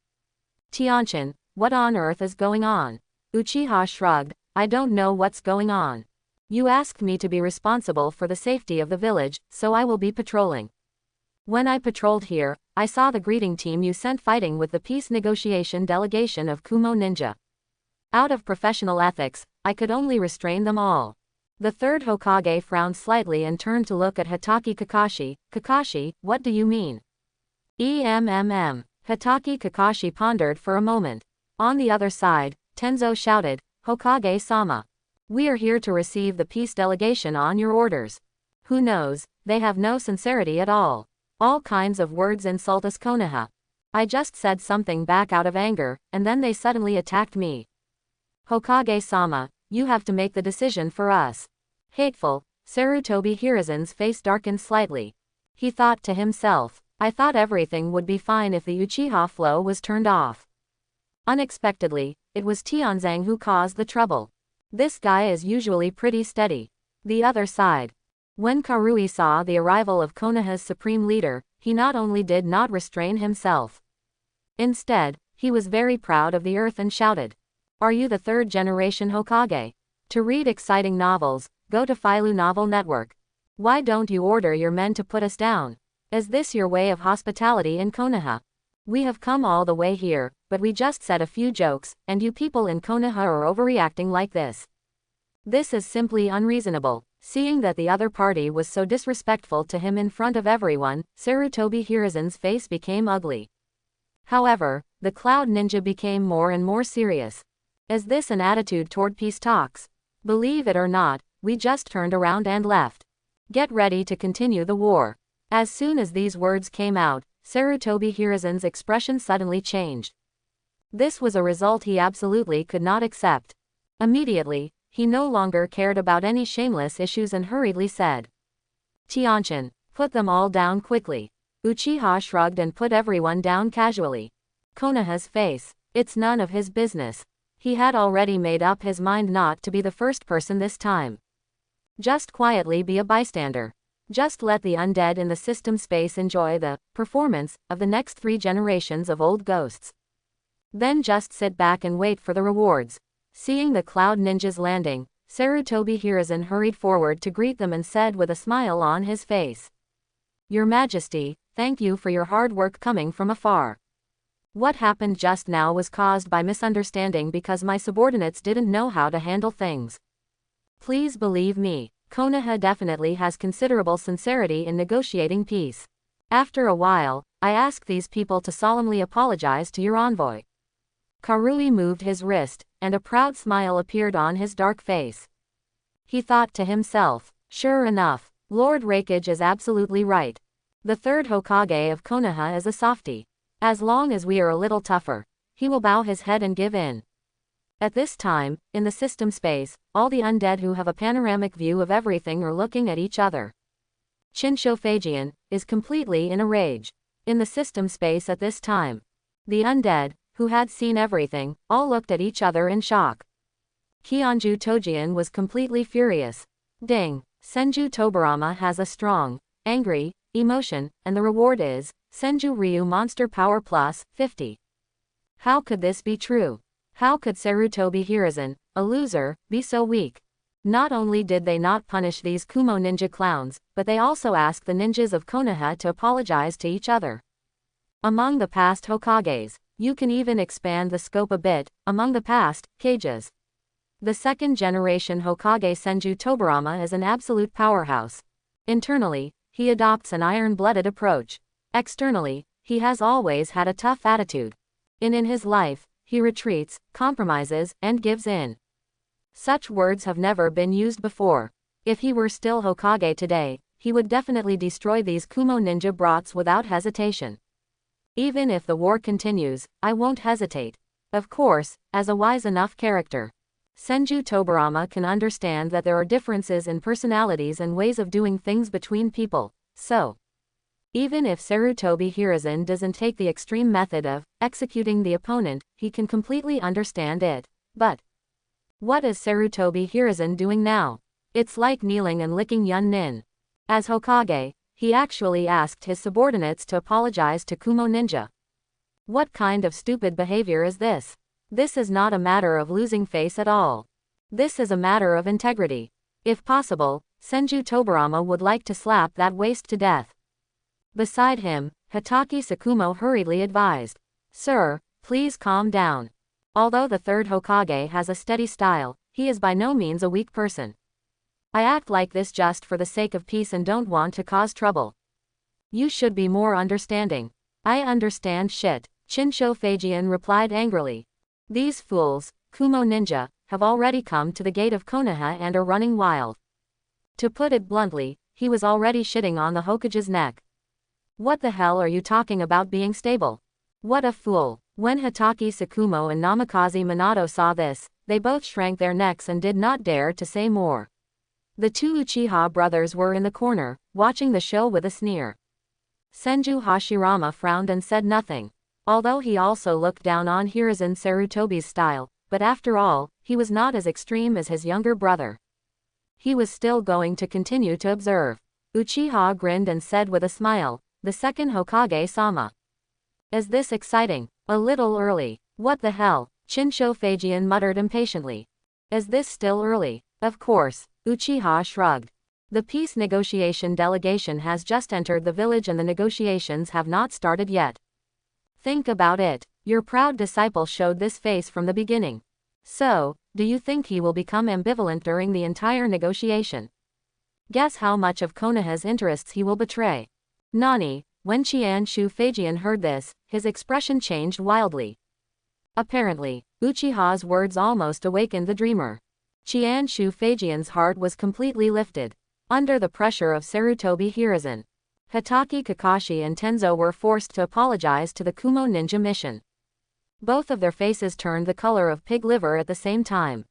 Speaker 1: Tianchin, what on earth is going on? Uchiha shrugged. I don't know what's going on. You asked me to be responsible for the safety of the village, so I will be patrolling. When I patrolled here, I saw the greeting team you sent fighting with the peace negotiation delegation of Kumo Ninja. Out of professional ethics, I could only restrain them all. The third Hokage frowned slightly and turned to look at Hatake Kakashi. Kakashi, what do you mean? Hatake Kakashi pondered for a moment. On the other side, Tenzo shouted, Hokage-sama. We are here to receive the peace delegation on your orders. Who knows, they have no sincerity at all. All kinds of words insult us Konaha. I just said something back out of anger, and then they suddenly attacked me. Hokage-sama, you have to make the decision for us. Hateful. Sarutobi Hiruzen's face darkened slightly. He thought to himself, I thought everything would be fine if the Uchiha flow was turned off. Unexpectedly, it was Tianzang who caused the trouble. This guy is usually pretty steady. The other side. When Karui saw the arrival of Konaha's supreme leader, he not only did not restrain himself. Instead, he was very proud of the earth and shouted. Are you the third generation Hokage? To read exciting novels, go to Philo Novel Network. Why don't you order your men to put us down? Is this your way of hospitality in Konaha? We have come all the way here, but we just said a few jokes, and you people in Konaha are overreacting like this. This is simply unreasonable. Seeing that the other party was so disrespectful to him in front of everyone, Sarutobi Hiruzen's face became ugly. However, the Cloud Ninja became more and more serious. Is this an attitude toward peace talks? Believe it or not, we just turned around and left. Get ready to continue the war. As soon as these words came out, Sarutobi Hiruzen's expression suddenly changed. This was a result he absolutely could not accept. Immediately, he no longer cared about any shameless issues and hurriedly said. Tianchin, put them all down quickly. Uchiha shrugged and put everyone down casually. Konaha's face. It's none of his business. He had already made up his mind not to be the first person this time. Just quietly be a bystander. Just let the undead in the system space enjoy the performance of the next 3 generations of old ghosts. Then just sit back and wait for the rewards. Seeing the Cloud Ninjas landing, Sarutobi Hiruzen hurried forward to greet them and said with a smile on his face. Your Majesty, thank you for your hard work coming from afar. What happened just now was caused by misunderstanding because my subordinates didn't know how to handle things. Please believe me, Konaha definitely has considerable sincerity in negotiating peace. After a while, I ask these people to solemnly apologize to your envoy. Karui moved his wrist, and a proud smile appeared on his dark face. He thought to himself, sure enough, Lord Rakage is absolutely right. The third Hokage of Konaha is a softie. As long as we are a little tougher, he will bow his head and give in. At this time, in the system space, all the undead who have a panoramic view of everything are looking at each other. Shinshō is completely in a rage. In the system space at this time, the undead, who had seen everything, all looked at each other in shock. Kionju Tojian was completely furious. Ding! Senju Tobarama has a strong, angry, emotion, and the reward is, Senju Ryu Monster Power Plus, 50. How could this be true? How could Sarutobi Hiruzen, a loser, be so weak? Not only did they not punish these Kumo ninja clowns, but they also asked the ninjas of Konoha to apologize to each other. Among the past Hokages, you can even expand the scope a bit, among the past Kages. The second generation Hokage Senju Tobarama is an absolute powerhouse. Internally, he adopts an iron-blooded approach. Externally, he has always had a tough attitude. In his life, he retreats, compromises, and gives in. Such words have never been used before. If he were still Hokage today, he would definitely destroy these Kumo ninja brats without hesitation. Even if the war continues, I won't hesitate. Of course, as a wise enough character, Senju Tobarama can understand that there are differences in personalities and ways of doing things between people, so even if Sarutobi Hiruzen doesn't take the extreme method of executing the opponent, he can completely understand it. But what is Sarutobi Hiruzen doing now? It's like kneeling and licking Yun Nin. As Hokage, he actually asked his subordinates to apologize to Kumo Ninja. What kind of stupid behavior is this? This is not a matter of losing face at all. This is a matter of integrity. If possible, Senju Tobarama would like to slap that waste to death. Beside him, Hitaki Sakumo hurriedly advised, "Sir, please calm down. Although the third Hokage has a steady style, he is by no means a weak person. I act like this just for the sake of peace and don't want to cause trouble. You should be more understanding." "I understand shit," Shinshō replied angrily. "These fools, Kumo ninja, have already come to the gate of Konoha and are running wild." To put it bluntly, he was already shitting on the Hokage's neck. What the hell are you talking about being stable? What a fool. When Hitaki Sakumo and Namikaze Minato saw this, they both shrank their necks and did not dare to say more. The two Uchiha brothers were in the corner, watching the show with a sneer. Senju Hashirama frowned and said nothing. Although he also looked down on Hiruzen Sarutobi's style, but after all, he was not as extreme as his younger brother. He was still going to continue to observe. Uchiha grinned and said with a smile, "The second Hokage-sama. Is this exciting? A little early." "What the hell?" Shinshō muttered impatiently. "Is this still early?" "Of course." Uchiha shrugged. "The peace negotiation delegation has just entered the village and the negotiations have not started yet. Think about it. Your proud disciple showed this face from the beginning. So, do you think he will become ambivalent during the entire negotiation? Guess how much of Konoha's interests he will betray." "Nani?" When Qian heard this, his expression changed wildly. Apparently, Uchiha's words almost awakened the dreamer. Qian's heart was completely lifted. Under the pressure of Sarutobi Hiruzen, Hitaki Kakashi and Tenzo were forced to apologize to the Kumo ninja mission. Both of their faces turned the color of pig liver at the same time.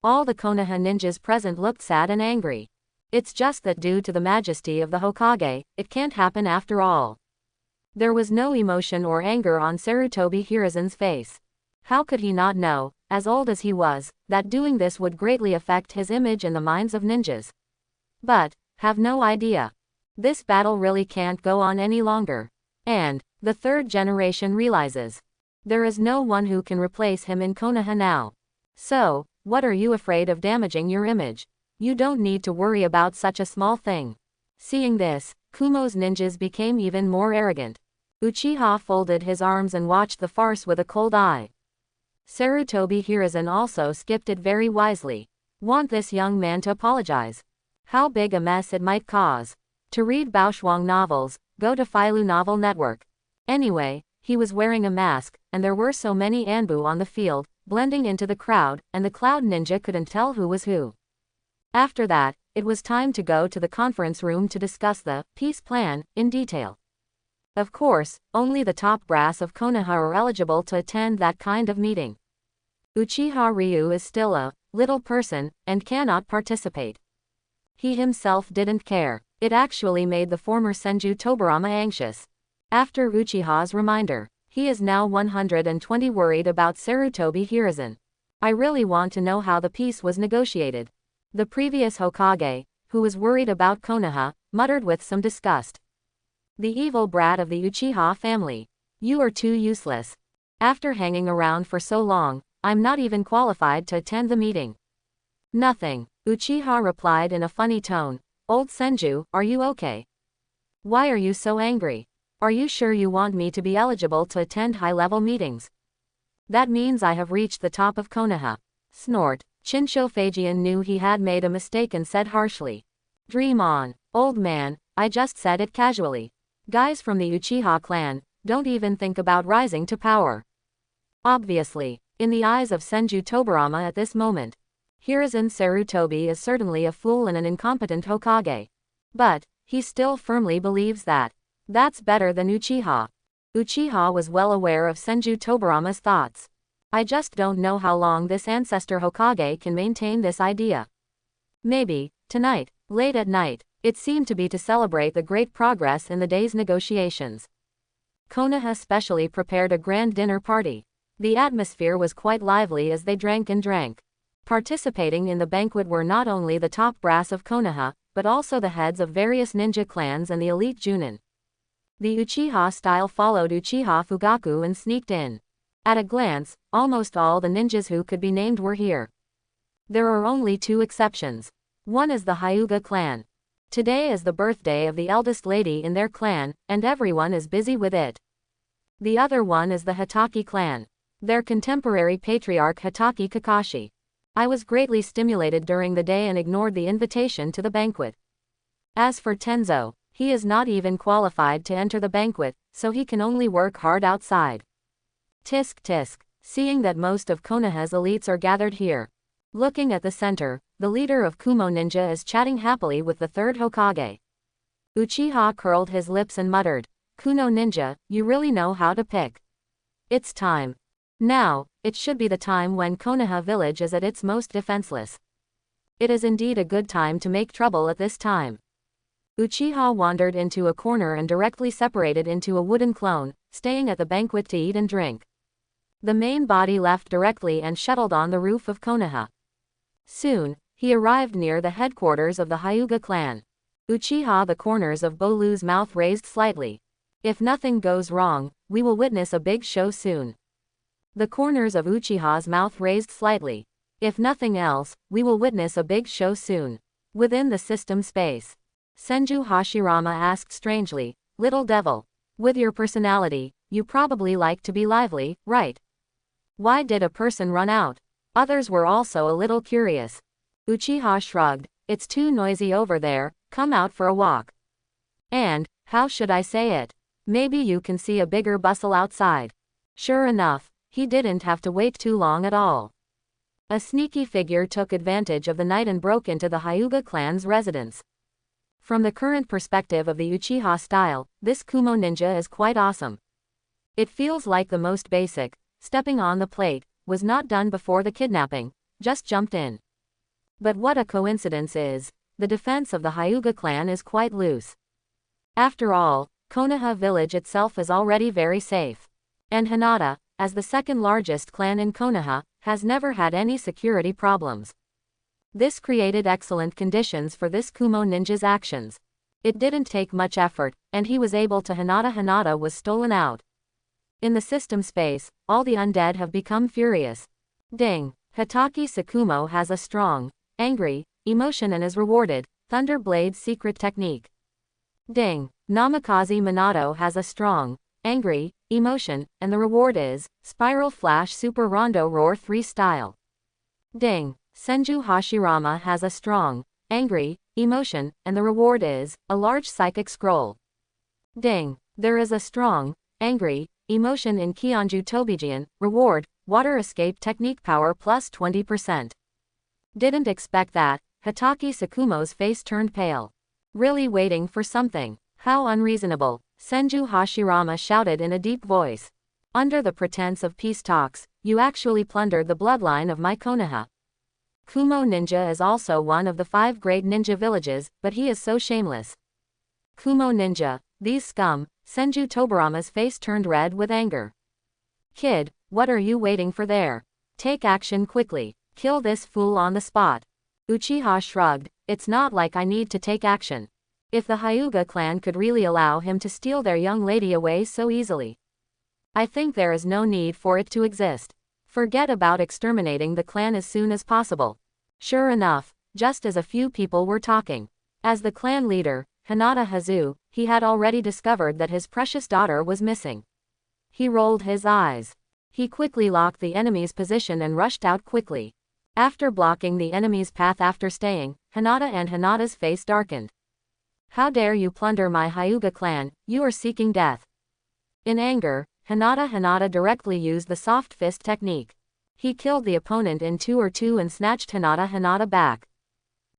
Speaker 1: All the Konoha ninjas present looked sad and angry. It's just that due to the majesty of the Hokage, it can't happen after all. There was no emotion or anger on Sarutobi Hiruzen's face. How could he not know, as old as he was, that doing this would greatly affect his image in the minds of ninjas? But, have no idea. This battle really can't go on any longer. And, the third generation realizes, there is no one who can replace him in Konoha now. So, what are you afraid of damaging your image? You don't need to worry about such a small thing. Seeing this, Kumo's ninjas became even more arrogant. Uchiha folded his arms and watched the farce with a cold eye. Sarutobi Hiruzen also skipped it very wisely. Want this young man to apologize. How big a mess it might cause. To read Baoshuang novels, go to Filu Novel Network. Anyway, he was wearing a mask, and there were so many Anbu on the field, blending into the crowd, and the Cloud Ninja couldn't tell who was who. After that, it was time to go to the conference room to discuss the peace plan in detail. Of course, only the top brass of Konaha are eligible to attend that kind of meeting. Uchiha Ryu is still a little person and cannot participate. He himself didn't care. It actually made the former Senju Tobarama anxious. After Uchiha's reminder, he is now 120 worried about Sarutobi Hiruzen. I really want to know how the peace was negotiated. The previous Hokage, who was worried about Konaha, muttered with some disgust. The evil brat of the Uchiha family. You are too useless. After hanging around for so long, I'm not even qualified to attend the meeting. Nothing, Uchiha replied in a funny tone. Old Senju, are you okay? Why are you so angry? Are you sure you want me to be eligible to attend high-level meetings? That means I have reached the top of Konaha. Snort. Shinsho Fajian knew he had made a mistake and said harshly. Dream on, old man, I just said it casually. Guys from the Uchiha clan, don't even think about rising to power. Obviously, in the eyes of Senju Tobarama at this moment, Hiruzen Sarutobi is certainly a fool and an incompetent Hokage. But, he still firmly believes that. That's better than Uchiha. Uchiha was well aware of Senju Tobarama's thoughts. I just don't know how long this ancestor Hokage can maintain this idea. Maybe, tonight, late at night, it seemed to be to celebrate the great progress in the day's negotiations. Konaha specially prepared a grand dinner party. The atmosphere was quite lively as they drank and drank. Participating in the banquet were not only the top brass of Konaha, but also the heads of various ninja clans and the elite Junin. The Uchiha style followed Uchiha Fugaku and sneaked in. At a glance, almost all the ninjas who could be named were here. There are only two exceptions. One is the Hyuga clan. Today is the birthday of the eldest lady in their clan, and everyone is busy with it. The other one is the Hitaki clan. Their contemporary patriarch Hitaki Kakashi. I was greatly stimulated during the day and ignored the invitation to the banquet. As for Tenzo, he is not even qualified to enter the banquet, so he can only work hard outside. Tisk tisk, seeing that most of Konaha's elites are gathered here. Looking at the center, the leader of Kumo Ninja is chatting happily with the third Hokage. Uchiha curled his lips and muttered, Kuno Ninja, you really know how to pick. It's time. Now, it should be the time when Konaha village is at its most defenseless. It is indeed a good time to make trouble at this time. Uchiha wandered into a corner and directly separated into a wooden clone, staying at the banquet to eat and drink. The main body left directly and shuttled on the roof of Konaha. Soon, he arrived near the headquarters of the Hyuga clan. Uchiha, the corners of Bolu's mouth raised slightly. If nothing goes wrong, we will witness a big show soon. The corners of Uchiha's mouth raised slightly. If nothing else, we will witness a big show soon. Within the system space, Senju Hashirama asked strangely, Little devil, with your personality, you probably like to be lively, right? Why did a person run out? Others were also a little curious. Uchiha shrugged, it's too noisy over there, come out for a walk. And, how should I say it? Maybe you can see a bigger bustle outside. Sure enough, he didn't have to wait too long at all. A sneaky figure took advantage of the night and broke into the Hyuga clan's residence. From the current perspective of the Uchiha style, this Kumo ninja is quite awesome. It feels like the most basic, stepping on the plate, was not done before the kidnapping, just jumped in. But what a coincidence is, the defense of the Hyuga clan is quite loose. After all, Konaha village itself is already very safe. And Hinata, as the second largest clan in Konaha, has never had any security problems. This created excellent conditions for this Kumo ninja's actions. It didn't take much effort, and he was able to Hinata was stolen out. In the system space, all the undead have become furious. Ding! Hitaki Sakumo has a strong, angry, emotion and is rewarded, Thunder Blade's secret technique. Ding! Namikaze Minato has a strong, angry, emotion, and the reward is, Spiral Flash Super Rondo Roar 3 style. Ding! Senju Hashirama has a strong, angry, emotion, and the reward is a large psychic scroll. Ding! There is a strong, angry, emotion in Kionju Tobijian, reward, water escape technique power plus 20%. Didn't expect that. Hitaki Sakumo's face turned pale. Really waiting for something. How unreasonable, Senju Hashirama shouted in a deep voice. Under the pretense of peace talks, you actually plundered the bloodline of my Konaha. Kumo Ninja is also one of the 5 great ninja villages, but he is so shameless. Kumo Ninja, these scum. Senju Tobarama's face turned red with anger. Kid, what are you waiting for there? Take action quickly. Kill this fool on the spot. Uchiha shrugged. It's not like I need to take action. If the Hyuga clan could really allow him to steal their young lady away so easily, I think there is no need for it to exist. Forget about exterminating the clan as soon as possible. Sure enough, just as a few people were talking, as the clan leader, Hinata Hazu, he had already discovered that his precious daughter was missing. He rolled his eyes. He quickly locked the enemy's position and rushed out quickly. After blocking the enemy's path after staying, Hinata and Hinata's face darkened. How dare you plunder my Hyuga clan, you are seeking death. In anger, Hinata directly used the soft fist technique. He killed the opponent in 2 and snatched Hinata back.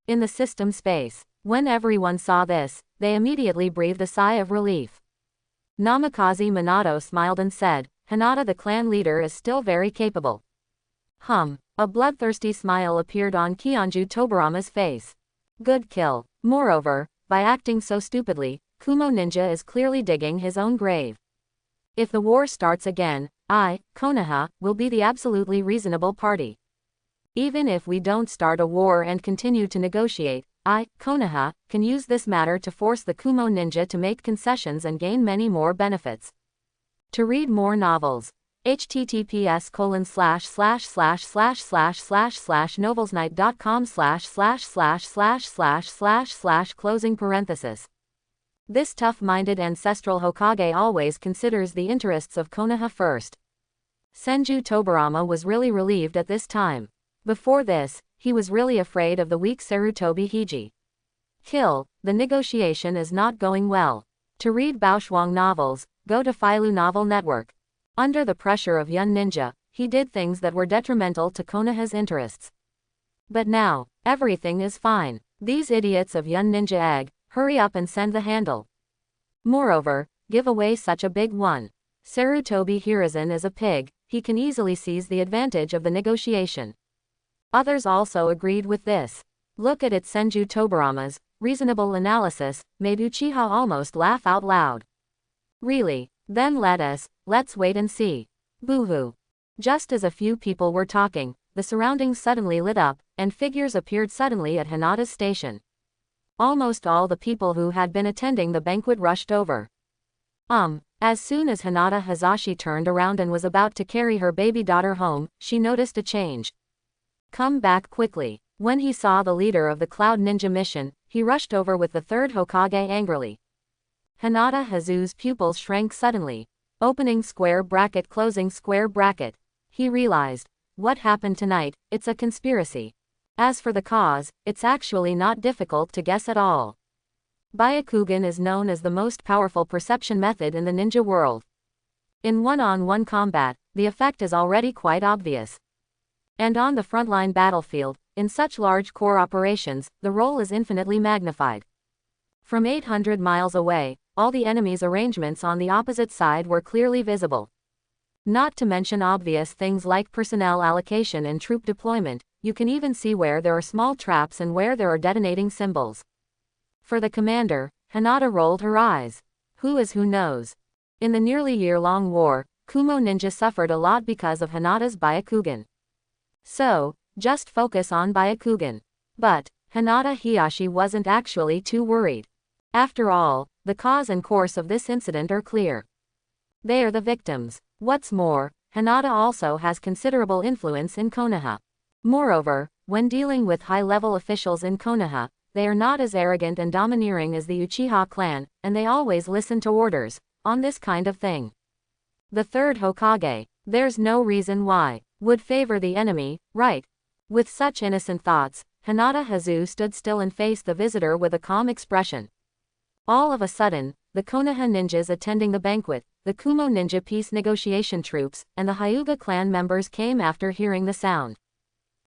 Speaker 1: In the system space, when everyone saw this, they immediately breathed a sigh of relief. Namikaze Minato smiled and said, Hinata the clan leader is still very capable. A bloodthirsty smile appeared on Kionju Tobarama's face. Good kill. Moreover, by acting so stupidly, Kumo Ninja is clearly digging his own grave. If the war starts again, I, Konaha, will be the absolutely reasonable party. Even if we don't start a war and continue to negotiate, I, Konaha, can use this matter to force the Kumo Ninja to make concessions and gain many more benefits. To read more novels, https://novelsnight.com///closing parenthesis. This tough-minded ancestral Hokage always considers the interests of Konaha first. Senju Tobarama was really relieved at this time. Before this, he was really afraid of the weak Sarutobi Hiji. Kill, the negotiation is not going well. To read Baoshuang novels, go to Filu Novel Network. Under the pressure of Yun Ninja, he did things that were detrimental to Konaha's interests. But now, everything is fine. These idiots of Yun Ninja egg, hurry up and send the handle. Moreover, give away such a big one. Sarutobi Hiruzen is a pig, he can easily seize the advantage of the negotiation. Others also agreed with this. Look at it. Senju Tobarama's reasonable analysis made Uchiha almost laugh out loud. Really? Then let's wait and see. Boo-hoo. Just as a few people were talking, the surroundings suddenly lit up, and figures appeared suddenly at Hinata's station. Almost all the people who had been attending the banquet rushed over. As soon as Hinata Hazashi turned around and was about to carry her baby daughter home, she noticed a change. Come back quickly. When he saw the leader of the Cloud Ninja mission, he rushed over with the third Hokage angrily. Hinata Hazu's pupils shrank suddenly. Opening square bracket, closing square bracket. He realized, what happened tonight, it's a conspiracy. As for the cause, it's actually not difficult to guess at all. Byakugan is known as the most powerful perception method in the ninja world. In one-on-one combat, the effect is already quite obvious. And on the frontline battlefield, in such large core operations, the role is infinitely magnified. From 800 miles away, all the enemy's arrangements on the opposite side were clearly visible. Not to mention obvious things like personnel allocation and troop deployment, you can even see where there are small traps and where there are detonating symbols. For the commander, Hinata rolled her eyes. Who knows? In the nearly year-long war, Kumo Ninja suffered a lot because of Hinata's Byakugan. So, just focus on Byakugan. But, Hinata Hiyashi wasn't actually too worried. After all, the cause and course of this incident are clear. They are the victims. What's more, Hinata also has considerable influence in Konaha. Moreover, when dealing with high-level officials in Konaha, they are not as arrogant and domineering as the Uchiha clan, and they always listen to orders on this kind of thing. The third Hokage, there's no reason why, would favor the enemy, right? With such innocent thoughts, Hinata Hazu stood still and faced the visitor with a calm expression. All of a sudden, the Konaha ninjas attending the banquet, the Kumo ninja peace negotiation troops, and the Hyuga clan members came after hearing the sound.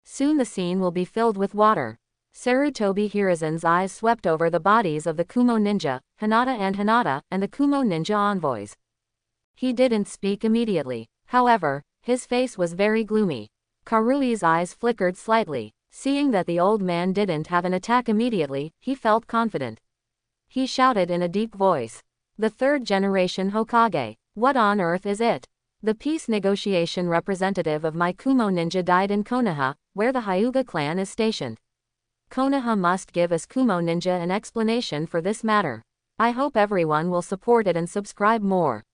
Speaker 1: Soon the scene will be filled with water. Sarutobi Hiruzen's eyes swept over the bodies of the Kumo ninja, Hinata, and the Kumo ninja envoys. He didn't speak immediately. However, his face was very gloomy. Karui's eyes flickered slightly. Seeing that the old man didn't have an attack immediately, he felt confident. He shouted in a deep voice. The third generation Hokage. What on earth is it? The peace negotiation representative of my Kumo ninja died in Konaha, where the Hyuga clan is stationed. Konaha must give us Kumo ninja an explanation for this matter. I hope everyone will support it and subscribe more.